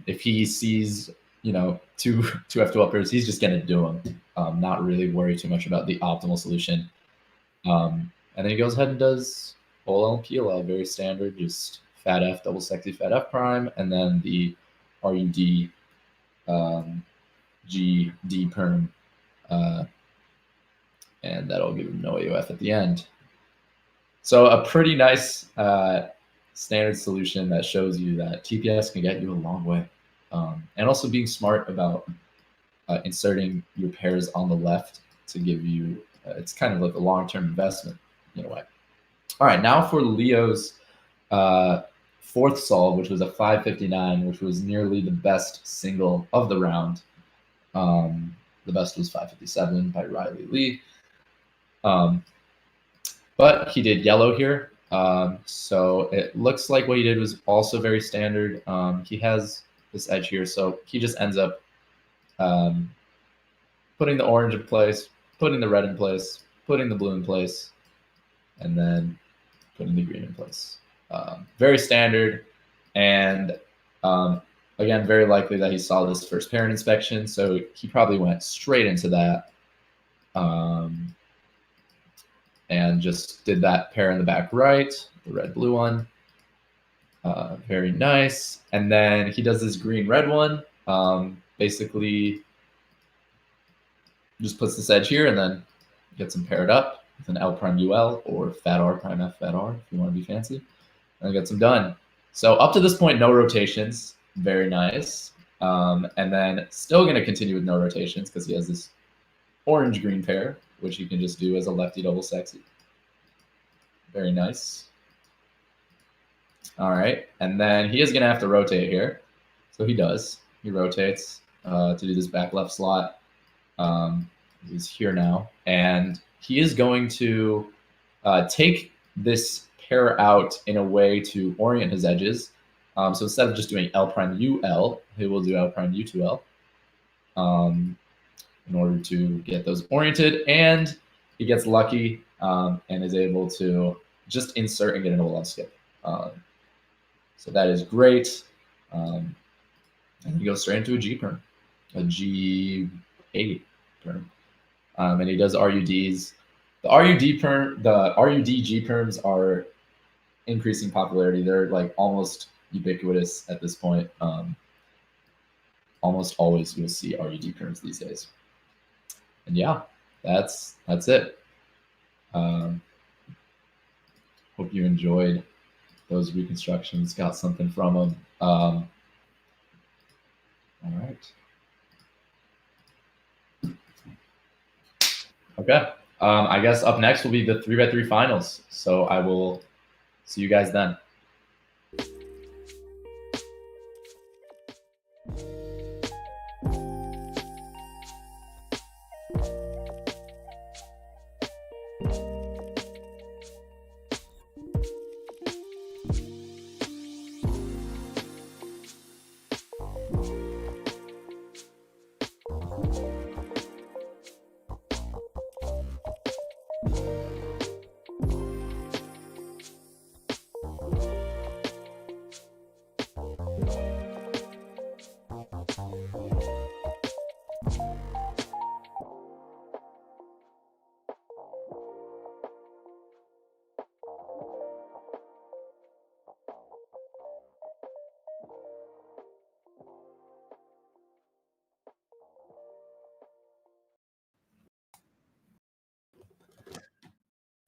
if he sees, two F2 uppers, he's just going to do them. Not really worry too much about the optimal solution. And then he goes ahead and does OL and PLL, very standard, just fat F, double sexy fat F prime, and then the RUD G D perm, and that'll give him no AOF at the end. So a pretty nice standard solution that shows you that TPS can get you a long way, and also being smart about inserting your pairs on the left to give you it's kind of like a long-term investment in a way. All right, now for Leo's fourth solve, which was a 559, which was nearly the best single of the round. The best was 557 by Riley Lee. But he did yellow here. So it looks like what he did was also very standard. He has this edge here, so he just ends up putting the orange in place, putting the red in place, putting the blue in place, and then putting the green in place. Very standard, and again, very likely that he saw this first parent inspection, so he probably went straight into that and just did that pair in the back right, the red-blue one. Very nice. And then he does this green-red one. Basically, just puts this edge here and then gets them paired up with an L prime UL or fat R prime F fat R if you want to be fancy. And gets them done. So up to this point, no rotations. Very nice. And then still going to continue with no rotations because he has this orange-green pair, which you can just do as a lefty double sexy. Very nice. All right. And then he is going to have to rotate here. So he does. He rotates to do this back left slot. He's here now. And he is going to take this pair out in a way to orient his edges. So instead of just doing L prime UL, he will do L prime U2L in order to get those oriented. And he gets lucky and is able to just insert and get an OL skip. So that is great. And he goes straight into a G perm, a G8 perm. And he does RUDs. The RUD G perms are increasing popularity. They're like almost ubiquitous at this point. Almost always you'll see RUD perms these days. And yeah, that's it. Hope you enjoyed those reconstructions, got something from them. All right. Okay. I guess up next will be the 3x3 finals. So I will see you guys then.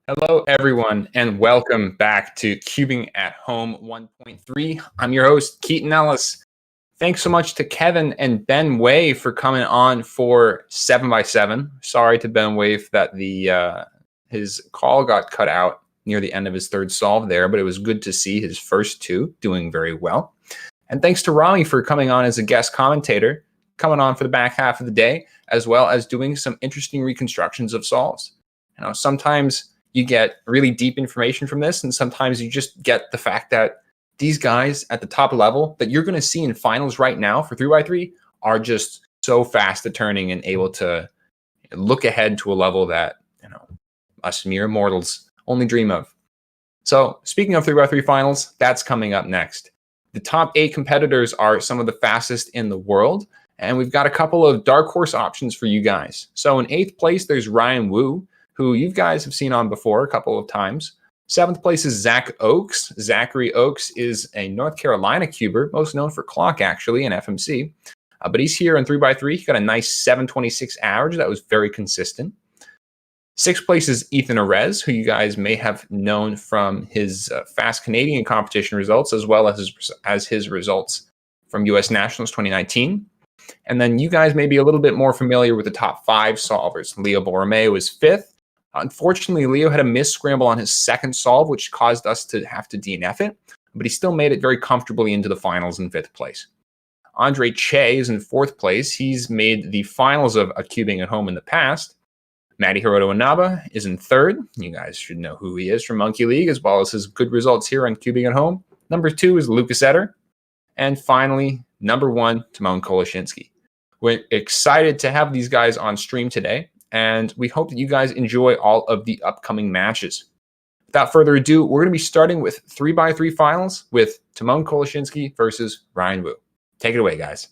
Hello, everyone, and welcome back to Cubing at Home 1.3. I'm your host, Keaton Ellis. Thanks so much to Kevin and Ben Way for coming on for 7x7. Sorry to Ben Way that his call got cut out near the end of his third solve there, but it was good to see his first two doing very well. And thanks to Rami for coming on as a guest commentator, coming on for the back half of the day, as well as doing some interesting reconstructions of solves. Sometimes you get really deep information from this, and sometimes you just get the fact that these guys at the top level that you're going to see in finals right now for 3x3 are just so fast at turning and able to look ahead to a level that us mere mortals only dream of. So speaking of 3x3 finals, that's coming up next. The top 8 competitors are some of the fastest in the world, and we've got a couple of dark horse options for you guys. So in 8th place, there's Ryan Wu, who you guys have seen on before a couple of times. 7th place is Zach Oakes. Zachary Oakes is a North Carolina cuber, most known for clock actually in FMC. But he's here in 3x3. He got a nice 726 average that was very consistent. 6th place is Ethan Arez, who you guys may have known from his Fast Canadian competition results, as well as his results from US Nationals 2019. And then you guys may be a little bit more familiar with the top 5 solvers. Leo Borromeo was 5th. Unfortunately, Leo had a missed scramble on his 2nd solve, which caused us to have to DNF it, but he still made it very comfortably into the finals in 5th place. Andre Che is in 4th place. He's made the finals of a cubing at home in the past. Maddie Hiroto Inaba is in 3rd. You guys should know who he is from Monkey League, as well as his good results here on cubing at home. Number 2 is Lucas Etter. And finally, number 1, Timon Koloshinsky. We're excited to have these guys on stream today, and we hope that you guys enjoy all of the upcoming matches. Without further ado, we're going to be starting with 3x3 finals with Timon Koloshinsky versus Ryan Wu. Take it away, guys.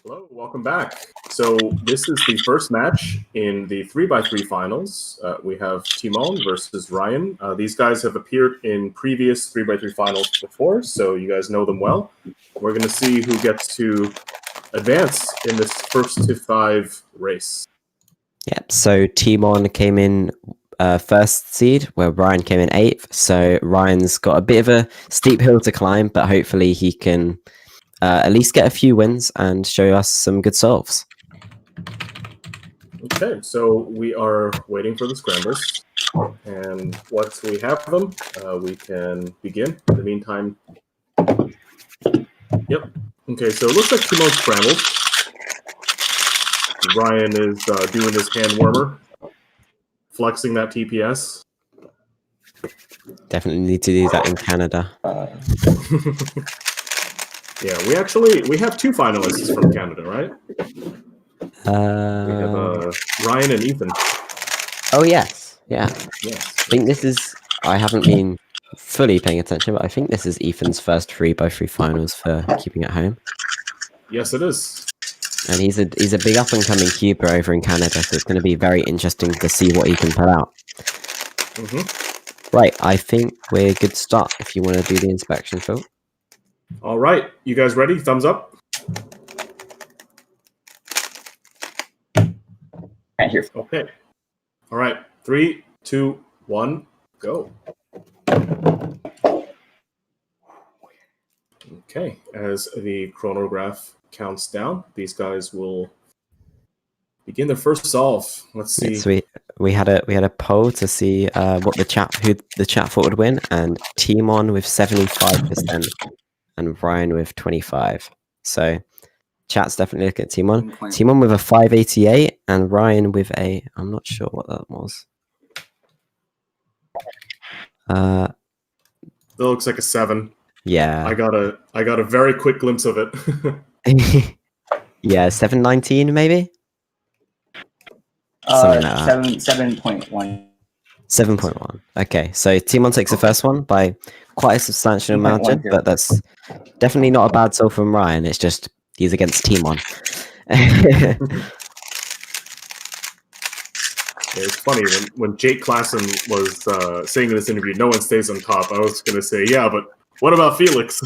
Hello, welcome back. So this is the first match in the 3x3 finals. We have Timon versus Ryan. These guys have appeared in previous 3x3 finals before, so you guys know them well. We're going to see who gets to advance in this first to 5 race. Yep, so Timon came in first seed, where Ryan came in 8th. So Ryan's got a bit of a steep hill to climb, but hopefully he can at least get a few wins and show us some good solves. Okay, so we are waiting for the scramblers. And once we have them, we can begin. In the meantime, yep. Okay, so it looks like Timon's scrambled. Ryan is doing his hand warmer, flexing that TPS. Definitely need to do that in Canada. Yeah, we have 2 finalists from Canada, right? We have Ryan and Ethan. Oh yes, yeah. Yes. I think this is. I haven't been fully paying attention, but I think this is Ethan's first 3x3 finals for Keeping at Home. Yes, it is. And he's a big up and coming cuber over in Canada, so it's going to be very interesting to see what he can put out. Right, I think we're good to start. If you want to do the inspection, Phil. All right, you guys ready? Thumbs up. Right here. Okay. All right, 3, 2, 1, go. Okay, as the chronograph counts down, these guys will begin their first solve. Let's see. So we had a poll to see who the chat thought would win, and Timon with 75% and Ryan with 25%. So chat's definitely looking at Timon. Timon with a 588 and Ryan with a, I'm not sure what that was. That looks like a 7. Yeah. I got a very quick glimpse of it. Yeah, 719 maybe? 7.1. 7.1. Okay, so Timon takes the first one by quite a substantial margin, but that's definitely not a bad solve from Ryan. It's just he's against Timon. It's funny when Jake Klassen was saying in this interview, "No one stays on top." I was going to say, "Yeah, but what about Felix?"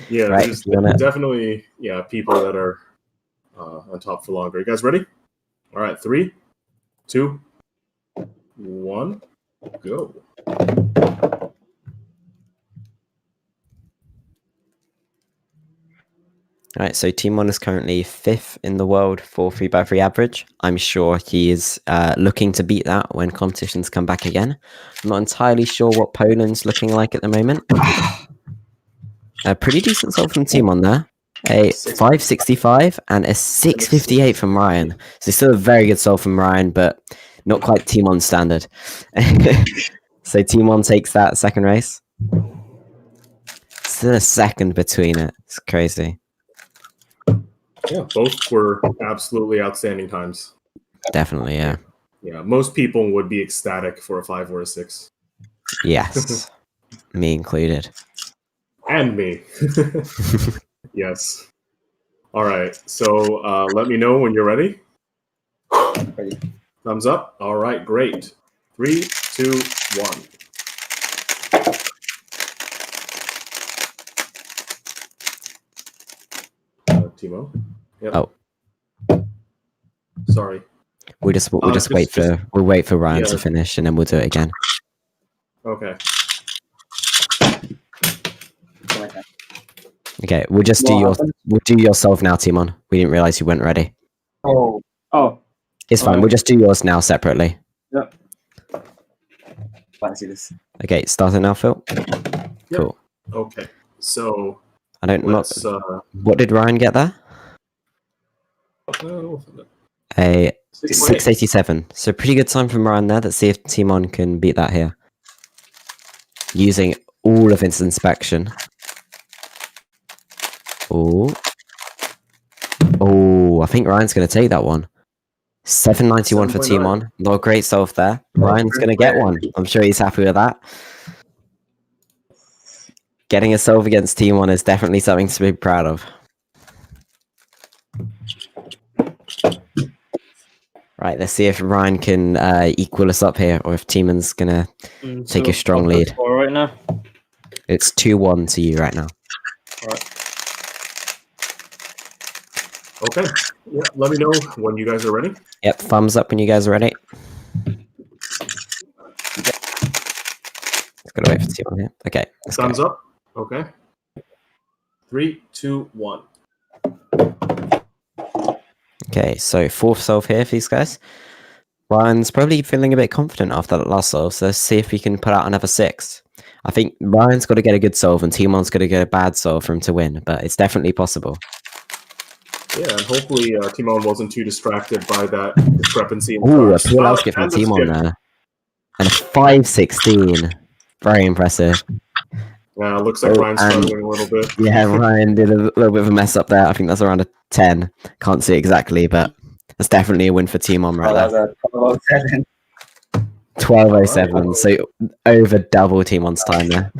Yeah, right, there's definitely people that are on top for longer. You guys ready? All right, 3, 2, 1, go. All right, so Timon is currently 5th in the world for 3x3 average. I'm sure he is looking to beat that when competitions come back again. I'm not entirely sure what Poland's looking like at the moment. A pretty decent solve from Timon there. A 565 and a 658 from Ryan. So still a very good solve from Ryan, but not quite Timon standard. So Timon takes that second race. Still a second between it. It's crazy. Yeah, both were absolutely outstanding times. Definitely, yeah. Yeah, most people would be ecstatic for a 5 or a 6. Yes, me included. And me. Yes. All right, so let me know when you're ready. Ready. Thumbs up. All right, great. 3, 2, 1. Timo. Yep. Oh, sorry. We'll wait for Ryan to finish, and then we'll do it again. Okay. Okay, we'll just do yourself now, Timon. We didn't realize you weren't ready. Oh. It's fine. We'll just do yours now separately. Yep. I see this. Okay, starting now, Phil. Yep. Cool. Okay. So I don't know. What did Ryan get there? A 687. So pretty good time from Ryan there. Let's see if Timon can beat that here. Using all of his inspection. Oh, I think Ryan's going to take that one. 791 for Timon. Not a great solve there. Ryan's going to get one. I'm sure he's happy with that. Getting a solve against Timon is definitely something to be proud of. Right, let's see if Ryan can equal us up here, or if Timon's gonna take a strong lead. Score right now. It's 2-1 to you right now. All right. Okay. Yeah, let me know when you guys are ready. Yep, thumbs up when you guys are ready. Gotta wait for Timon here. Okay. Thumbs up. Okay. 3, 2, 1. Okay, so 4th solve here for these guys. Ryan's probably feeling a bit confident after that last solve, so let's see if we can put out another 6. I think Ryan's got to get a good solve and Timon's got to get a bad solve for him to win, but it's definitely possible. Yeah, and hopefully Timon wasn't too distracted by that discrepancy. Ooh, a pure out skip from Timon there. And a 5-16. Very impressive. Yeah, looks like Ryan's struggling a little bit. Yeah, Ryan did a little bit of a mess up there. I think that's around a 10. Can't see exactly, but that's definitely a win for Timon right there. 12:07, so over double Timon's time there.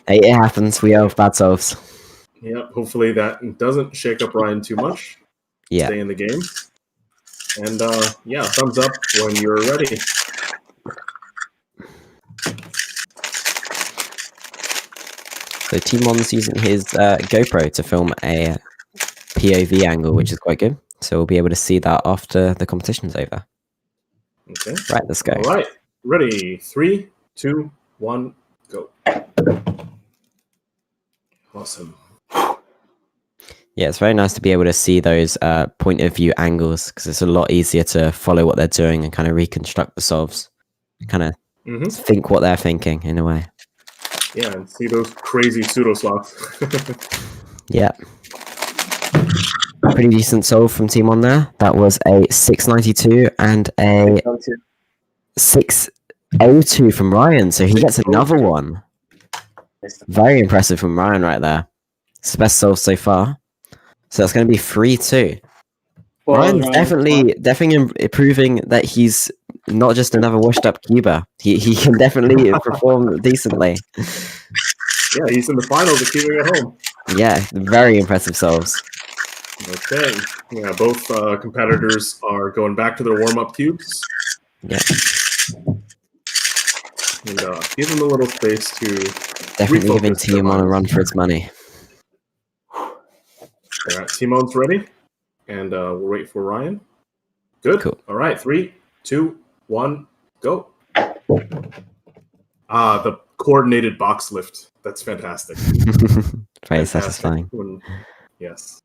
Hey, it happens. We have bad solves. Yeah, hopefully that doesn't shake up Ryan too much. Yeah. Stay in the game. And yeah, thumbs up when you're ready. So Timon's using his GoPro to film a POV angle, which is quite good. So we'll be able to see that after the competition's over. Okay. Right, let's go. All right. Ready. 3, 2, 1, go. Awesome. Yeah, it's very nice to be able to see those point of view angles because it's a lot easier to follow what they're doing and kind of reconstruct the solves. Kind of think what they're thinking in a way. Yeah, and see those crazy pseudo slots. Yeah. Pretty decent solve from Timon there. That was a 692 and a 602 from Ryan, so he gets another one. Very impressive from Ryan right there. It's the best solve so far. So that's going to be 3-2. Ryan's definitely proving that he's not just another washed-up cuber. He can definitely perform decently. Yeah, he's in the finals of Cubing at Home. Yeah, very impressive solves. Okay. Yeah, both competitors are going back to their warm-up cubes. Yeah. And give them a little space to definitely giving Timon a run for its money. All right, Timon's ready. And we'll wait for Ryan. Good. Cool. All right, 3, 2, 1, go. The coordinated box lift. That's fantastic. Very satisfying. Yes.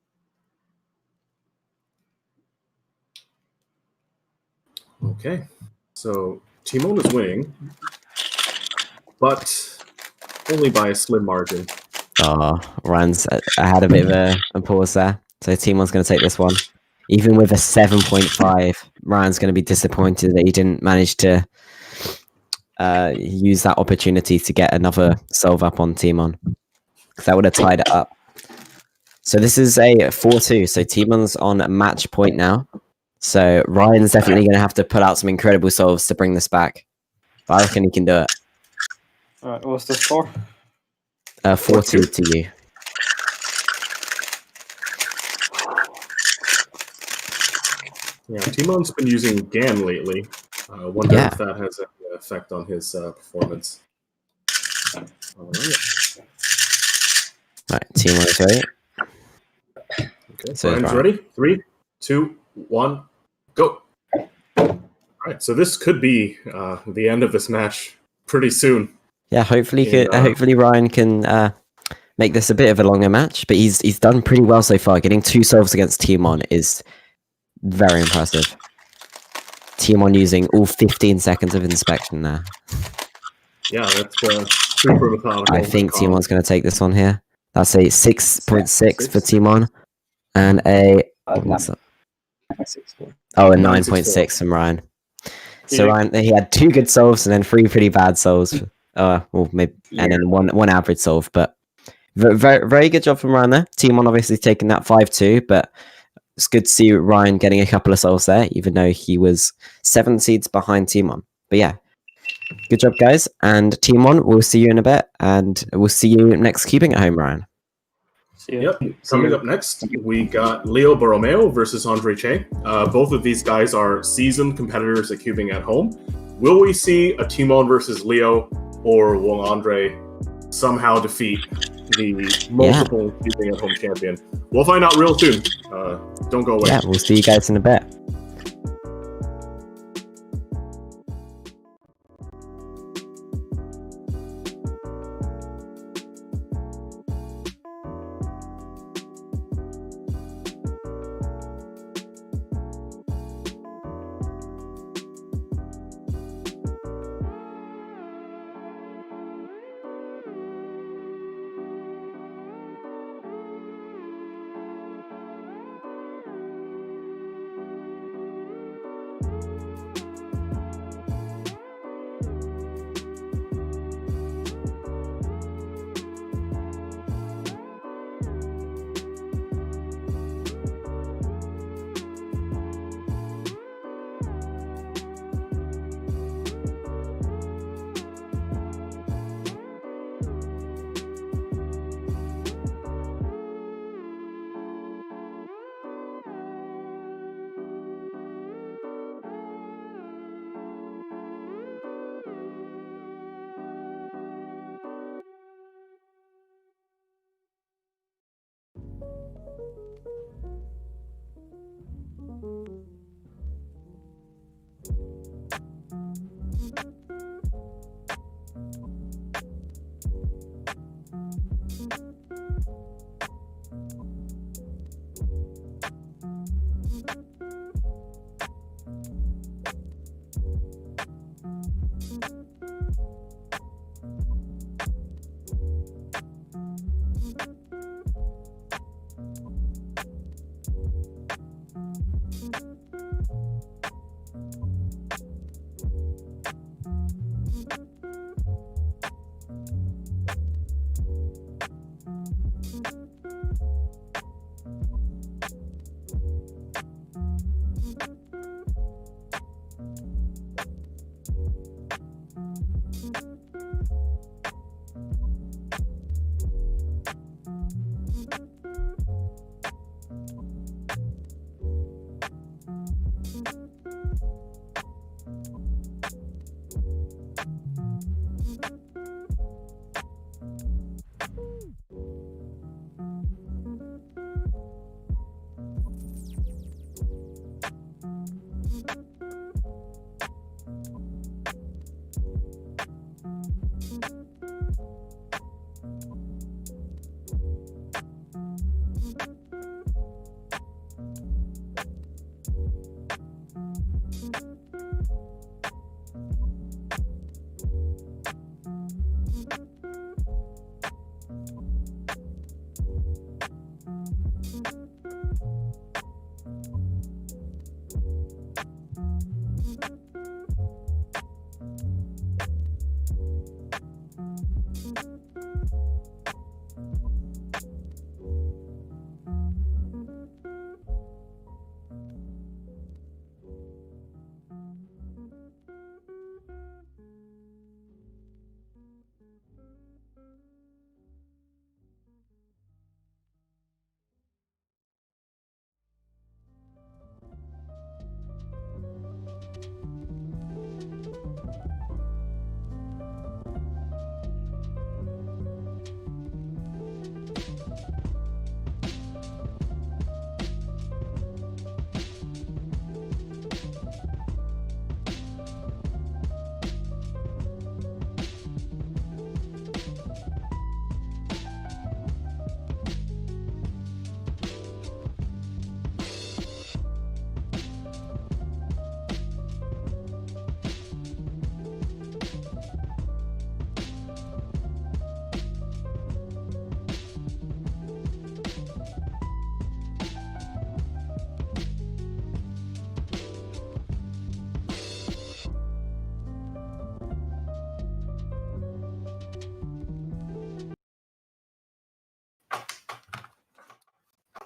Okay. So Timon is winning, but only by a slim margin. Oh, Ryan's I had a bit of a pause there. So Timon's going to take this one. Even with a 7.5, Ryan's going to be disappointed that he didn't manage to use that opportunity to get another solve up on Timon. Because that would have tied it up. So this is a 4-2. So Timon's on match point now. So Ryan's definitely going to have to put out some incredible solves to bring this back. But I reckon he can do it. All right, what's the score? 4-2 to you. Yeah, Timon's been using GAN lately. Wonder if that has an effect on his performance. All right, Timon is ready. Okay, so Ryan's ready. 3, 2, 1, go. All right, so this could be the end of this match pretty soon. Yeah, hopefully Ryan can make this a bit of a longer match, but he's done pretty well so far. Getting 2 solves against Timon is very impressive. Timon using all 15 seconds of inspection there. Yeah, that's super methodical. I think Timon's going to take this one here. That's a 6.6 for Timon, and a 9.6 from Ryan. So Ryan, he had 2 good solves and then 3 pretty bad solves. Well, maybe, and then one average solve. But very, very good job from Ryan there. Timon obviously taking that 5-2, but it's good to see Ryan getting a couple of solves there, even though he was 7 seeds behind Timon. But yeah, good job, guys. And Timon, we'll see you in a bit, and we'll see you next Cubing at Home, Ryan. Yep. Coming up next, we got Leo Borromeo versus Andre Che. Both of these guys are seasoned competitors at cubing at home. Will we see a Timon versus Leo, or will Andre somehow defeat the multiple cubing at home champion? We'll find out real soon. Don't go away. Yeah, we'll see you guys in a bit.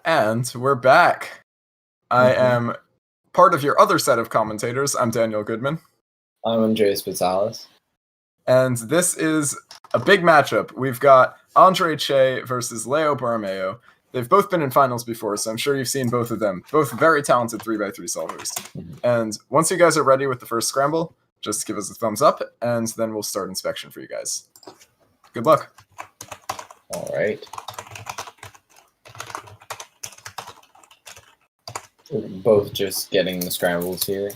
And we're back. I am part of your other set of commentators. I'm Daniel Goodman. I'm Andreas Vitalis. And this is a big matchup. We've got Andre Che versus Leo Borromeo. They've both been in finals before, so I'm sure you've seen both of them. Both very talented 3x3 solvers. And once you guys are ready with the first scramble, just give us a thumbs up, and then we'll start inspection for you guys. Good luck. All right. We're both just getting the scrambles here.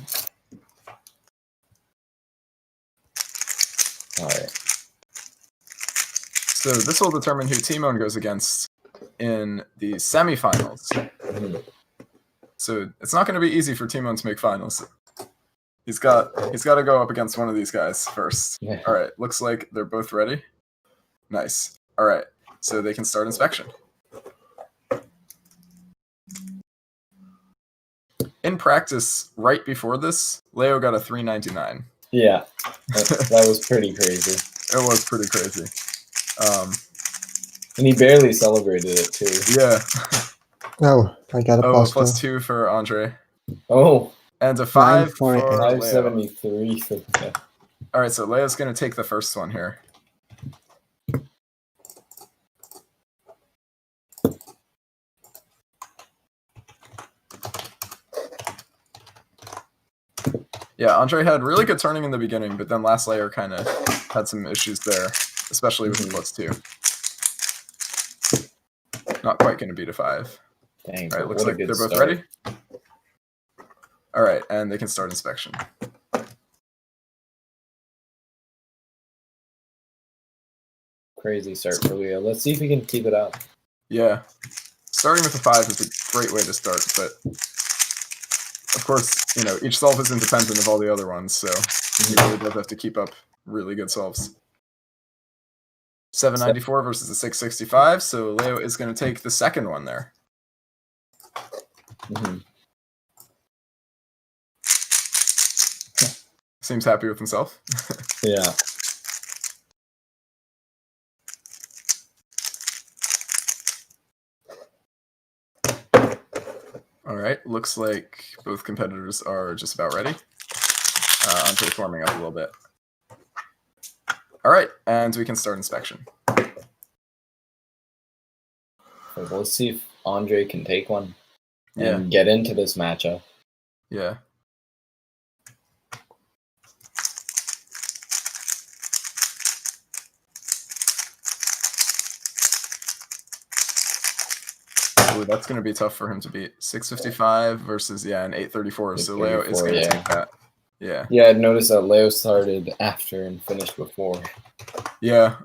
All right. So this will determine who Timon goes against in the semifinals. So it's not going to be easy for Timon to make finals. He's got to go up against one of these guys first. Yeah. All right, looks like they're both ready. Nice. All right, so they can start inspection. In practice, right before this, Leo got a 399. Yeah, that was pretty crazy. It was pretty crazy. And he barely celebrated it too. Yeah. Oh, I got a +2 for Andre. Oh. And a 5 for 573 for Leo. All right, so Leo's going to take the first one here. Yeah, Andre had really good turning in the beginning, but then last layer kind of had some issues there, especially with the +2. Not quite going to beat a 5. Dang, all right, looks like they're both start. ready. All right, and they can start inspection. Crazy start for Leo. Let's see if we can keep it up. Yeah, starting with a 5 is a great way to start, but of course, you know, each solve is independent of all the other ones, so he really does have to keep up really good solves. 794 versus a 665, so Leo is going to take the second one there. Seems happy with himself. Yeah. All right, looks like both competitors are just about ready. Andre's warming up a little bit. All right, and we can start inspection. So let's see if Andre can take one Yeah. and get into this matchup. Yeah. Ooh, that's going to be tough for him to beat. 655 versus, an 834. So Leo is going to take that. Yeah. Yeah, I noticed that Leo started after and finished before. Yeah.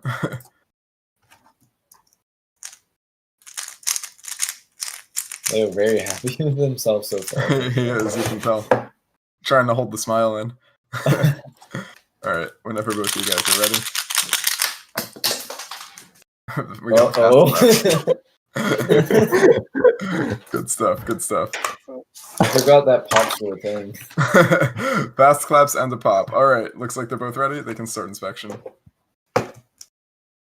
Leo very happy with himself so far. He is, you can tell. Trying to hold the smile in. All right, whenever both of you guys are ready. We got good stuff, good stuff. I forgot that pops were a thing. Fast claps and a pop. All right, looks like they're both ready. They can start inspection.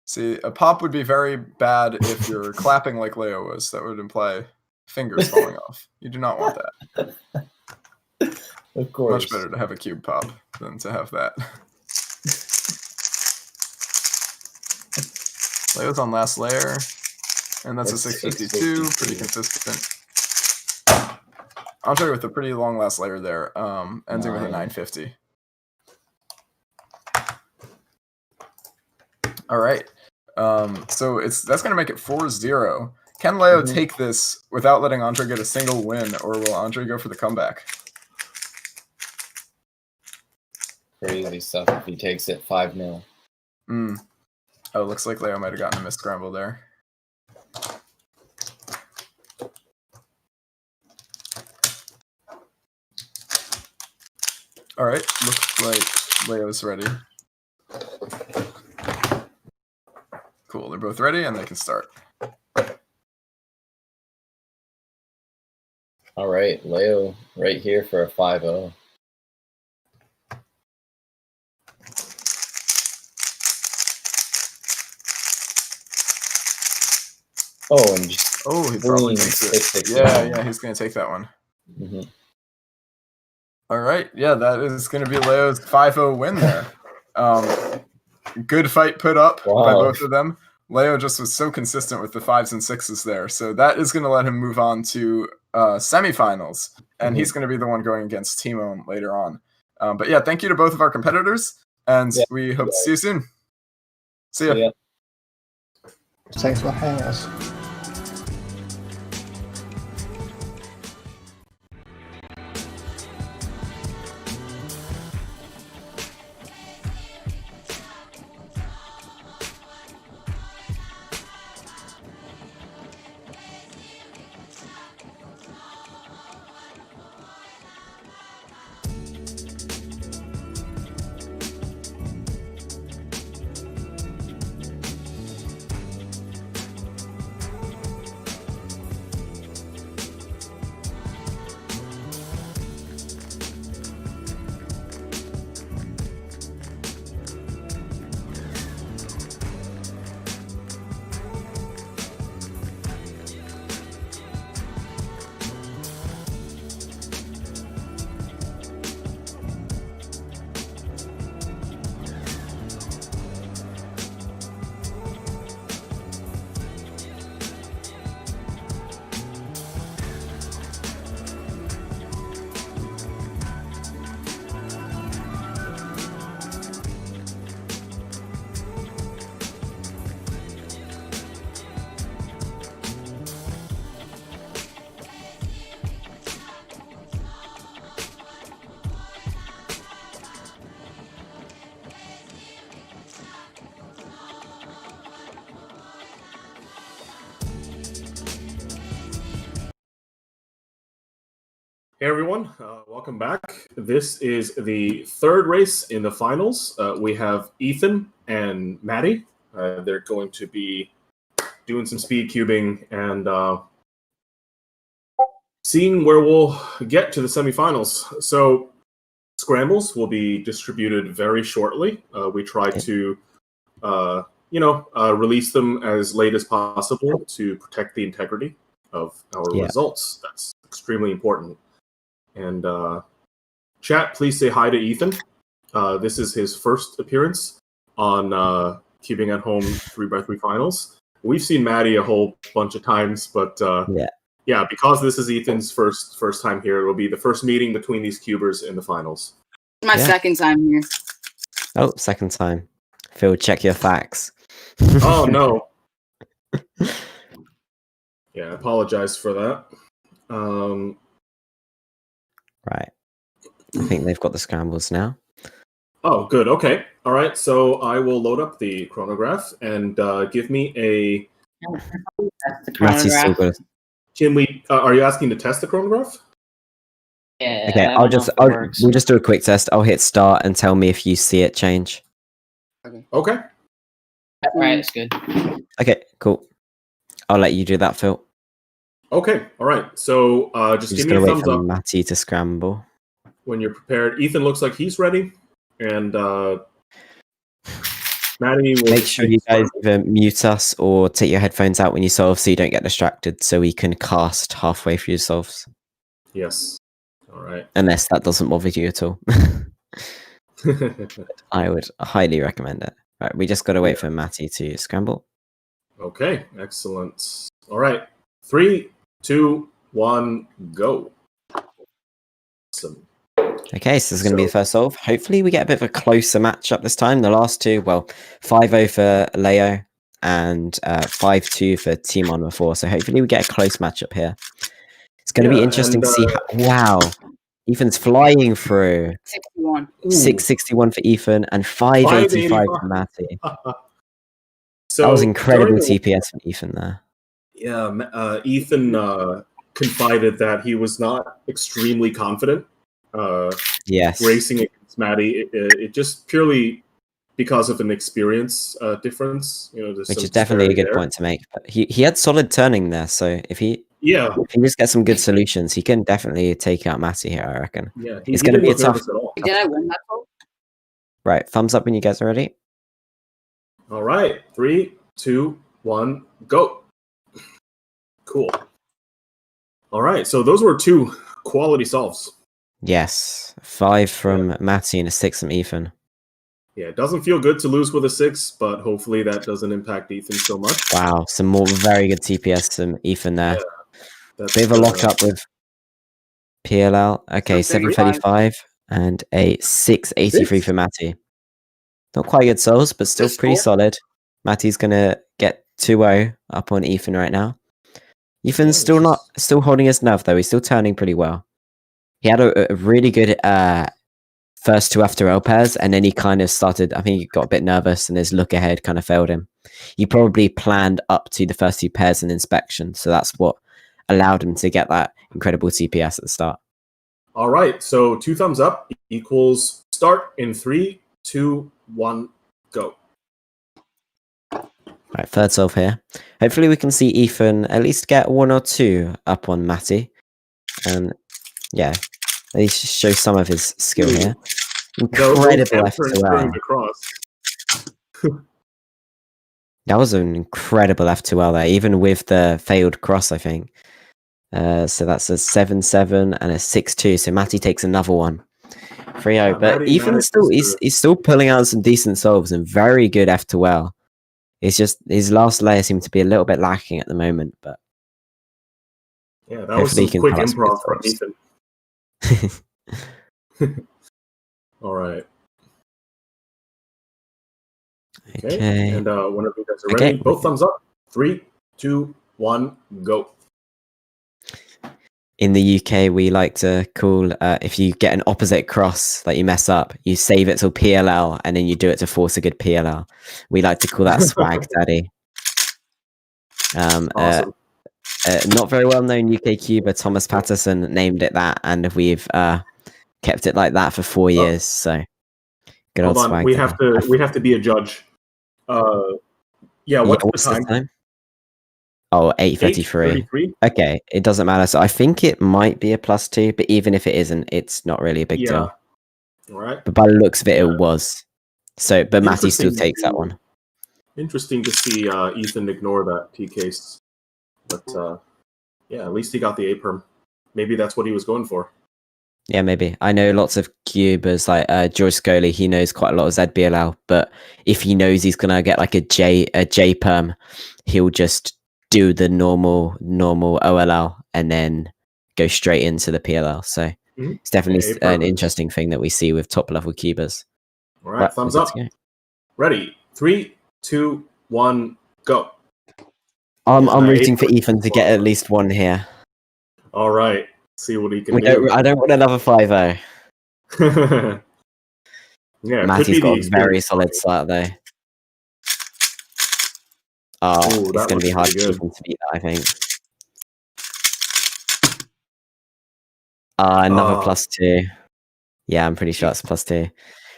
See, a pop would be very bad if you're clapping like Leo was. That would imply fingers falling off. You do not want that. Of course. Much better to have a cube pop than to have that. Leo's on last layer, and that's a 652, pretty consistent. Andre with a pretty long last layer there, ending with a 950. All right, so that's going to make it 4-0. Can Leo take this without letting Andre get a single win, or will Andre go for the comeback? Crazy stuff if he takes it 5-0. Oh, looks like Leo might have gotten a missed scramble there. All right, looks like Leo's ready. Cool, they're both ready and they can start. All right, Leo right here for a 5-0. Oh, and just he probably takes it. Yeah, he's going to take that one. All right, yeah, that is going to be Leo's 5-0 win there. Good fight put up by both of them. Leo just was so consistent with the 5s and 6s there. So that is going to let him move on to semifinals. And he's going to be the one going against Timon later on. But yeah, thank you to both of our competitors. And we hope to see you soon. See ya. Thanks for having us. Hey everyone, welcome back. This is the third race in the finals. We have Ethan and Maddie. They're going to be doing some speed cubing and seeing where we'll get to the semifinals. So scrambles will be distributed very shortly. We try to, release them as late as possible to protect the integrity of our results. That's extremely important. And chat, please say hi to Ethan. This is his first appearance on Cubing at Home 3x3 finals. We've seen Maddie a whole bunch of times, but because this is Ethan's first time here, it'll be the first meeting between these cubers in the finals. My second time here. Oh, second time. Phil, check your facts. Oh no. Yeah, I apologize for that. Right. I think they've got the scrambles now. Oh, good. Okay. All right. So I will load up the chronograph and give me a. Mattie's still good. Can we? Are you asking to test the chronograph? Yeah. Okay. We'll just do a quick test. I'll hit start and tell me if you see it change. Okay. Right. It's good. Okay. Cool. I'll let you do that, Phil. Okay. All right. So just give me a thumbs up. Matty to scramble. When you're prepared. Ethan looks like he's ready, and Maddie will make sure you guys either mute us or take your headphones out when you solve, so you don't get distracted. So we can cast halfway through solves. Yes. All right. Unless that doesn't bother you at all. I would highly recommend it. Right. We just got to wait for Matty to scramble. Okay. Excellent. All right. 3, 2, 1, go. Awesome. Okay, so this is going to be the first solve. Hopefully we get a bit of a closer matchup this time. The last two, 5-0 for Leo and 5-2 for Timon before. So hopefully we get a close matchup here. It's going to be interesting to see how... Wow. Ethan's flying through. 61. 661 for Ethan and 585 for Matty. So that was incredible TPS from Ethan there. Yeah, Ethan confided that he was not extremely confident racing against Maddie. It just purely because of an experience difference. Which is definitely a good point to make. But he had solid turning there, so if he just gets some good solutions, he can definitely take out Matty here, I reckon. Yeah, it's going to be a tough... Did I win that vote? Right, thumbs up when you guys are ready. All right, 3, 2, 1, go. Cool. All right, so those were 2 quality solves. Yes, 5 from Matty and a 6 from Ethan. Yeah, it doesn't feel good to lose with a 6, but hopefully that doesn't impact Ethan so much. Wow, some more very good TPS from Ethan there. Yeah, Bit of a lockup with PLL. Okay, 735 and a 683 for Matty. Not quite good souls, but still pretty solid. Matty's gonna get 2-0 up on Ethan right now. Ethan's still holding his nerve though. He's still turning pretty well. He had a really good first 2 after L pairs, and then he kind of started. I think he got a bit nervous, and his look ahead kind of failed him. He probably planned up to the first 2 pairs in inspection, so that's what allowed him to get that incredible TPS at the start. All right, so 2 thumbs up equals start in 3, 2, 1, go. Right, third solve here. Hopefully we can see Ethan at least get 1 or 2 up on Matty, and yeah, at least show some of his skill here. Incredible F2L. That was an incredible F2L there, even with the failed cross, I think. So that's a 7-7 and a 6-2. So Matty takes another one. 3-0. But Ethan still he's still pulling out some decent solves and very good F2L. It's just his last layer seemed to be a little bit lacking at the moment, but yeah, that was some quick improv from Ethan. All right. Okay. And whenever you guys are ready, both thumbs up. 3, 2, 1, go. In the UK, we like to call if you get an opposite cross that you mess up, you save it till PLL and then you do it to force a good PLL. We like to call that swag daddy. Awesome. Not very well known UK cuber Thomas Patterson named it that, and we've kept it like that for 4 years. So good old swag. We have to be a judge. What's the time? Oh, 8:33. Okay, it doesn't matter. So I think it might be a +2, but even if it isn't, it's not really a big deal. All right. But by the looks of it, it was. So, but Matty still takes that one. Interesting to see Ethan ignore that T case, but yeah, at least he got the A perm. Maybe that's what he was going for. Yeah, maybe. I know lots of cubers like George Scully. He knows quite a lot of ZBLL, but if he knows he's gonna get like a J perm, he'll just do the normal OLL and then go straight into the PLL. So it's definitely an interesting thing that we see with top level cubers. All right, thumbs up. Ready? 3, 2, 1, go. I'm rooting for Ethan to get at least 1 here. All right, see what he can do. I don't want another 5-0. Yeah, Matty's got a very solid start though. Oh, it's going to be hard to keep him to beat that, I think. Another +2. Yeah, I'm pretty sure it's +2.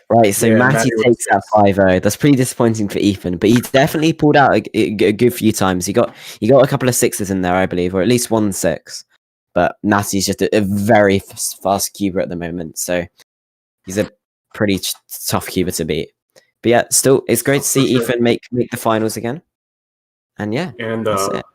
Right, so Matty takes that 5-0. That's pretty disappointing for Ethan, but he definitely pulled out a good few times. He got a couple of 6s in there, I believe, or at least 1 6. But Matty's just a very fast cuber at the moment, so he's a pretty tough cuber to beat. But yeah, still, it's great to see Ethan make the finals again. And yeah, that's it.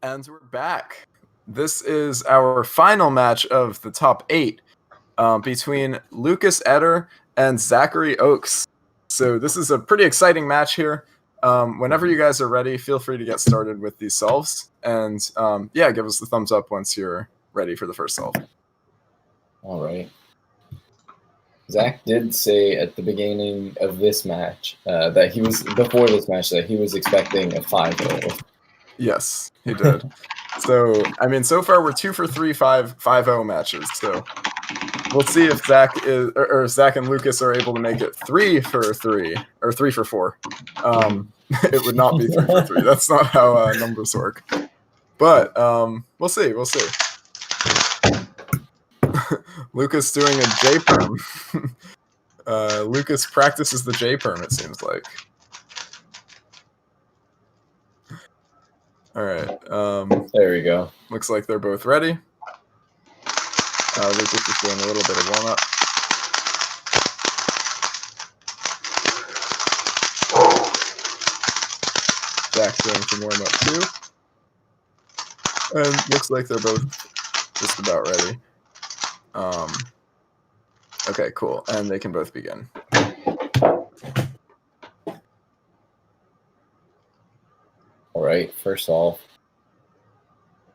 And we're back. This is our final match of the top 8 between Lucas Eder and Zachary Oakes. So this is a pretty exciting match here. Whenever you guys are ready, feel free to get started with these solves. And yeah, give us the thumbs up once you're ready for the first solve. All right. Zach did say at the beginning of this match that he was, before this match, that he was expecting a 5-0. Yes, he did. So, I mean, so far we're 2 for 3 5-0 matches. So we'll see if Zach is, or Zach and Lucas are able to make it 3 for 3 or 3 for 4. It would not be 3 for 3. That's not how numbers work. But we'll see. We'll see. Lucas doing a J perm. Lucas practices the J perm, it seems like. All right. There we go. Looks like they're both ready. Lucas is doing a little bit of warm up. Zach doing some warm up too. And looks like they're both just about ready. Okay, cool. And they can both begin. All right, first solve.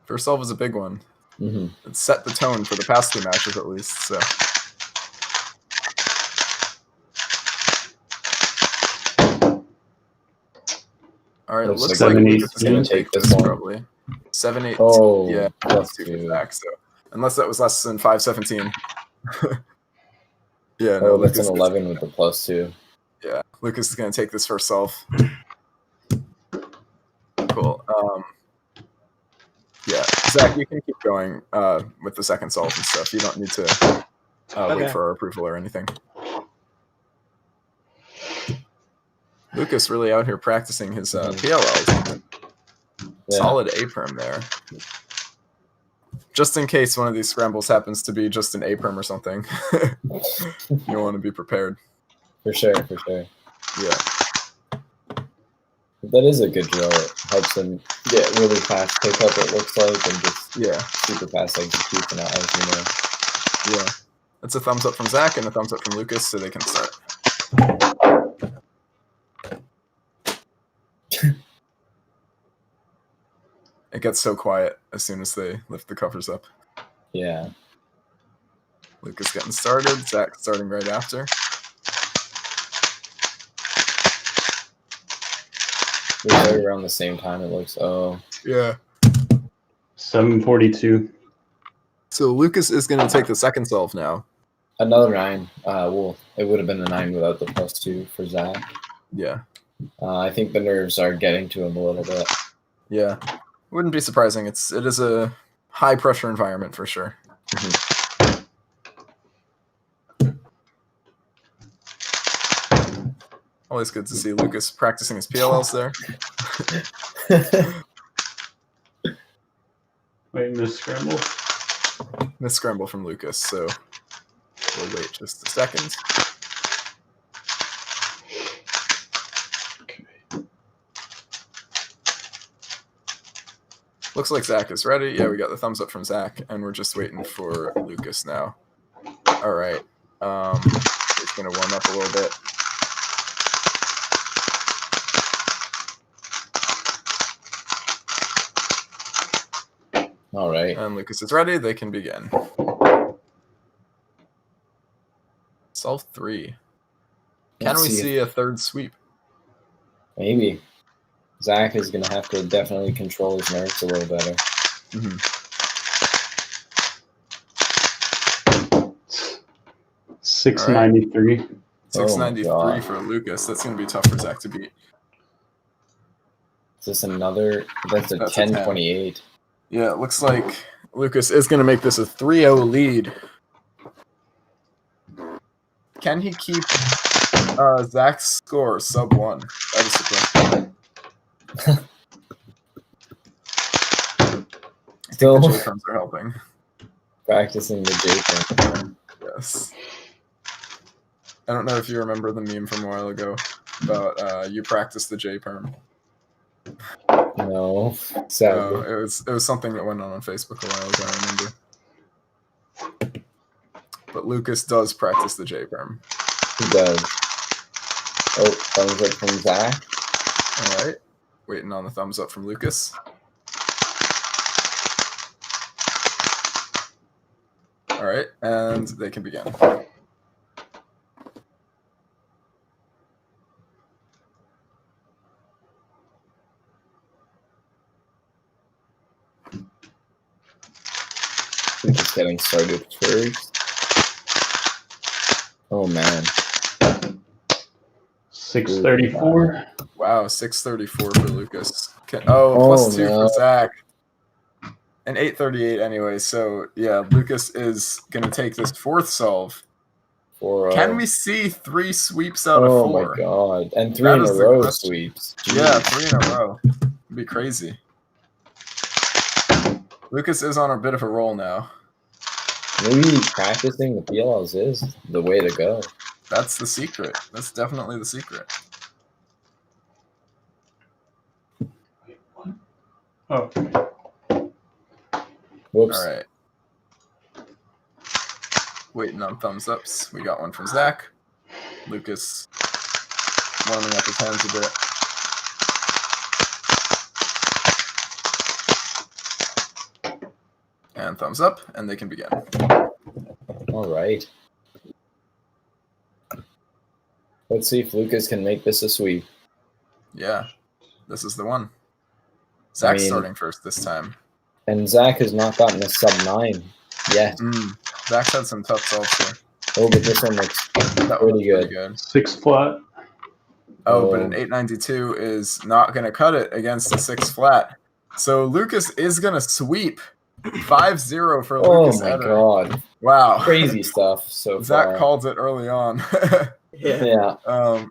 First solve is a big one. Mm-hmm. It set the tone for the past 2 matches at least. So. All right, it looks like Lucas is going to take this probably. 7-8. Oh, yeah, that's 2 for Zach. So unless that was less than 5-17. Yeah, no, that's Lucas an 11 with the +2. Yeah, Lucas is going to take this first solve. Cool. Yeah, Zach, you can keep going with the second solve and stuff. You don't need to wait for our approval or anything. Lucas really out here practicing his PLLs. Yeah. Solid A-perm there. Just in case one of these scrambles happens to be just an A-perm or something. You want to be prepared. For sure, for sure. Yeah. That is a good drill. It helps him get really fast pickup, it looks like, and just super fast execution out, as you know. Yeah. That's a thumbs up from Zach and a thumbs up from Lucas, so they can start. It gets so quiet as soon as they lift the covers up. Yeah. Lucas getting started, Zach starting right after. They're right around the same time, it looks. Oh. Yeah. 7:42. So Lucas is going to take the second solve now. Another 9. Well, it would have been a 9 without the +2 for Zach. Yeah. I think the nerves are getting to him a little bit. Yeah. Wouldn't be surprising. It is a high pressure environment for sure. Mm-hmm. Always good to see Lucas practicing his PLLs there. Wait, miss scramble? Miss scramble from Lucas, so we'll wait just a second. Okay. Looks like Zach is ready. Yeah, we got the thumbs up from Zach, and we're just waiting for Lucas now. All right. He's going to warm up a little bit. All right. And Lucas is ready. They can begin. Solve 3. Can we see a third sweep? Maybe. Zach is going to have to definitely control his nerves a little better. Mm-hmm. 693. Right. 693 for Lucas. That's going to be tough for Zach to beat. Is this another? That's a That's a 10-28. Yeah, it looks like Lucas is going to make this a 3-0 lead. Can he keep Zach's score sub 1? That is the question. I think the J-terms are helping. Practicing the J-term. Yes. I don't know if you remember the meme from a while ago about you practice the J-perm. No, sadly. It was something that went on Facebook a while ago, I remember. But Lucas does practice the J-perm. He does. Oh, thumbs up from Zach. All right. Waiting on the thumbs up from Lucas. All right, and they can begin. Just getting started first. Oh man. 634. Wow, 634 for Lucas. Plus 2 for Zach. And 838 anyway. So yeah, Lucas is gonna take this fourth solve. Can we see 3 sweeps out of 4? Oh my god. And 3 in a row sweeps. Jeez. Yeah, 3 in a row. It'd be crazy. Lucas is on a bit of a roll now. Maybe practicing the PLLs is the way to go. That's the secret. That's definitely the secret. Oh. Whoops. All right. Waiting on thumbs ups. We got one from Zach. Lucas warming up his hands a bit. And thumbs up, and they can begin. All right. Let's see if Lucas can make this a sweep. Yeah, this is the one. Zach's starting first this time. And Zach has not gotten a sub 9 yet. Zach's had some tough solves here. Oh, but this one looks pretty good. 6 flat. Oh, but an 892 is not going to cut it against a 6 flat. So Lucas is going to sweep 5-0 for Lucas. Oh my god. Wow. Crazy stuff so far. Zach called it early on. Yeah.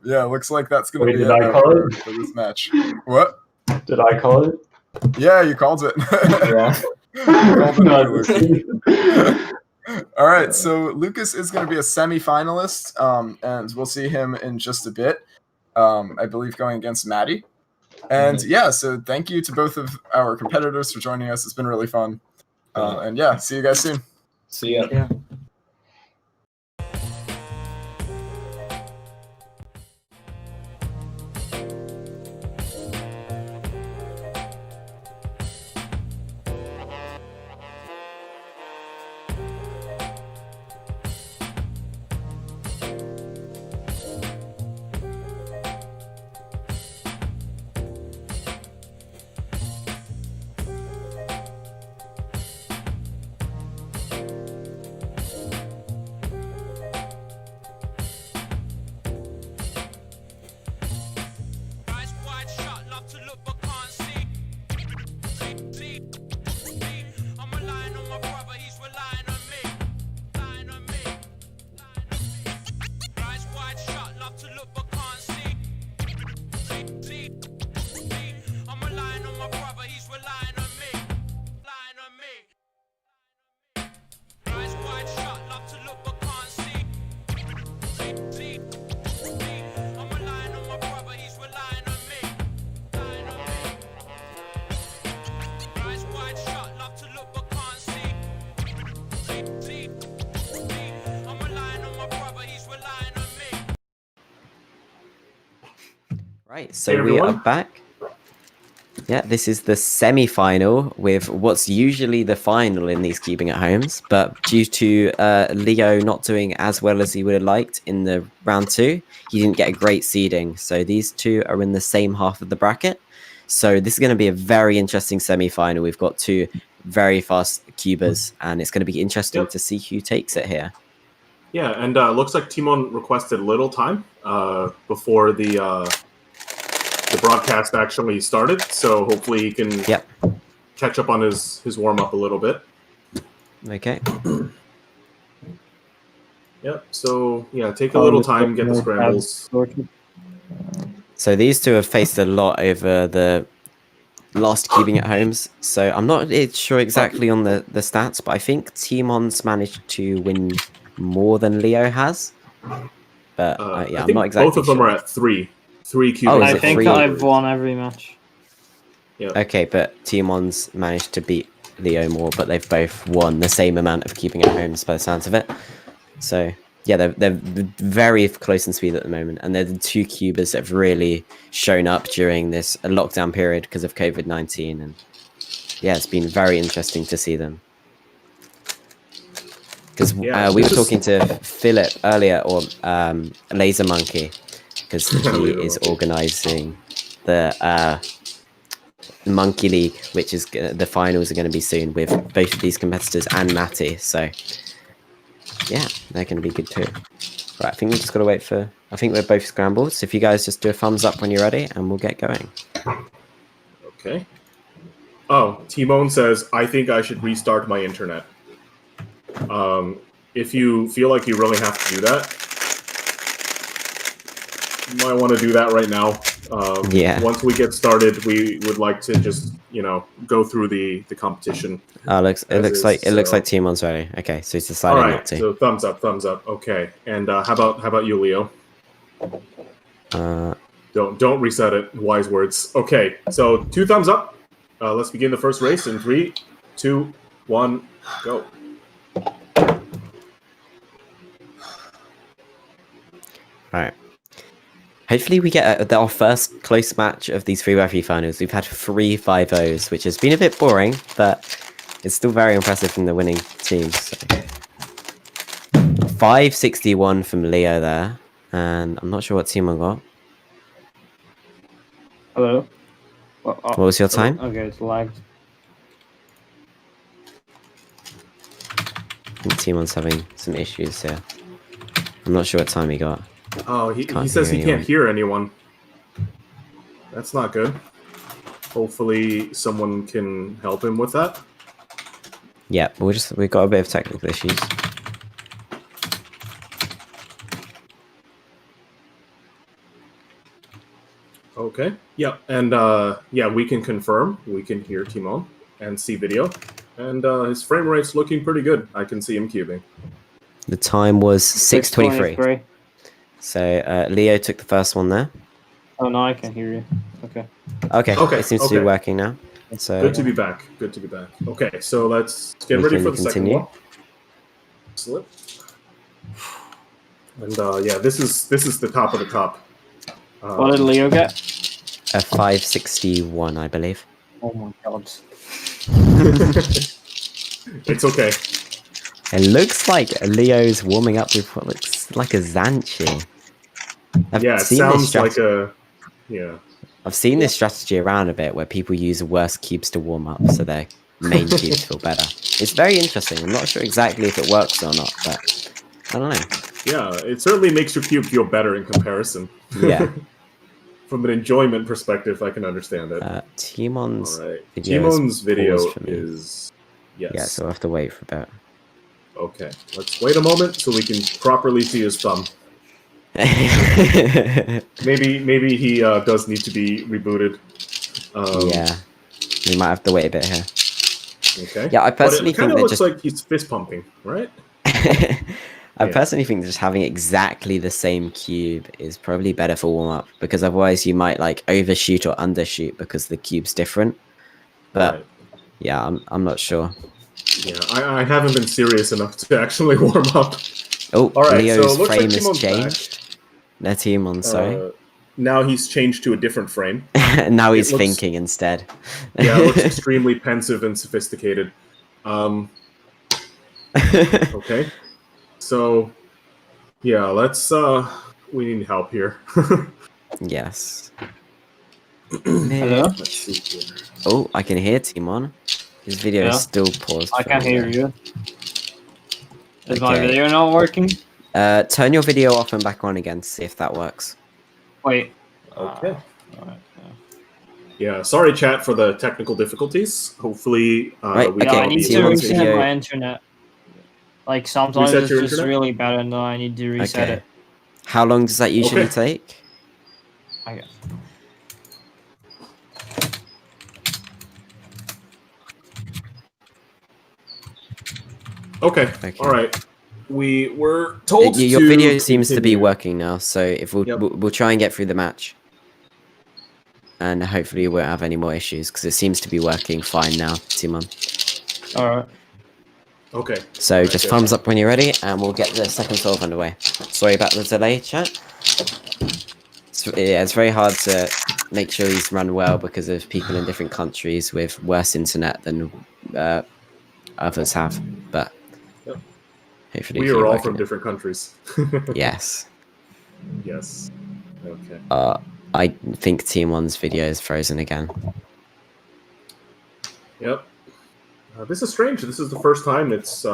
Yeah, looks like that's going to be did I call it for this match. What? Did I call it? Yeah, you called it. Yeah. All right, so Lucas is going to be a semi-finalist, and we'll see him in just a bit. I believe going against Maddie. And yeah, so thank you to both of our competitors for joining us. It's been really fun. And yeah, see you guys soon. See ya. Yeah. Right, so we are back. Yeah, this is the semi-final with what's usually the final in these cubing at homes, but due to Leo not doing as well as he would have liked in the round 2, he didn't get a great seeding. So these two are in the same half of the bracket. So this is going to be a very interesting semi-final. We've got 2 very fast cubers, and it's going to be interesting to see who takes it here. Yeah, and looks like Timon requested little time before the broadcast actually started, so hopefully he can catch up on his warm up a little bit. Okay. Yep. So yeah, take a little time, get the scrambles. So these two have faced a lot over the last cubing at homes. So I'm not sure exactly on the stats, but I think Timon's managed to win more than Leo has. But yeah, I'm not exactly both of them sure. are at three cubing. Oh, I think I've won every match. Yeah. Okay, but Timon's managed to beat Leo more, but they've both won the same amount of cubing at homes by the sounds of it. So yeah, they're very close in speed at the moment, and they're the two cubers that have really shown up during this lockdown period because of COVID-19, and yeah, it's been very interesting to see them. Because we were talking to Philip earlier, or Laser Monkey, because he is organising the Monkey League, which is the finals are going to be soon with both of these competitors and Maddie. So yeah, they're going to be good too. Right, I think we just got to wait for. I think we're both scrambled. So if you guys just do a thumbs up when you're ready, and we'll get going. Okay. Oh, Timon says, I think I should restart my internet. If you feel like you really have to do that, you might want to do that right now. Yeah. Once we get started, we would like to just, go through the competition. Oh, it looks like Timon's ready. Okay, so he's decided all right, not to. So thumbs up. Okay. And how about you, Leo? Don't reset it. Wise words. Okay, so 2 thumbs up. Let's begin the first race in 3, 2, 1, go. Alright. Hopefully we get our first close match of these 3x3 finals. We've had 3 5-0s, which has been a bit boring, but it's still very impressive from the winning team. So. 561 from Leo there, and I'm not sure what Timon got. Hello? What was your time? Okay, it's lagged. I think Timon's having some issues here. I'm not sure what time he got. Oh, he says he can't hear anyone. That's not good. Hopefully someone can help him with that. Yeah, we've got a bit of technical issues. Okay. Yeah, and we can confirm. We can hear Timon and see video. And his frame rate's looking pretty good. I can see him cubing. The time was 6:23. So Leo took the first one there. Oh no, I can hear you. Okay. Okay. It seems to be working now. So good to be back. Okay, so let's get ready for the second one. Slip. And this is the top of the top. What did Leo get? A 561, I believe. Oh my god. It's okay. It looks like Leo's warming up with what looks like a Zanchi. It sounds like a... Yeah. I've seen this strategy around a bit where people use worse cubes to warm up so their main cubes feel better. It's very interesting. I'm not sure exactly if it works or not, but I don't know. Yeah, it certainly makes your cube feel better in comparison. Yeah. From an enjoyment perspective, I can understand it. Timon's video is... Yes. Yeah, so we'll have to wait for that. Okay, let's wait a moment so we can properly see his thumb. maybe he does need to be rebooted. Yeah, we might have to wait a bit here. Okay. Yeah, I personally think that looks like he's fist pumping, right? I personally think just having exactly the same cube is probably better for warm up, because otherwise you might like overshoot or undershoot because the cube's different. But yeah, I'm not sure. Yeah, I haven't been serious enough to actually warm up. Oh, all right, Leo's so frame like has changed. No, Timon, sorry. Now he's changed to a different frame. Now he's thinking instead. Yeah, it looks extremely pensive and sophisticated. Okay. So, yeah, let's, we need help here. Yes. Hello? Let's see here. Oh, I can hear Timon. His video is still paused. I can hear you. Is my video not working? Turn your video off and back on again to see if that works. Wait. Okay. Yeah, sorry, chat, for the technical difficulties. Hopefully, Right, we okay, can I need be to able reset to my internet. Like sometimes reset it's your just internet? really bad, and I need to reset Okay. it. How long does that usually Okay. take? Okay. Okay. All right. We were told Your to video seems to be continue. working now, so if we'll try and get through the match, and hopefully we won't have any more issues because it seems to be working fine now, Timon. All right. Okay. So just thumbs up when you're ready, and we'll get the second solve underway. Sorry about the delay, chat. It's very hard to make sure these run well because of people in different countries with worse internet than others have, but hopefully We are all from different countries. Yes. Yes. Okay. I think Timon's video is frozen again. Yep. This is strange. This is the first time it's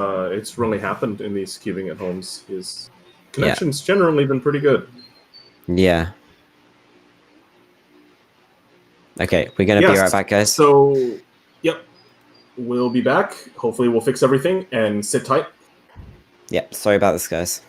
really happened in these cubing at homes. His connection's generally been pretty good. Yeah. Okay, we're gonna be right back, guys. So, yep, we'll be back. Hopefully, we'll fix everything and sit tight. Yep. Sorry about this, guys.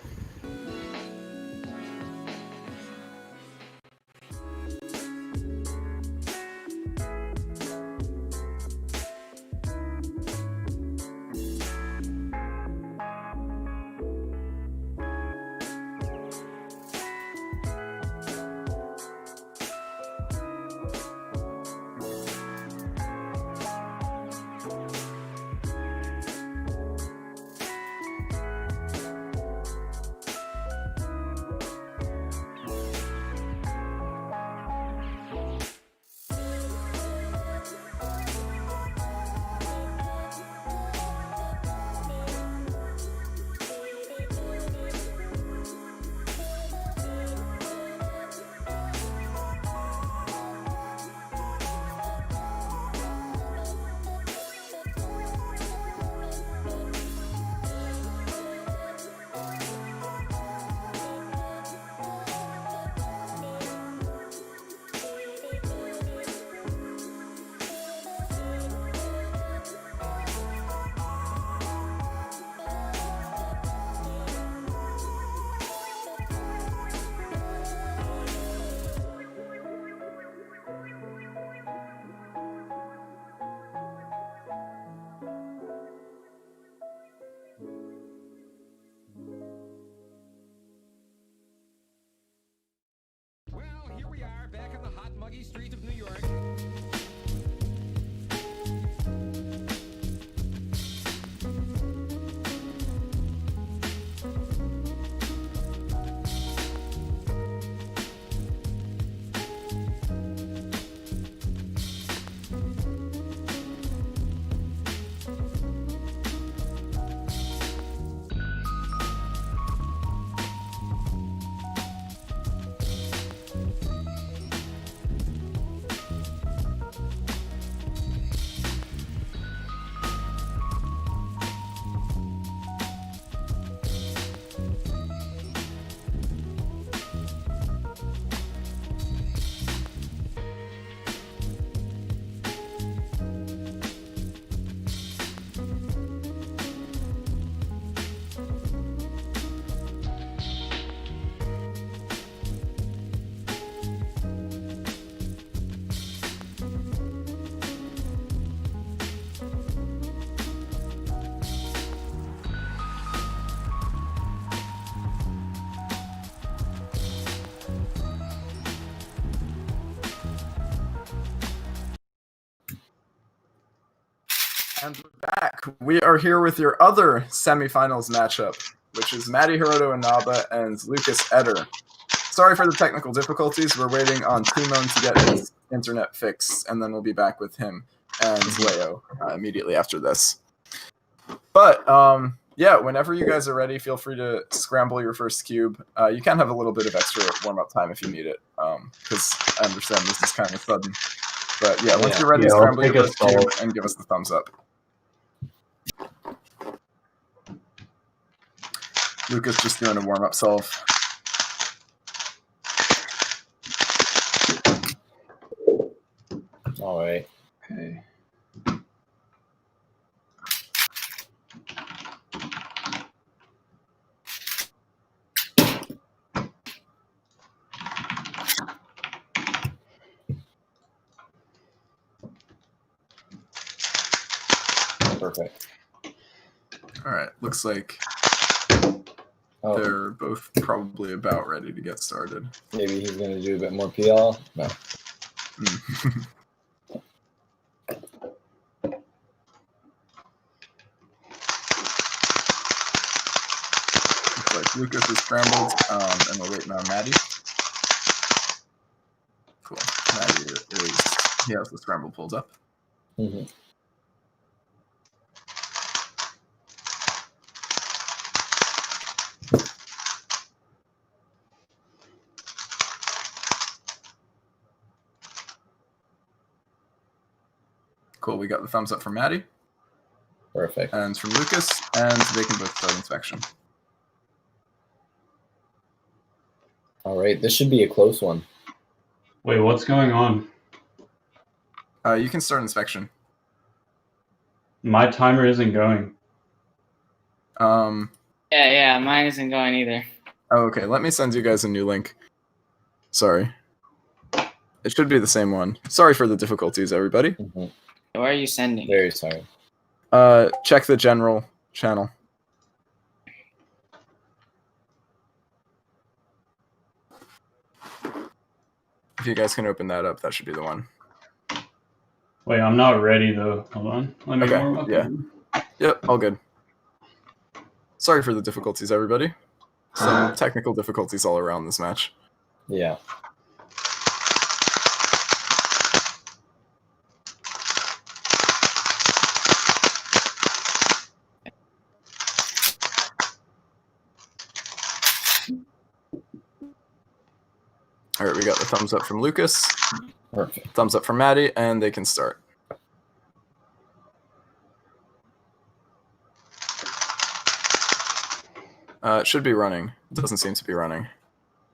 And we're back. We are here with your other semifinals matchup, which is Maddie Hiroto Inaba and Lucas Eder. Sorry for the technical difficulties. We're waiting on Timon to get his internet fixed, and then we'll be back with him and Leo immediately after this. But yeah, whenever you guys are ready, feel free to scramble your first cube. You can have a little bit of extra warm-up time if you need it, because I understand this is kind of sudden. But yeah, once you're ready, scramble your first cube and give us the thumbs up. Lucas just doing a warm-up solve. All right. Okay. Perfect. All right. Looks like they're both probably about ready to get started. Maybe he's going to do a bit more PL. No. Looks like Lucas is scrambled, and we're waiting on Maddie. Cool. Maddie he has the scramble pulled up. Mm-hmm. Cool. We got the thumbs up from Maddie. Perfect. And from Lucas, and they can both start inspection. All right. This should be a close one. Wait, what's going on? You can start inspection. My timer isn't going. Yeah, mine isn't going either. Oh, okay. Let me send you guys a new link. Sorry. It should be the same one. Sorry for the difficulties, everybody. Mm-hmm. Where are you sending? Very sorry. Check the general channel. If you guys can open that up, that should be the one. Wait, I'm not ready though. Hold on. Let me warm up. Yeah. Yep, all good. Sorry for the difficulties, everybody. Some technical difficulties all around this match. Yeah. All right, we got the thumbs up from Lucas. Perfect. Thumbs up from Maddie, and they can start. It should be running. It doesn't seem to be running.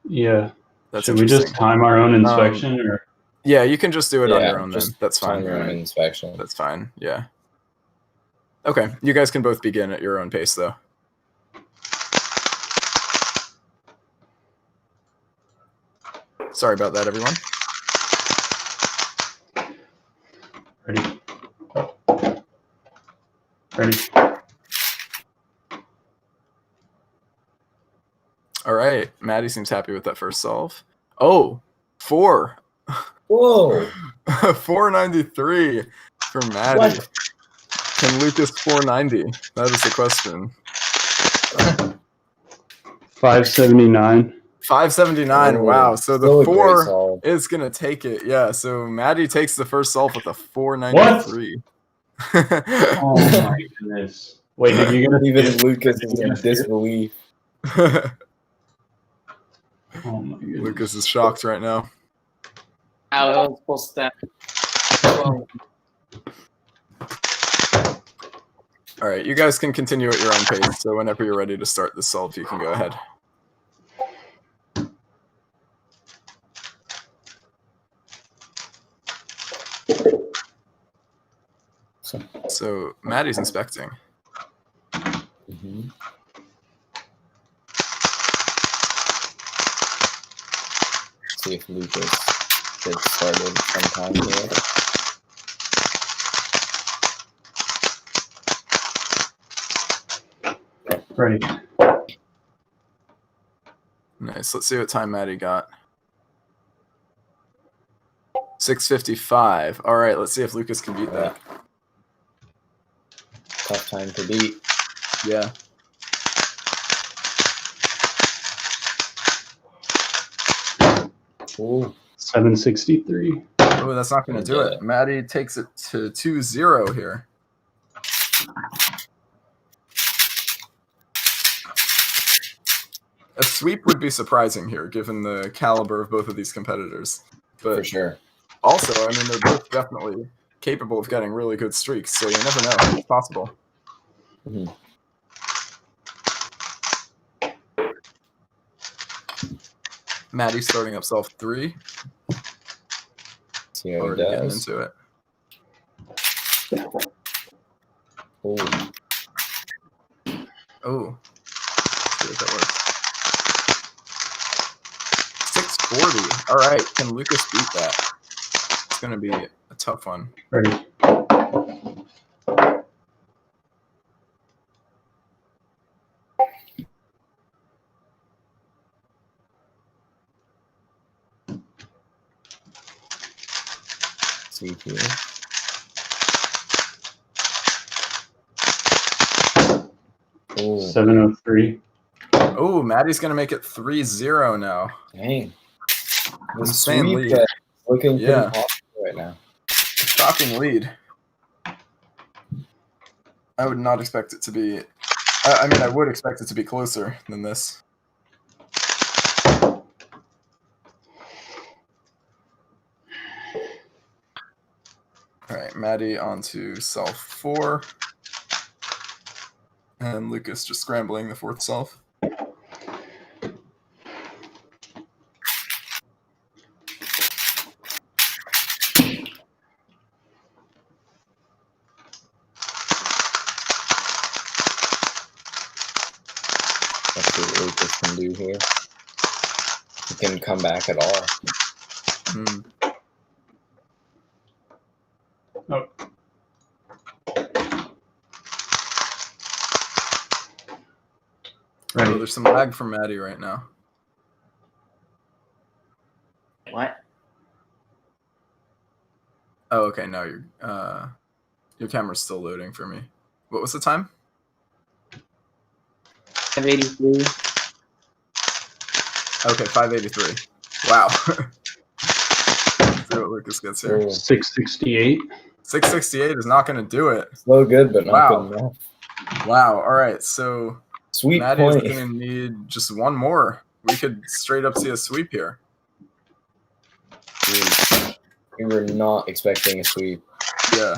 Yeah. That's Should we just time our own inspection? Or? Yeah, you can just do it on Yeah, your own then. just That's fine. time your own inspection. That's fine, yeah. Okay, you guys can both begin at your own pace, though. Sorry about that, everyone. Ready. All right, Maddie seems happy with that first solve. Oh, 4. Whoa. 493 for Maddie. What? Can Lucas 490? That is the question. 579. 579. Oh, wow. So the still a 4 great solve. is going to take it. Yeah. So Maddie takes the first solve with a 493. Oh my goodness. Wait, did you get Even Lucas is in disbelief. Oh my goodness. Lucas is shocked right now. I was supposed to. All right, you guys can continue at your own pace. So whenever you're ready to start the solve, you can go ahead. So Maddie's inspecting. Mm-hmm. See if Lucas gets started sometime here. Ready. Nice. Let's see what time Maddie got. 6:55. All right, let's see if Lucas can beat that. Tough time to beat. Yeah. Ooh. 763. Oh, that's not going to do it. Maddie takes it to 2-0 here. A sweep would be surprising here, given the caliber of both of these competitors. But For sure. also, I mean, they're both definitely capable of getting really good streaks, so you never know. It's possible. Mm-hmm. Maddie's starting up solve 3. See how he Already getting does. into it. Oh. Oh. Let's see what that was. 640. All right. Can Lucas beat that? It's going to be a tough one. Ready. See here. Oh. 703. Oh, Maddie's going to make it 3-0 now. Dang. The Insane sweep lead. looking pretty Yeah. popular right now. Shocking lead. I would not expect it to be... I mean, I would expect it to be closer than this. All right, Maddie onto solve 4. And Lucas just scrambling the 4th solve. Let's see what Lucas can do here. He can come back at all. Oh. Ready. Oh, there's some lag from Maddie right now. What? Oh, okay. No, your camera's still loading for me. What was the time? 583. Okay, 583. Wow. Let's see what Lucas gets here. 668. 668 is not going to do it. So good, but not good enough. Wow. All right. So sweep Maddie is point. going to need just one more. We could straight up see a sweep here. Dude, we were not expecting a sweep. Yeah.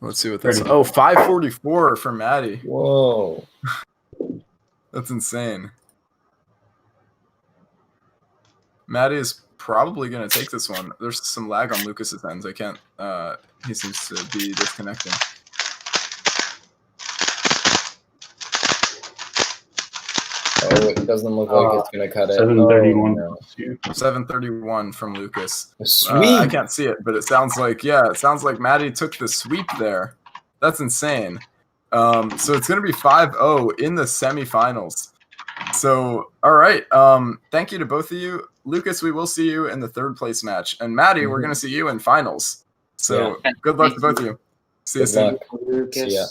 Let's see what this is. Oh, 544 for Maddie. Whoa. That's insane. Maddie is probably going to take this one. There's some lag on Lucas's ends. I can't, he seems to be disconnecting. Oh, it doesn't look like it's going to cut it. 731. Oh, no. 731 from Lucas. Sweep. I can't see it, but it sounds like, yeah, it sounds like Maddie took the sweep there. That's insane. So it's going to be 5-0 in the semifinals. So, all right. Thank you to both of you. Lucas, we will see you in the 3rd place match. And Maddie, we're going to see you in finals. So good luck to both of you. See you soon. See ya.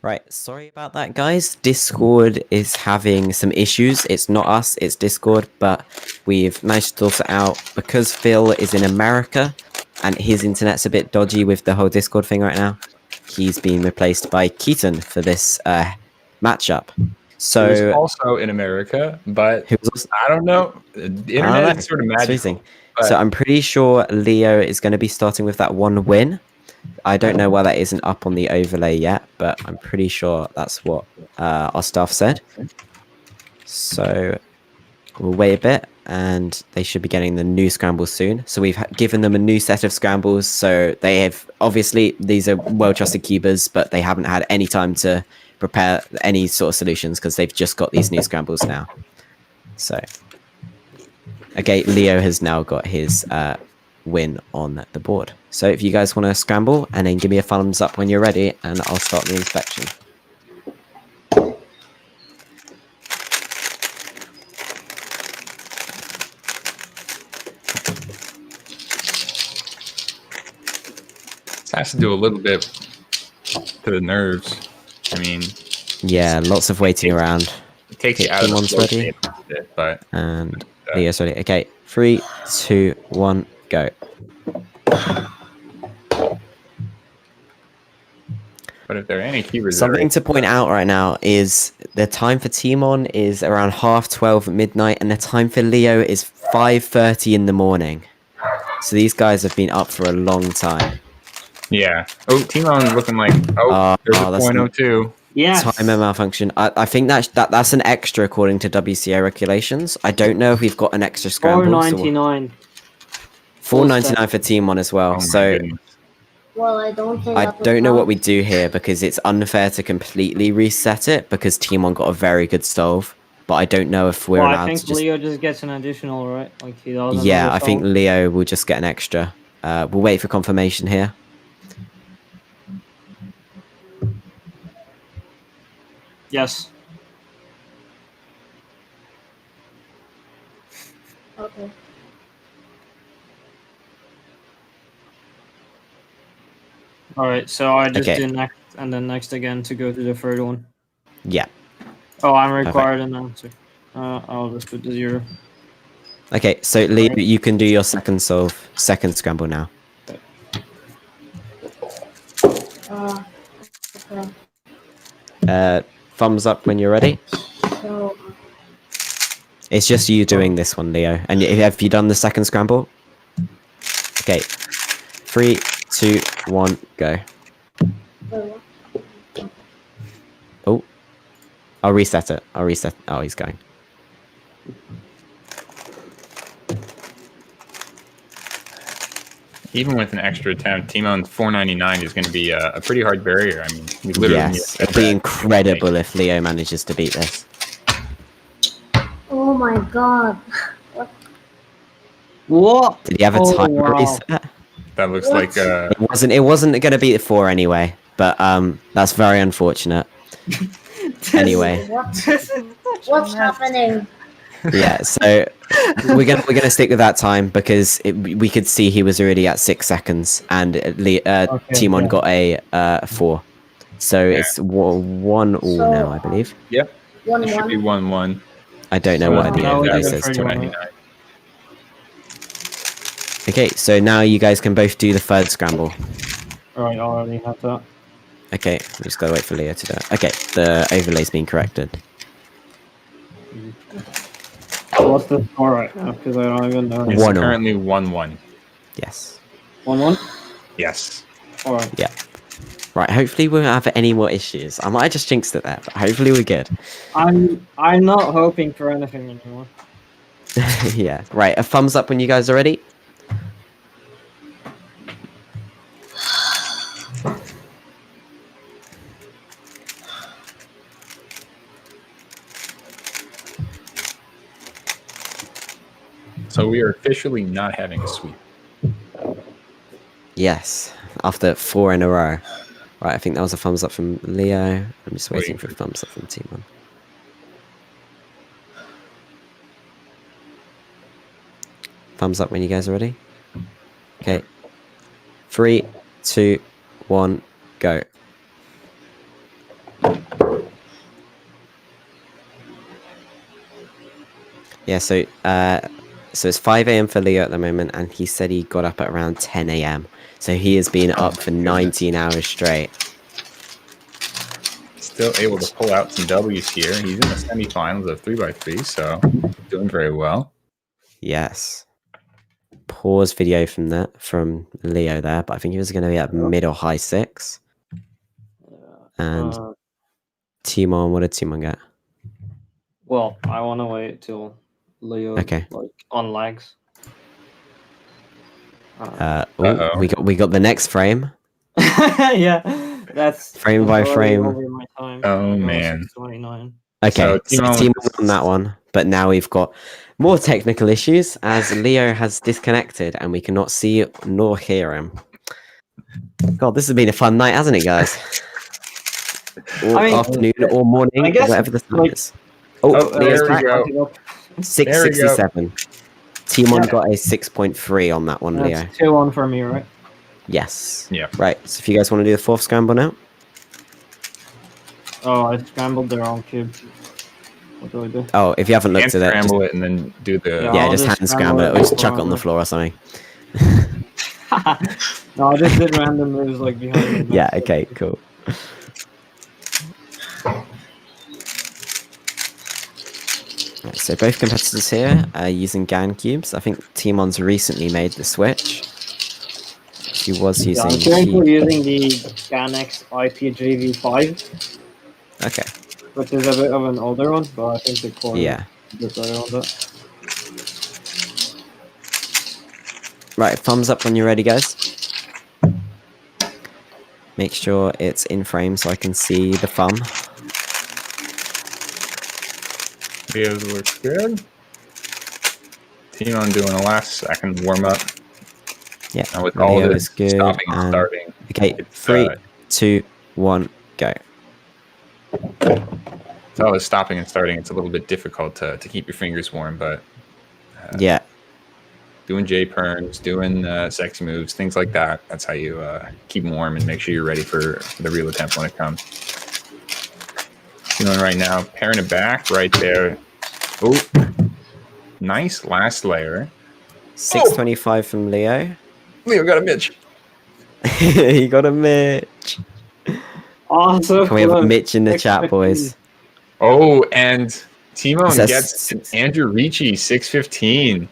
Right, sorry about that, guys. Discord is having some issues. It's not us, it's Discord, but we've managed to sort it out because Phil is in America and his internet's a bit dodgy with the whole Discord thing right now. He's been replaced by Keaton for this matchup. So he was also in America, but I don't know. The internet is sort of magical. So I'm pretty sure Leo is going to be starting with that one win. I don't know why that isn't up on the overlay yet, but I'm pretty sure that's what our staff said. So we'll wait a bit, and they should be getting the new scrambles soon. So we've given them a new set of scrambles. So they have, obviously, these are well-trusted cubers, but they haven't had any time to prepare any sort of solutions because they've just got these new scrambles now. So, okay, Leo has now got his win on the board. So if you guys want to scramble, and then give me a thumbs up when you're ready, and I'll start the inspection. This has to do a little bit to the nerves. I mean, yeah, lots of waiting around. It takes you out of the flow state a bit, but and Leo's ready. Okay, 3, 2, 1, go. But if there are any keywords, something to point out right now is the time for Timon is around 12:30 midnight, and the time for Leo is 5:30 in the morning. So these guys have been up for a long time. Yeah. Oh, Timon's looking like there's a .02. Yes. Timer malfunction. I think that's an extra according to WCA regulations. I don't know if we've got an extra scramble. 4.99. 4.99 for Timon as well. So. Well, I don't think I don't know what we do here because it's unfair to completely reset it because Timon got a very good solve, but I don't know if we're allowed I think to just... Leo just gets an additional, right? Like he does. Yeah, I think Leo will just get an extra. We'll wait for confirmation here. Yes. Okay. All right, so I just Okay. do next and then next again to go to the third one. Yeah. Oh, I'm required an answer. I'll just put the 0. Okay, so Leo, you can do your second scramble now. Okay. Thumbs up when you're ready. So, It's just you doing this one, Leo. And have you done the second scramble? Okay. 3, 2, 1, go. Oh. I'll reset it. Oh, he's going. Even with an extra attempt, Timon 499 is going to be a pretty hard barrier. I mean, we literally Yes, it'd be incredible if Leo manages to beat this. oh my god. What? Did he have a timer reset? That looks like It wasn't going to beat the 4 anyway, but that's very unfortunate. Anyway. What's happening? Yeah, so we're gonna stick with that time because we could see he was already at 6 seconds, and Timon got a 4, so it's 1-1 now, I believe. Yep. It should be 1-1. I don't know what the overlay says. 299. Okay, so now you guys can both do the third scramble. Alright, I already have that. Okay, we just gotta wait for Leo to do it. Okay, the overlay's been corrected. What's the score right now? Because I don't even know. It's currently 1-1. Yes. 1-1? Yes. Alright. Yeah. Right, hopefully we won't have any more issues. I might have just jinxed it there, but hopefully we're good. I'm not hoping for anything anymore. Yeah. Right, a thumbs up when you guys are ready. So we are officially not having a sweep. Yes, after 4 in a row. Right, I think that was a thumbs up from Leo. I'm just waiting for a thumbs up from Timon. Thumbs up when you guys are ready. Okay. 3, 2, 1, go. Yeah, so it's 5 a.m. for Leo at the moment, and he said he got up at around 10 a.m. So he has been up for 19 hours straight. Still able to pull out some W's here. He's in the semifinals of 3x3, so doing very well. Yes. Pause video from Leo there, but I think he was going to be at mid or high 6. And Timon, what did Timon get? Well, I want to wait till Leo on lags. We got the next frame. Yeah, that's frame by frame. Oh man. 29. Okay, so Timon on that one, but now we've got more technical issues as Leo has disconnected and we cannot see nor hear him. God, this has been a fun night, hasn't it, guys? Or afternoon or morning, or whatever the time is. Leo's there we go. 667. Timon got a 6.3 on that one, Leo. That's 2-1 for me, right? Yes. Yeah. Right. So if you guys want to do the 4th scramble now. Oh, I scrambled the wrong cube. What do I do? Oh, if you haven't looked at it, scramble it and then do the. Yeah, just hand scramble it, or just chuck it on the floor or something. No, I just did random moves like behind me. Yeah. Okay. Cool. Right, so both competitors here are using GAN cubes. I think Timon's recently made the switch. He was using. I'm currently using the GANX IPGV5. Okay. Which is a bit of an older one, but I think the core is a bit better on that. Right, thumbs up when you're ready, guys. Make sure it's in frame so I can see the thumb. Videos looks good. Timon doing a last second warm up. Yeah, and with all video this is good. stopping and starting. Okay, 3, 2, 1, go. It's always stopping and starting. It's a little bit difficult to keep your fingers warm, but yeah, doing J-perms, doing sexy moves, things like that. That's how you keep them warm and make sure you're ready for the real attempt when it comes. Doing right now, pairing it back right there. Oh, nice last layer. 625 from Leo. Leo got a Mitch. He got a Mitch. Awesome. Can we have a Mitch in the chat, boys? Oh, and Timon gets Andrew Ricci, 615.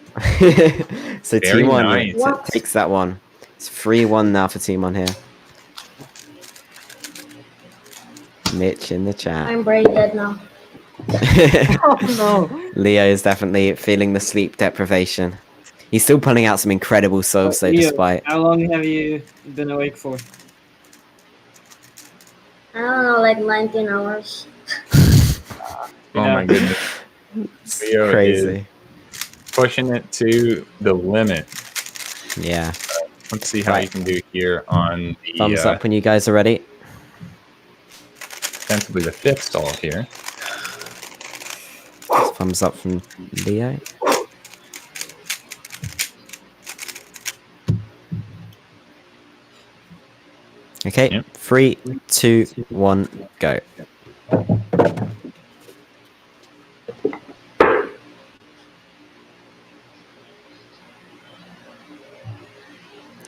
So Very Timon nice. takes that one. It's 3-1 now for Timon here. Mitch in the chat. I'm brain dead now. Oh, no. Leo is definitely feeling the sleep deprivation. He's still pulling out some incredible solves, though, Leo, despite. how long have you been awake for? I don't know, like 19 hours. Oh my goodness. Leo Crazy. is pushing it to the limit. Yeah. Let's see how you can do here on the Thumbs up when you guys are ready. ostensibly the 5th stall here. Thumbs up from Leo. Okay, yep. 3, 2, 1, go.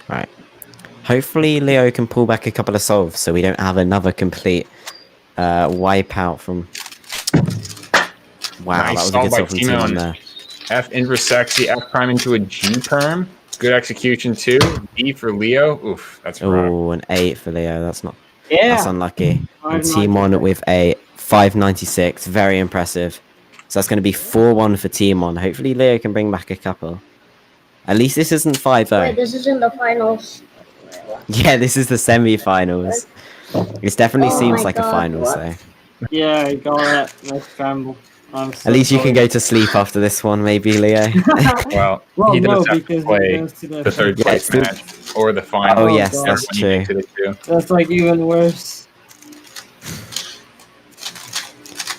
Right. Hopefully Leo can pull back a couple of solves so we don't have another complete wipeout from... Wow, nice that was a good solve by from Timon there. F inverse sexy, F prime into a G perm. Good execution too. D for Leo. Oof, that's rough. Oh, an 8 for Leo. That's not... Yeah. That's unlucky. And Timon with a 596. Very impressive. So that's going to be 4-1 for Timon. Hopefully Leo can bring back a couple. At least this isn't 5-0. Wait, this isn't the finals. Yeah, this is the semi-finals. It definitely seems like a finals, though. Yeah, I got that. Nice scramble. At least you can go to sleep after this one, maybe, Leo. Well, he does have to play the third place match or the final. Oh, yes, that's true. That's like even worse.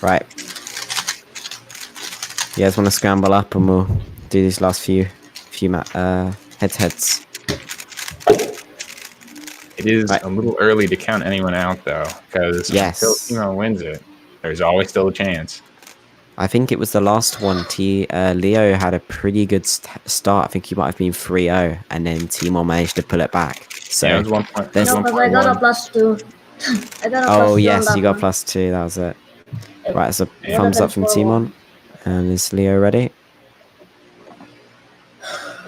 Right. You guys want to scramble up and we'll do these last few head-to-heads. It is a little early to count anyone out, though, because until Timon wins it, there's always still a chance. I think it was the last one. Leo had a pretty good start. I think he might have been 3-0, and then Timon managed to pull it back. So yeah, it was 1 point. there's- No, because I got a +2. I got a Oh +2 yes, on you that got one. +2. That was it. Right, so Yeah, thumbs but up from then 4-1. Timon. And is Leo ready?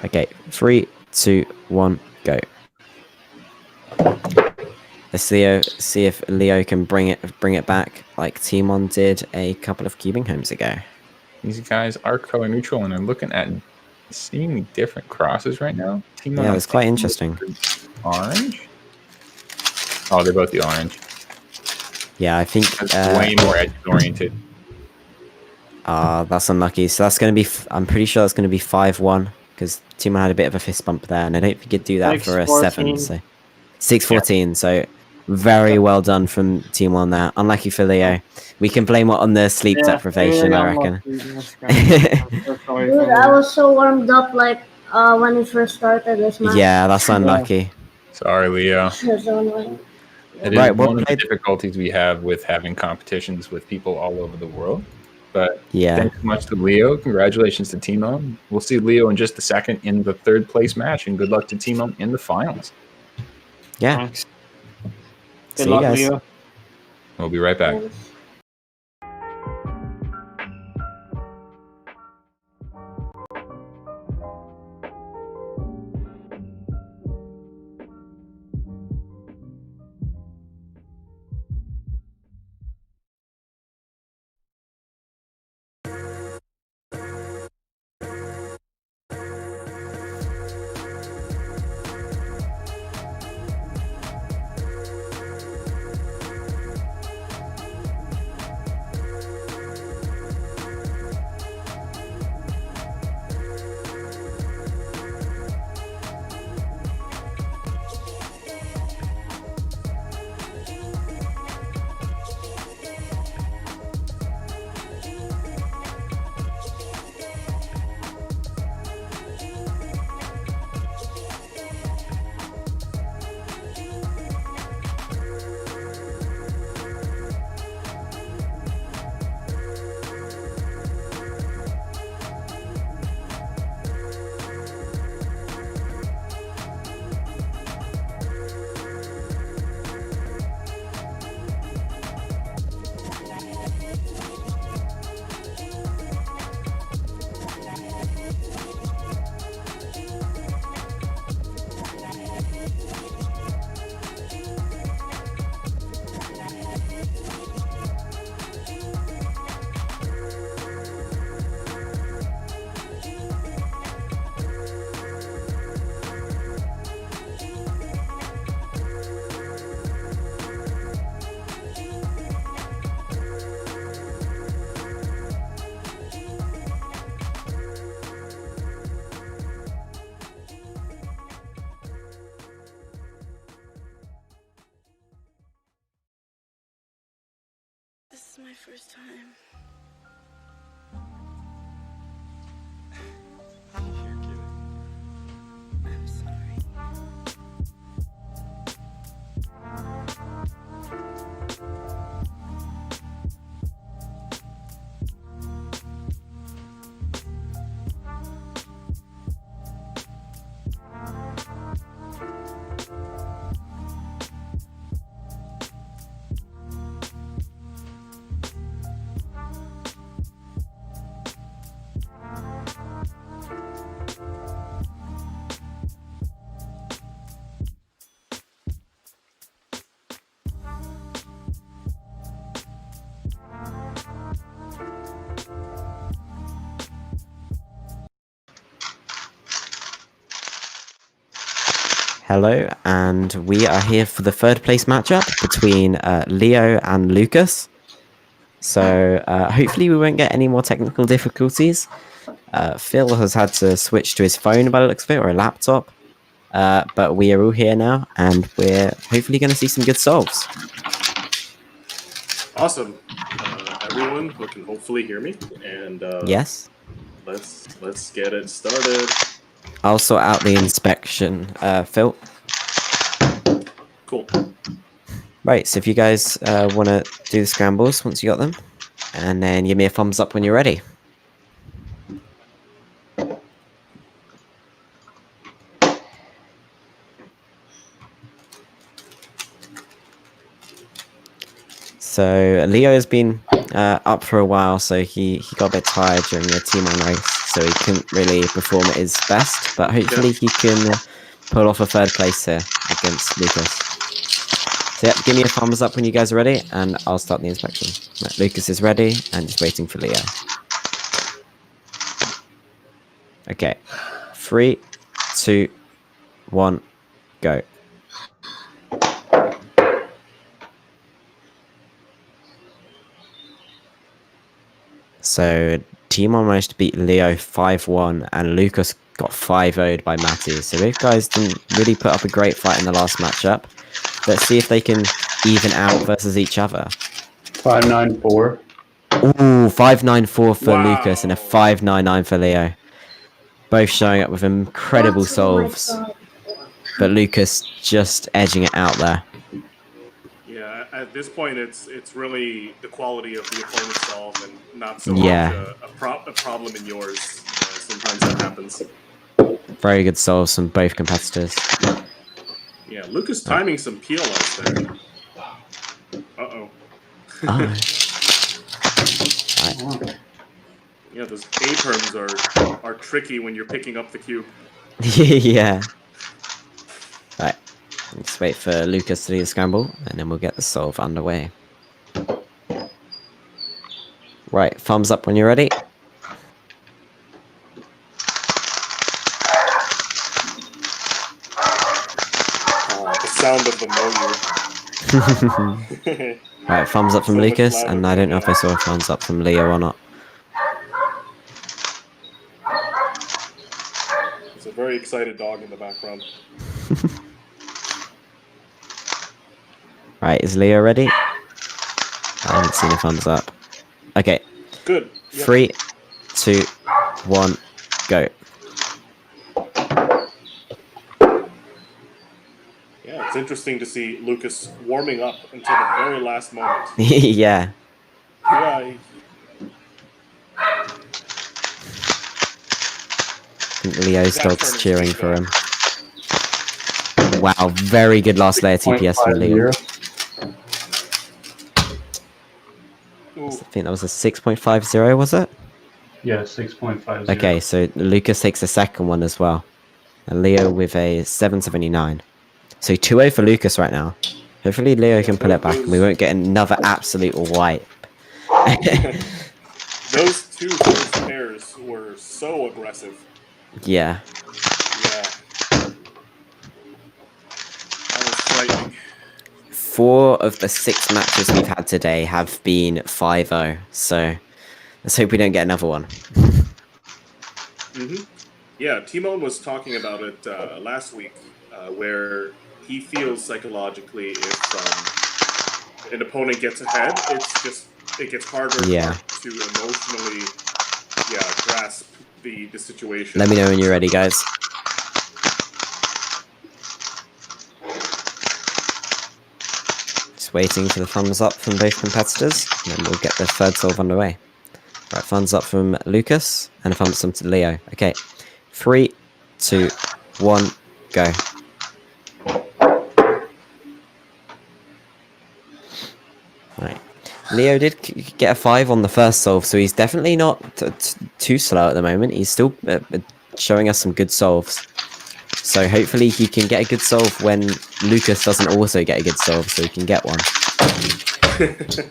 Okay, 3, 2, 1, go. Let's see if Leo can bring it back like Timon did a couple of cubing homes ago. These guys are color neutral and are looking at seemingly different crosses right now. Timon, Yeah, it's quite interesting. Orange. Oh, they're both the orange. Yeah, I think that's way more edge oriented. That's unlucky. So that's going to be. I'm pretty sure that's going to be 5-1 because Timon had a bit of a fist bump there, and I don't think he could do that for a 7. So 6-14. So very well done from Timon there. Unlucky for Leo. We can blame it on the sleep deprivation, I reckon. Dude, I was so warmed up like when we first started this match. Yeah, that's unlucky. Sorry, Leo. So annoying. It is one of the difficulties we have with having competitions with people all over the world. But thanks so much to Leo. Congratulations to Timon. We'll see Leo in just a second in the 3rd place match, and good luck to Timon in the finals. Yeah. Thanks. See you guys. Leo. We'll be right back. This is my first time. You're kidding. I'm sorry. Hello, and we are here for the 3rd place matchup between Leo and Lucas. So hopefully we won't get any more technical difficulties. Phil has had to switch to his phone by the looks of it, or a laptop. But we are all here now, and we're hopefully going to see some good solves. Awesome. Everyone who can hopefully hear me. And yes. Let's get it started. I'll sort out the inspection, Phil. Cool. Right, so if you guys want to do the scrambles once you got them. and then give me a thumbs up when you're ready. So Leo has been up for a while, so he got a bit tired during the Timon race, so he couldn't really perform at his best, but hopefully he can pull off a third place here against Lucas. So yeah, give me a thumbs up when you guys are ready, and I'll start the inspection. Right, Lucas is ready, and just waiting for Leo. Okay, 3, 2, 1, go. So Timon managed to beat Leo 5-1, and Lucas got 5-0'd by Maddie. So those guys didn't really put up a great fight in the last matchup. Let's see if they can even out versus each other. 594. Ooh, 594 for Lucas and a 599 for Leo. Both showing up with incredible solves, but Lucas just edging it out there. Yeah, at this point, it's really the quality of the opponent's solve and not so much a problem in yours. Sometimes that happens. Very good solves from both competitors. Yeah, Lucas timing some PLS there. Uh-oh. Yeah, those A-perms are tricky when you're picking up the cube. Yeah. Right. Let's wait for Lucas to do the scramble, and then we'll get the solve underway. Right, thumbs up when you're ready. The sound of the motor. Right, thumbs up from Lucas, and I don't know if I saw a thumbs up from Leo or not. It's a very excited dog in the background. Right, is Leo ready? I haven't seen a thumbs up. Okay. Good. Yep. 3, 2, 1, go. Yeah, it's interesting to see Lucas warming up until the very last moment. Yeah. Yeah. I think Leo's dog's cheering for him. Wow, very good last layer TPS from Leo. I think that was a 6.50, was it? Yeah, 6.50. Okay, so Lucas takes the second one as well. And Leo with a 779. So 2-0 for Lucas right now. Hopefully Leo can pull it back and we won't get another absolute wipe. Those two first pairs were so aggressive. Yeah. Yeah. That was frightening. 4 of the 6 matches we've had today have been 5-0. So let's hope we don't get another one. Yeah, Timon was talking about it last week, where he feels psychologically if an opponent gets ahead, it gets harder to emotionally grasp the situation. Let me know when you're ready, guys. Just waiting for the thumbs up from both competitors, and then we'll get the third solve underway. Right, thumbs up from Lucas, and a thumbs up to Leo. Okay, 3, 2, 1, go. Right. Leo did get a 5 on the first solve, so he's definitely not too slow at the moment. He's still showing us some good solves. So hopefully he can get a good solve when Lucas doesn't also get a good solve, so he can get one.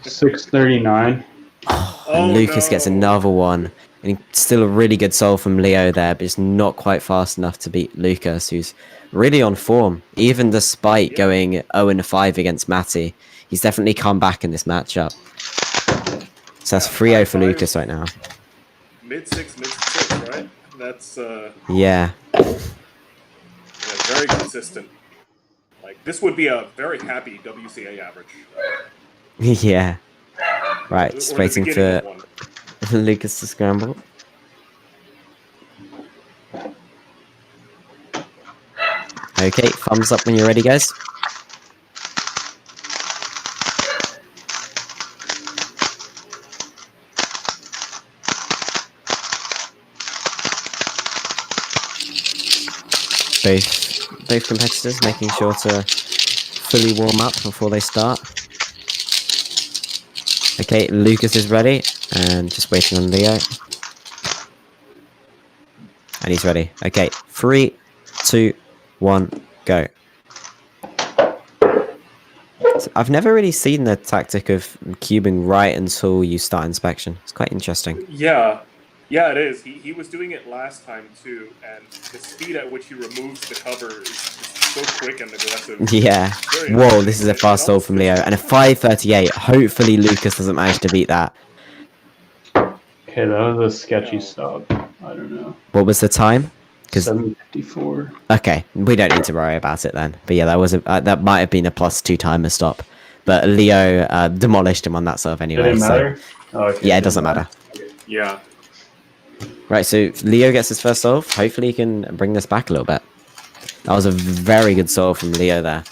639. And Lucas gets another one. And still a really good solve from Leo there, but it's not quite fast enough to beat Lucas, who's really on form. Even despite going 0-5 against Maddie, he's definitely come back in this matchup. So that's 3-0 for Lucas right now. Mid-6, right? That's yeah, very consistent. Like, this would be a very happy WCA average. Yeah. Right, just waiting for Lucas to scramble. Okay, thumbs up when you're ready, guys. both competitors making sure to fully warm up before they start. Okay, Lucas is ready and just waiting on Leo. And he's ready. Okay, 3, 2, 1, go. So I've never really seen the tactic of cubing right until you start inspection. It's quite interesting. Yeah, it is. He was doing it last time too, and the speed at which he removes the cover is just so quick and aggressive. Yeah. Whoa, this is a fast solve from Leo. And a 5:38. Hopefully Lucas doesn't manage to beat that. Okay, that was a sketchy stop. I don't know. What was the time? 7:54. Okay, we don't need to worry about it then. But yeah, that was that might have been a +2 timer stop. But Leo demolished him on that serve anyway. Did it matter? Oh, okay. Yeah, it doesn't matter. Yeah. Right, so Leo gets his first solve. Hopefully he can bring this back a little bit. That was a very good solve from Leo there.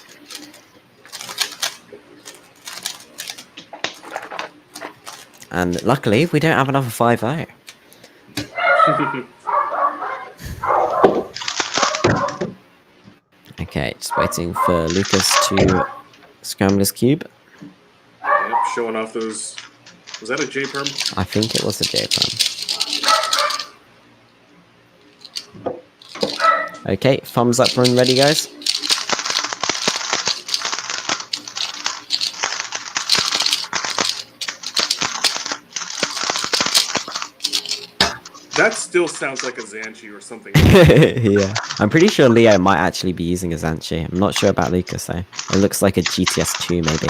And luckily, we don't have another 5-0. Okay, just waiting for Lucas to scramble his cube. Yep, showing off those... Was that a J-perm? I think it was a J-perm. Okay, thumbs up when ready, guys. That still sounds like a Xanchi or something. Yeah, I'm pretty sure Leo might actually be using a Xanchi. I'm not sure about Lucas though. It looks like a GTS 2 maybe.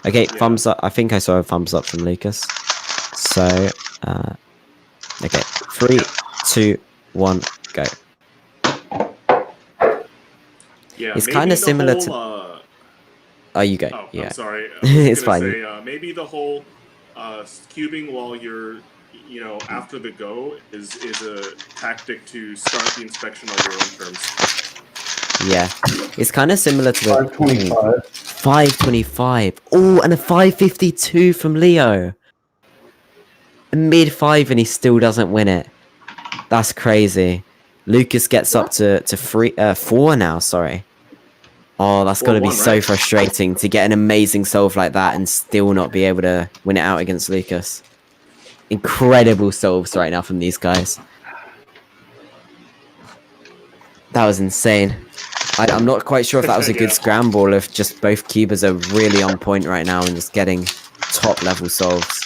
Okay, yeah. Thumbs up. I think I saw a thumbs up from Lucas. So, okay, 3, 2, 1, go. Yeah, it's kind of similar to. Oh, you go. Oh, yeah. I'm sorry. It's fine. Say, maybe the whole cubing while you're, after the go is a tactic to start the inspection on your own terms. Yeah, it's kind of similar to the 525. 525. Oh, and a 552 from Leo. A mid-5 and he still doesn't win it. That's crazy. Lucas gets up to 4 now, sorry. Oh, that's got to be so frustrating to get an amazing solve like that and still not be able to win it out against Lucas. Incredible solves right now from these guys. That was insane. I'm not quite sure if that was a good scramble, if just both cubers are really on point right now and just getting top level solves.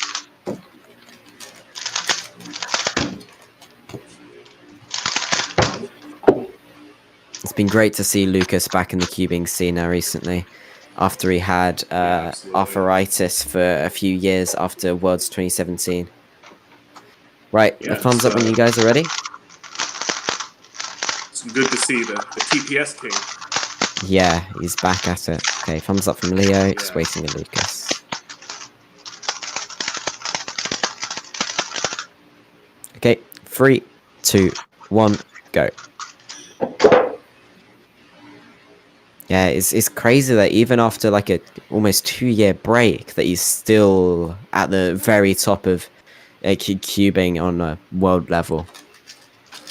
It's been great to see Lucas back in the cubing scene now recently, after he had arthritis for a few years after Worlds 2017. Right, a thumbs up when you guys are ready. It's good to see the TPS king. Yeah, he's back at it. Okay, thumbs up from Leo, just waiting on Lucas. Okay, 3, 2, 1, go. Yeah, it's crazy that even after like a almost 2-year break, that he's still at the very top of cubing on a world level.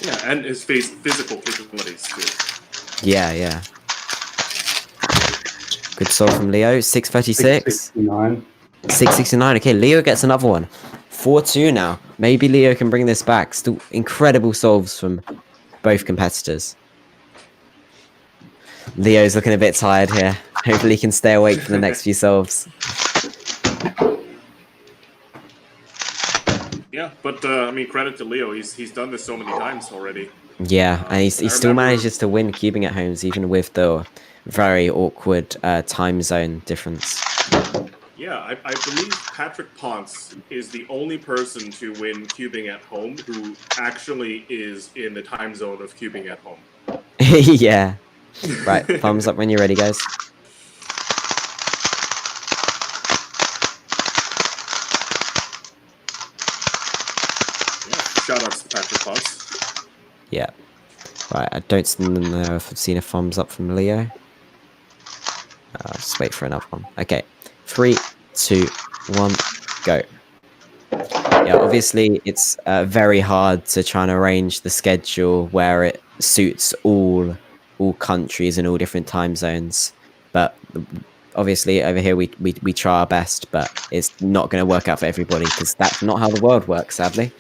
Yeah, and his physical capabilities too. Yeah. Good solve from Leo. 636. 669. Okay, Leo gets another one. 4-2 now. Maybe Leo can bring this back. Still incredible solves from both competitors. Leo's looking a bit tired here. Hopefully he can stay awake for the next few solves. Yeah, but credit to Leo. He's done this so many times already. Yeah, and he still manages to win cubing at homes, even with the very awkward time zone difference. Yeah, I believe Patrick Ponce is the only person to win cubing at home who actually is in the time zone of cubing at home. Yeah. Right, thumbs up when you're ready, guys. Yeah, shout outs to Patrick Ponce. Yeah. Right, I don't know if I've seen a thumbs up from Leo. Just wait for another one. Okay, 3, 2, 1, go. Yeah, obviously it's very hard to try and arrange the schedule where it suits all all countries and all different time zones. But obviously over here we try our best, but it's not going to work out for everybody because that's not how the world works, sadly.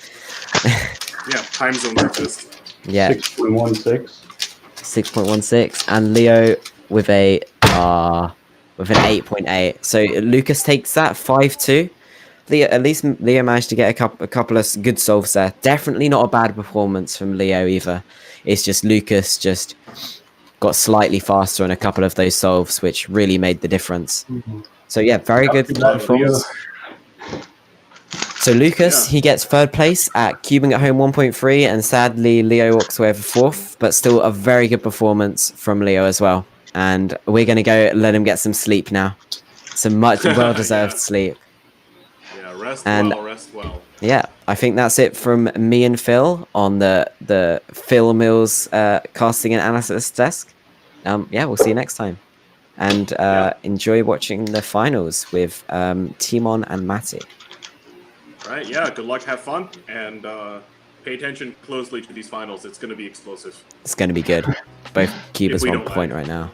Yeah, time zones exist. Yeah. 6.16. 6.16, and Leo with a with an 8.8. So Lucas takes that 5-2. Leo, at least Leo managed to get a couple of good solves there. Definitely not a bad performance from Leo either. It's just Lucas just got slightly faster on a couple of those solves, which really made the difference. So yeah, very good performance. So Lucas, he gets third place at Cubing at Home 1.3, and sadly Leo walks away with fourth, but still a very good performance from Leo as well. And we're going to go let him get some sleep now. Some much well-deserved sleep. Yeah, rest well. Yeah, I think that's it from me and Phil on the Phil Mills casting and analysis desk. Yeah, we'll see you next time. And enjoy watching the finals with Timon and Maddie. Right, yeah, good luck, have fun, and pay attention closely to these finals. It's going to be explosive. It's going to be good. Both keepers 1 point right now.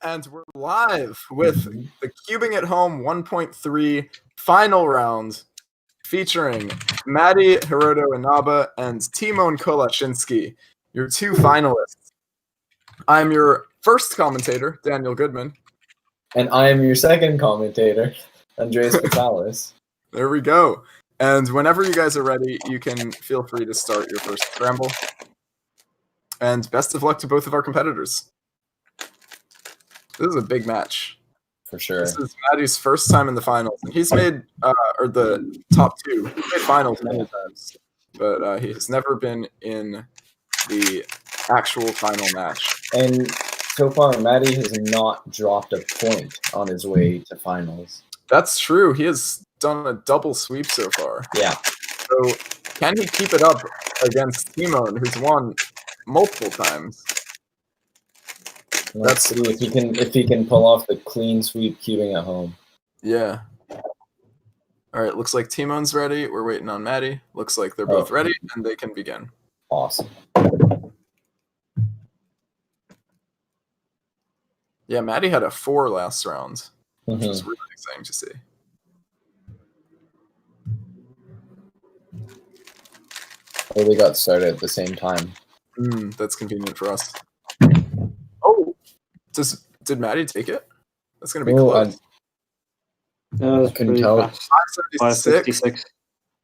And we're live with the Cubing at Home 1.3 final round featuring Maddie Hiroto Inaba and Timon Kolashinsky, your two finalists. I'm your first commentator, Daniel Goodman. And I am your second commentator, Andreas Vitalis. There we go. And whenever you guys are ready, you can feel free to start your first scramble. And best of luck to both of our competitors. This is a big match. For sure. This is Maddie's first time in the finals. And he's made, or the top two. He's made finals many times. But he has never been in the actual final match. And so far, Maddie has not dropped a point on his way to finals. That's true. He has done a double sweep so far. Yeah. So can he keep it up against Timon, who's won multiple times? Let's see if he can pull off the clean sweep cubing at home. Yeah. All right, looks like Timon's ready. We're waiting on Maddie. Looks like they're both ready, and they can begin. Awesome. Yeah, Maddie had a 4 last round, which is really exciting to see. Oh, they got started at the same time. That's convenient for us. Oh, did Maddie take it? That's gonna be close. I couldn't tell. 556.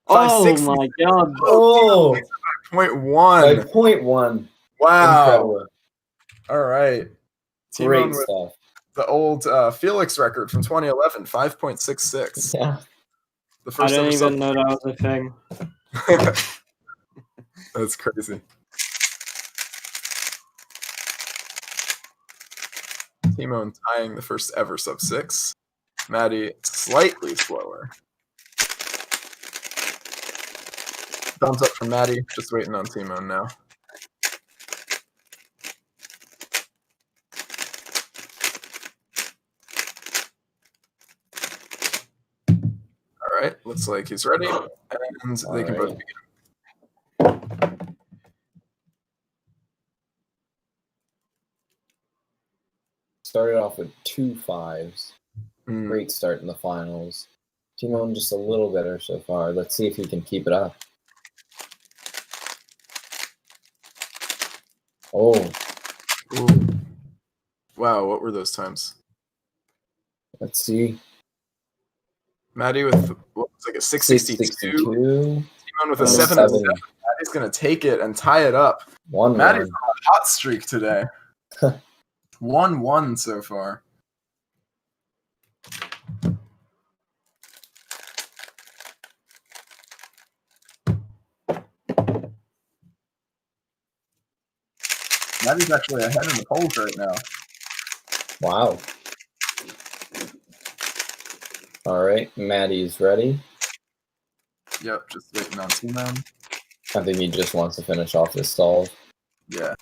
Oh my god! Oh, 0.1. 0.1. Wow. Incredible. All right. Great stuff. The old Felix record from 2011, 5.66. Yeah. The first I didn't even know that was a thing. That's crazy. Timon tying the first ever sub 6. Maddie slightly slower. Thumbs up from Maddie. Just waiting on Timon now. right, looks like he's ready, and they can both begin. Started off with 2 5s. Great start in the finals. Timon just a little better so far. Let's see if he can keep it up. Oh. Ooh. Wow, what were those times? Let's see. Maddie with what looks like a 662. Timon with a 7. Maddie's going to take it and tie it up. Maddie's on a hot streak today. 1-1 so far. Maddie's actually ahead in the polls right now. Wow. All right, Maddie's ready. Yep, just waiting on Timon. I think he just wants to finish off this solve. Yeah.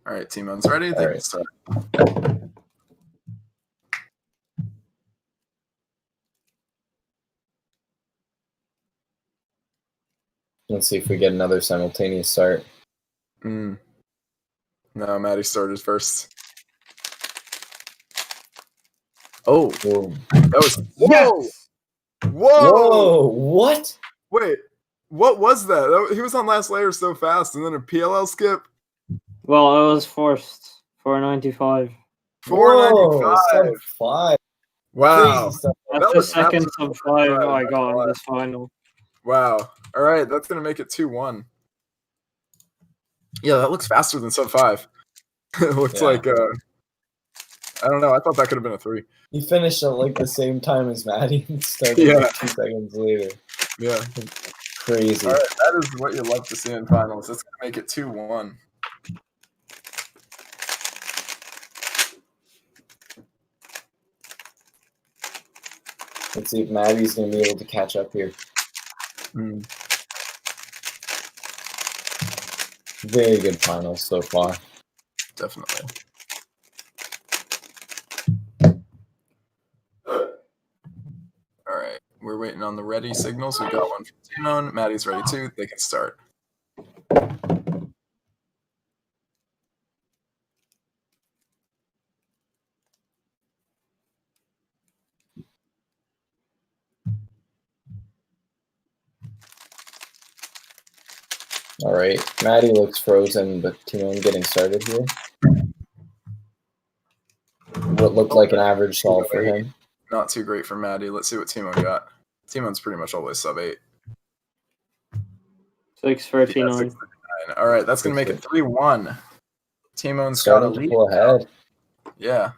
All right, Timon's ready. They can start. Let's see if we get another simultaneous start. No, Maddie started first. Oh, that was whoa! Whoa! What? Wait, what was that? He was on last layer so fast, and then a PLL skip. Well, it was forced. 495. 495. 5. Wow. That's the second sub 5 I got in this final. Wow. All right, that's gonna make it 2-1. Yeah, that looks faster than sub 5. It looks like I don't know. I thought that could have been a 3. He finished at like the same time as Maddie and started like 2 seconds later. Yeah. Crazy. All right, that is what you love to see in finals. That's gonna make it 2-1. Let's see if Maddie's going to be able to catch up here. Very good finals so far. Definitely. All right, we're waiting on the ready signals. We got one from Timon. Maddie's ready too. They can start. All right, Maddie looks frozen, but Timon getting started here. What looked like an average solve for him. Not too great for Maddie. Let's see what Timon got. Timon's pretty much always sub 8. 639. Yeah, all right, that's gonna make it 3-1. Timon's got a lead. Pull ahead. Yeah.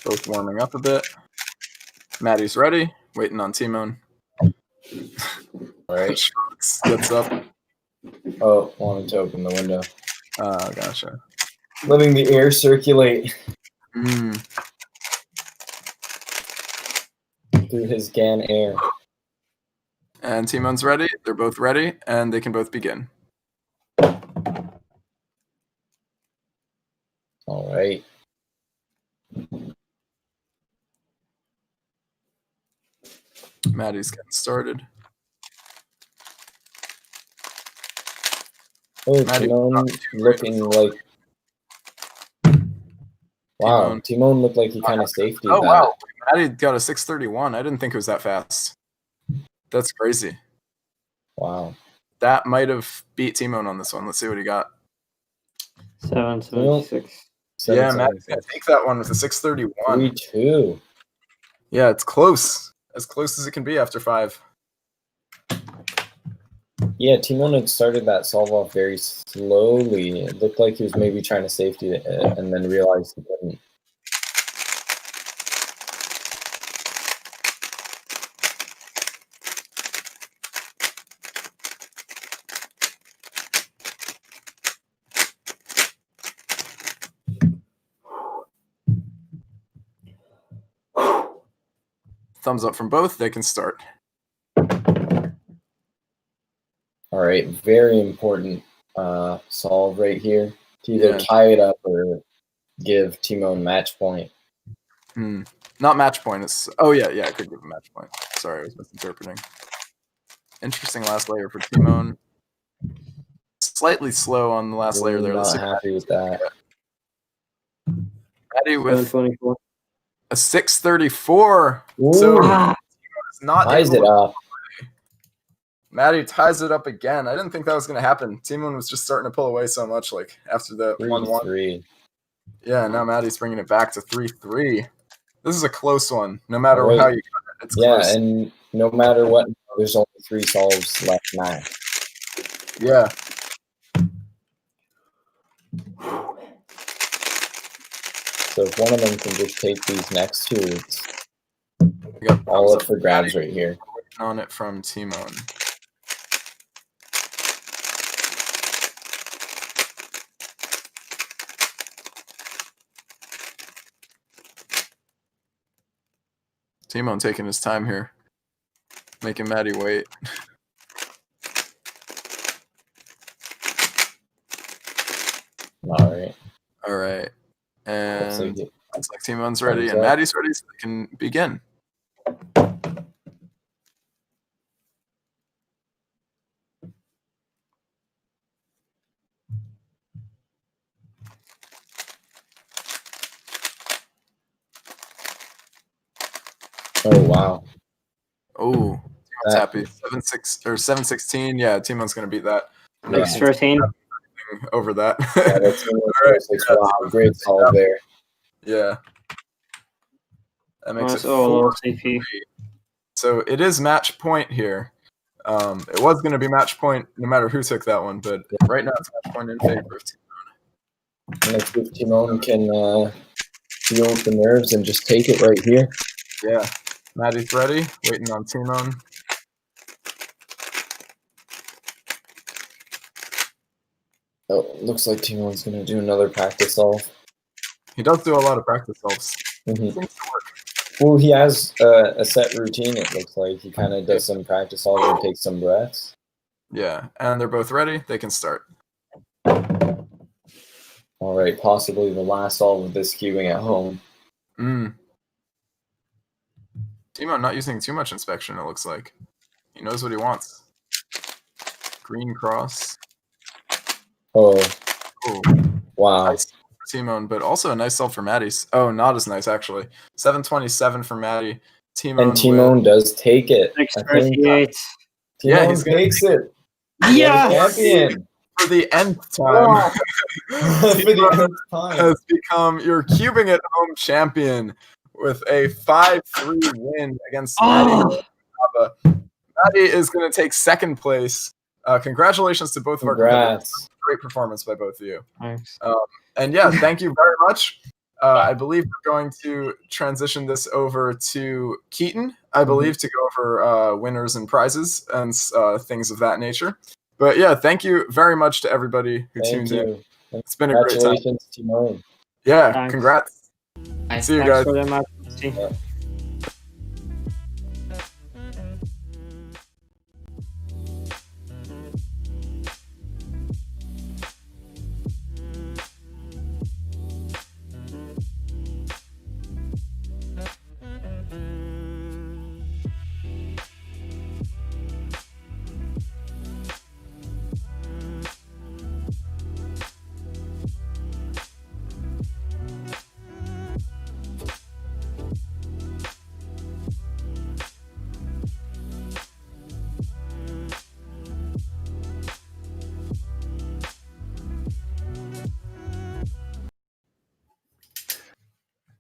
Both warming up a bit. Maddie's ready. Waiting on Timon. All right. Gets up. Oh, wanted to open the window. Oh, gotcha. Letting the air circulate through his GAN air. And Timon's ready. They're both ready, and they can both begin. All right. Maddie's getting started. Oh, Timon looking like... Wow, Timon looked like he kind of safetied that. Oh, wow. Maddie got a 631. I didn't think it was that fast. That's crazy. Wow. That might have beat Timon on this one. Let's see what he got. 776. Yeah, Maddie's going to take that one with a 631. 3-2. Yeah, it's close. As close as it can be after 5. Yeah, Timon had started that solve off very slowly. It looked like he was maybe trying to safety it and then realized he couldn't. thumbs up from both. They can start. All right, very important solve right here to either tie it up or give Timon match point. Not match point. It's I could give a match point. Sorry, I was misinterpreting. Interesting last layer for Timon. Slightly slow on the last layer there. Not happy with that. Maddie with 724. a 634. Ooh. So Timon is not ties able it to up. Maddie ties it up again. I didn't think that was going to happen. Timon was just starting to pull away so much, like after the 1-1. Yeah, now Maddie's bringing it back to 3-3. This is a close one. No matter how you cut it, it's close. And no matter what, there's only 3 solves left now. Yeah. So if one of them can just take these next 2, it's all up for grabs right here. On it from Timon. Timon taking his time here, making Maddie wait. All right. And looks like Timon's ready and Maddie's ready, so they can begin. Oh wow. Oh, Timon's happy. 7-6 or 7-16. Yeah, Timon's gonna beat that. Next 13. Over that. Yeah, that's wow, great solve there. Yeah. That makes it low CP. So it is match point here. It was going to be match point no matter who took that one, but right now it's match point in favor of Timon. Let's see if Timon can deal with the nerves and just take it right here. Yeah. Maddie's ready, waiting on Timon. Oh, looks like Timon's going to do another practice solve. He does do a lot of practice solves. Mm-hmm. Well, he has a set routine, it looks like. He kind of does some practice solves and takes some breaths. Yeah, and they're both ready. They can start. All right, possibly the last solve of this cubing at home. Timon not using too much inspection, it looks like. He knows what he wants. Green cross. Oh. Wow. Nice for Timon, but also a nice solve for Maddie. Oh, not as nice, actually. 727 for Maddie. And Timon does take it. Timon takes it. Yeah. Champion. For the nth time. For the nth time. Has become your cubing at home champion with a 5-3 win against Maddie. Maddie is going to take second place. Congratulations to both of our competitors. Great performance by both of you. Thanks. And yeah, thank you very much. I believe we're going to transition this over to Keaton, I believe, to go over winners and prizes and things of that nature. But yeah, thank you very much to everybody who tuned in. It's been a great time. Congratulations, Timon. Yeah, Thanks. Congrats. See you guys. For the match.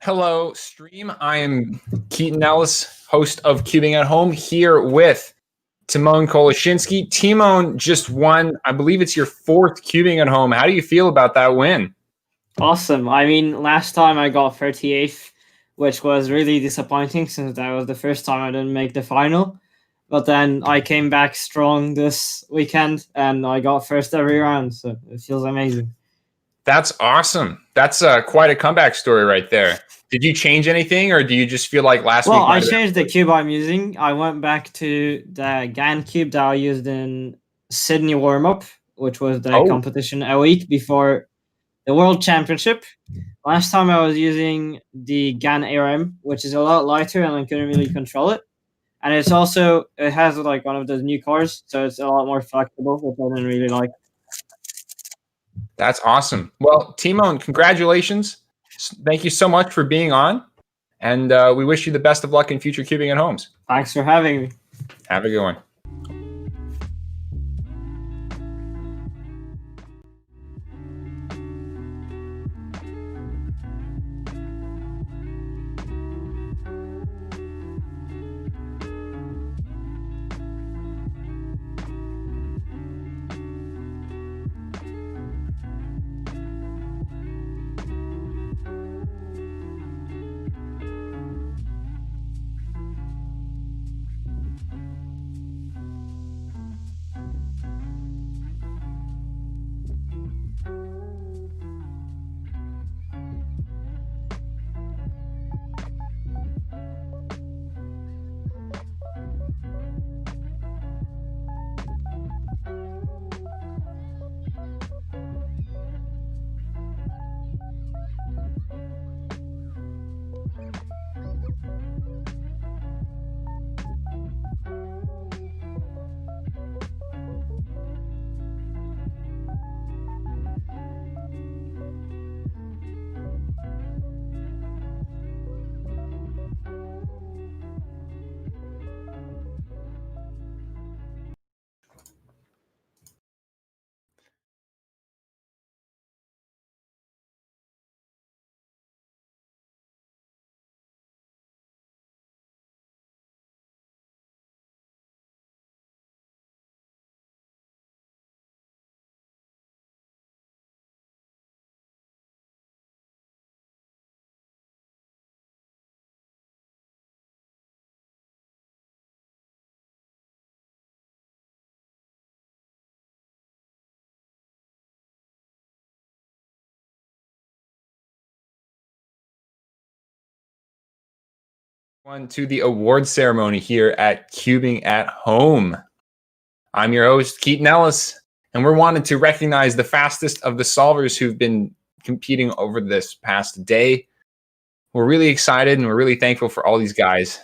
Hello, stream. I am Keaton Ellis, host of Cubing at Home, here with Timon Koloshinsky. Timon just won, I believe it's your 4th Cubing at Home. How do you feel about that win? Awesome. I mean, last time I got 38th, which was really disappointing since that was the first time I didn't make the final. But then I came back strong this weekend and I got first every round, so it feels amazing. That's awesome. That's quite a comeback story right there. Did you change anything, or do you just feel like last week? Well, I changed the cube I'm using. I went back to the GAN cube that I used in Sydney warm-up, which was the competition a week before the World Championship. Last time I was using the GAN ARM, which is a lot lighter and I couldn't really control it. And it has like one of those new cores, so it's a lot more flexible, which I didn't really like. That's awesome. Well, Timon, congratulations. Thank you so much for being on. And we wish you the best of luck in future cubing at homes. Thanks for having me. Have a good one. To the award ceremony here at Cubing at Home. I'm your host, Keaton Ellis, and we're wanted to recognize the fastest of the solvers who've been competing over this past day. We're really excited and we're really thankful for all these guys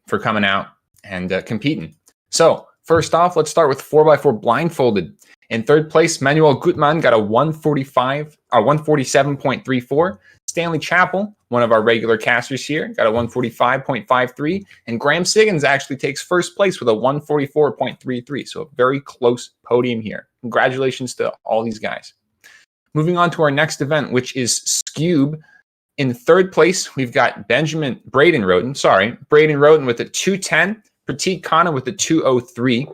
for coming out and competing. So first off, let's start with 4x4 blindfolded. In third place, Manuel Gutmann got a 147.34. Stanley Chappell, one of our regular casters here, got a 145.53. And Graham Siggins actually takes first place with a 144.33. So a very close podium here. Congratulations to all these guys. Moving on to our next event, which is Skewb. In third place, we've got Braden Roten with a 210, Pratik Khanna with a 203,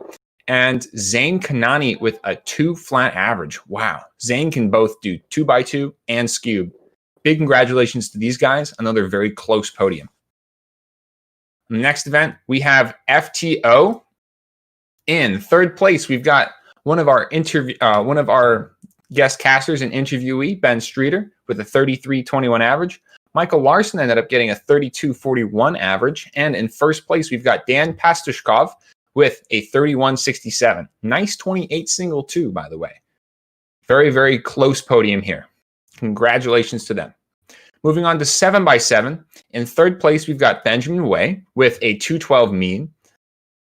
and Zane Kanani with a 2 flat average. Wow. Zane can both do 2x2 and Skewb. Big congratulations to these guys. Another very close podium. Next event, we have FTO. In third place, we've got one of our guest casters and interviewee, Ben Streeter, with a 33.21 average. Michael Larson ended up getting a 32.41 average. And in first place, we've got Dan Pastushkov with a 31.67. Nice 28 single too, by the way. Very, very close podium here. Congratulations to them. Moving on to 7x7. In third place, we've got Benjamin Way with a 212 mean.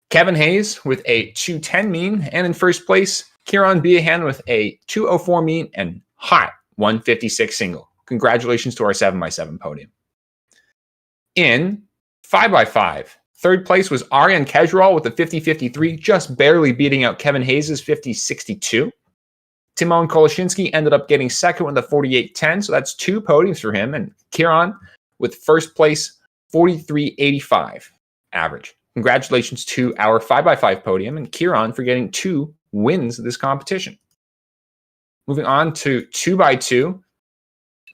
Kevin Hayes with a 210 mean. And in first place, Kieran Beahan with a 204 mean and hot 156 single. Congratulations to our 7x7 podium. In 5x5, third place was Aryan Kejral with a 50.53, just barely beating out Kevin Hayes' 50.62. Timon Koloshinsky ended up getting second with a 48.10, so that's 2 podiums for him. And Kieran with first place, 43.85 average. Congratulations to our 5x5 podium and Kieran for getting 2 wins of this competition. Moving on to 2x2,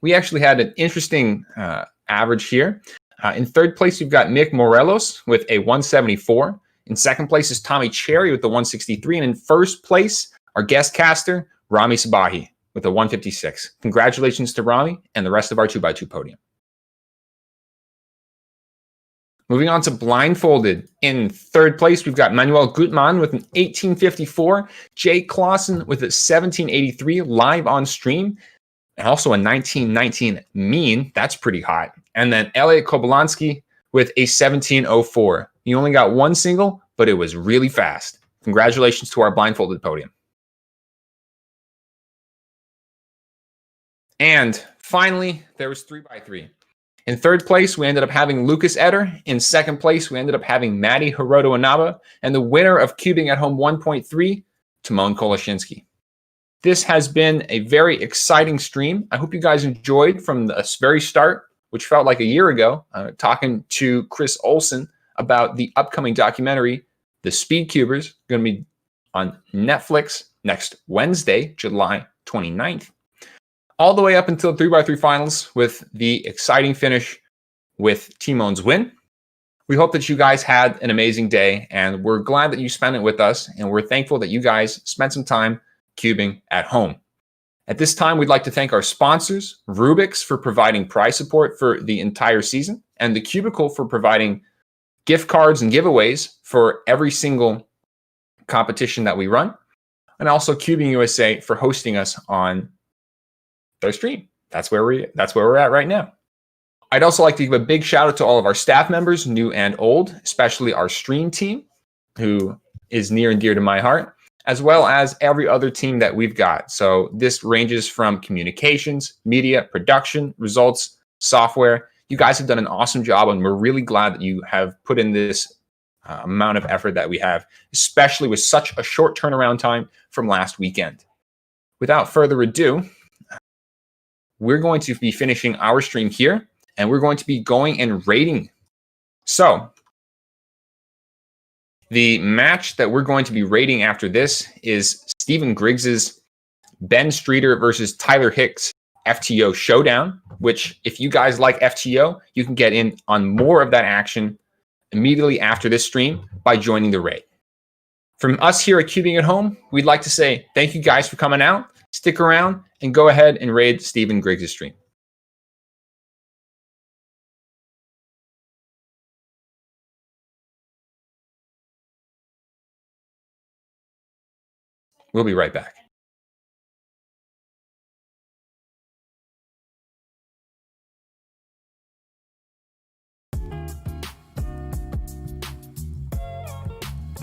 we actually had an interesting average here. In third place, we've got Mick Morelos with a 174. In second place is Tommy Cherry with the 163. And in first place, our guest caster, Rami Sabahi with a 156. Congratulations to Rami and the rest of our 2x2 podium. Moving on to Blindfolded. In third place, we've got Manuel Gutmann with an 1854, Jay Clausen with a 1783 live on stream, and also a 1919 mean. That's pretty hot. And then Elliot Kobolansky with a 1704. He only got one single, but it was really fast. Congratulations to our Blindfolded podium. And finally, there was 3x3. In third place, we ended up having Lucas Eder. In second place, we ended up having Maddie Hiroto Inaba. And the winner of Cubing at Home 1.3, Timon Koloshinsky. This has been a very exciting stream. I hope you guys enjoyed from the very start, which felt like a year ago, talking to Chris Olsen about the upcoming documentary, The Speed Cubers, going to be on Netflix next Wednesday, July 29th. All the way up until 3x3 finals with the exciting finish with Timon's win. We hope that you guys had an amazing day, and we're glad that you spent it with us, and we're thankful that you guys spent some time cubing at home. At this time, we'd like to thank our sponsors, Rubik's for providing prize support for the entire season, and The Cubicle for providing gift cards and giveaways for every single competition that we run, and also Cubing USA for hosting us on their stream. That's where we're at right now. I'd also like to give a big shout out to all of our staff members, new and old, especially our stream team, who is near and dear to my heart, as well as every other team that we've got. So this ranges from communications, media, production, results, software. You guys have done an awesome job, and we're really glad that you have put in this amount of effort that we have, especially with such a short turnaround time from last weekend. Without further ado, we're going to be finishing our stream here, and we're going to be going and rating. So the match that we're going to be rating after this is Stephen Griggs's Ben Streeter versus Tyler Hicks FTO showdown, which if you guys like FTO, you can get in on more of that action immediately after this stream by joining the raid. From us here at Cubing at Home, we'd like to say thank you guys for coming out. Stick around and go ahead and raid Stephen Griggs' stream. We'll be right back.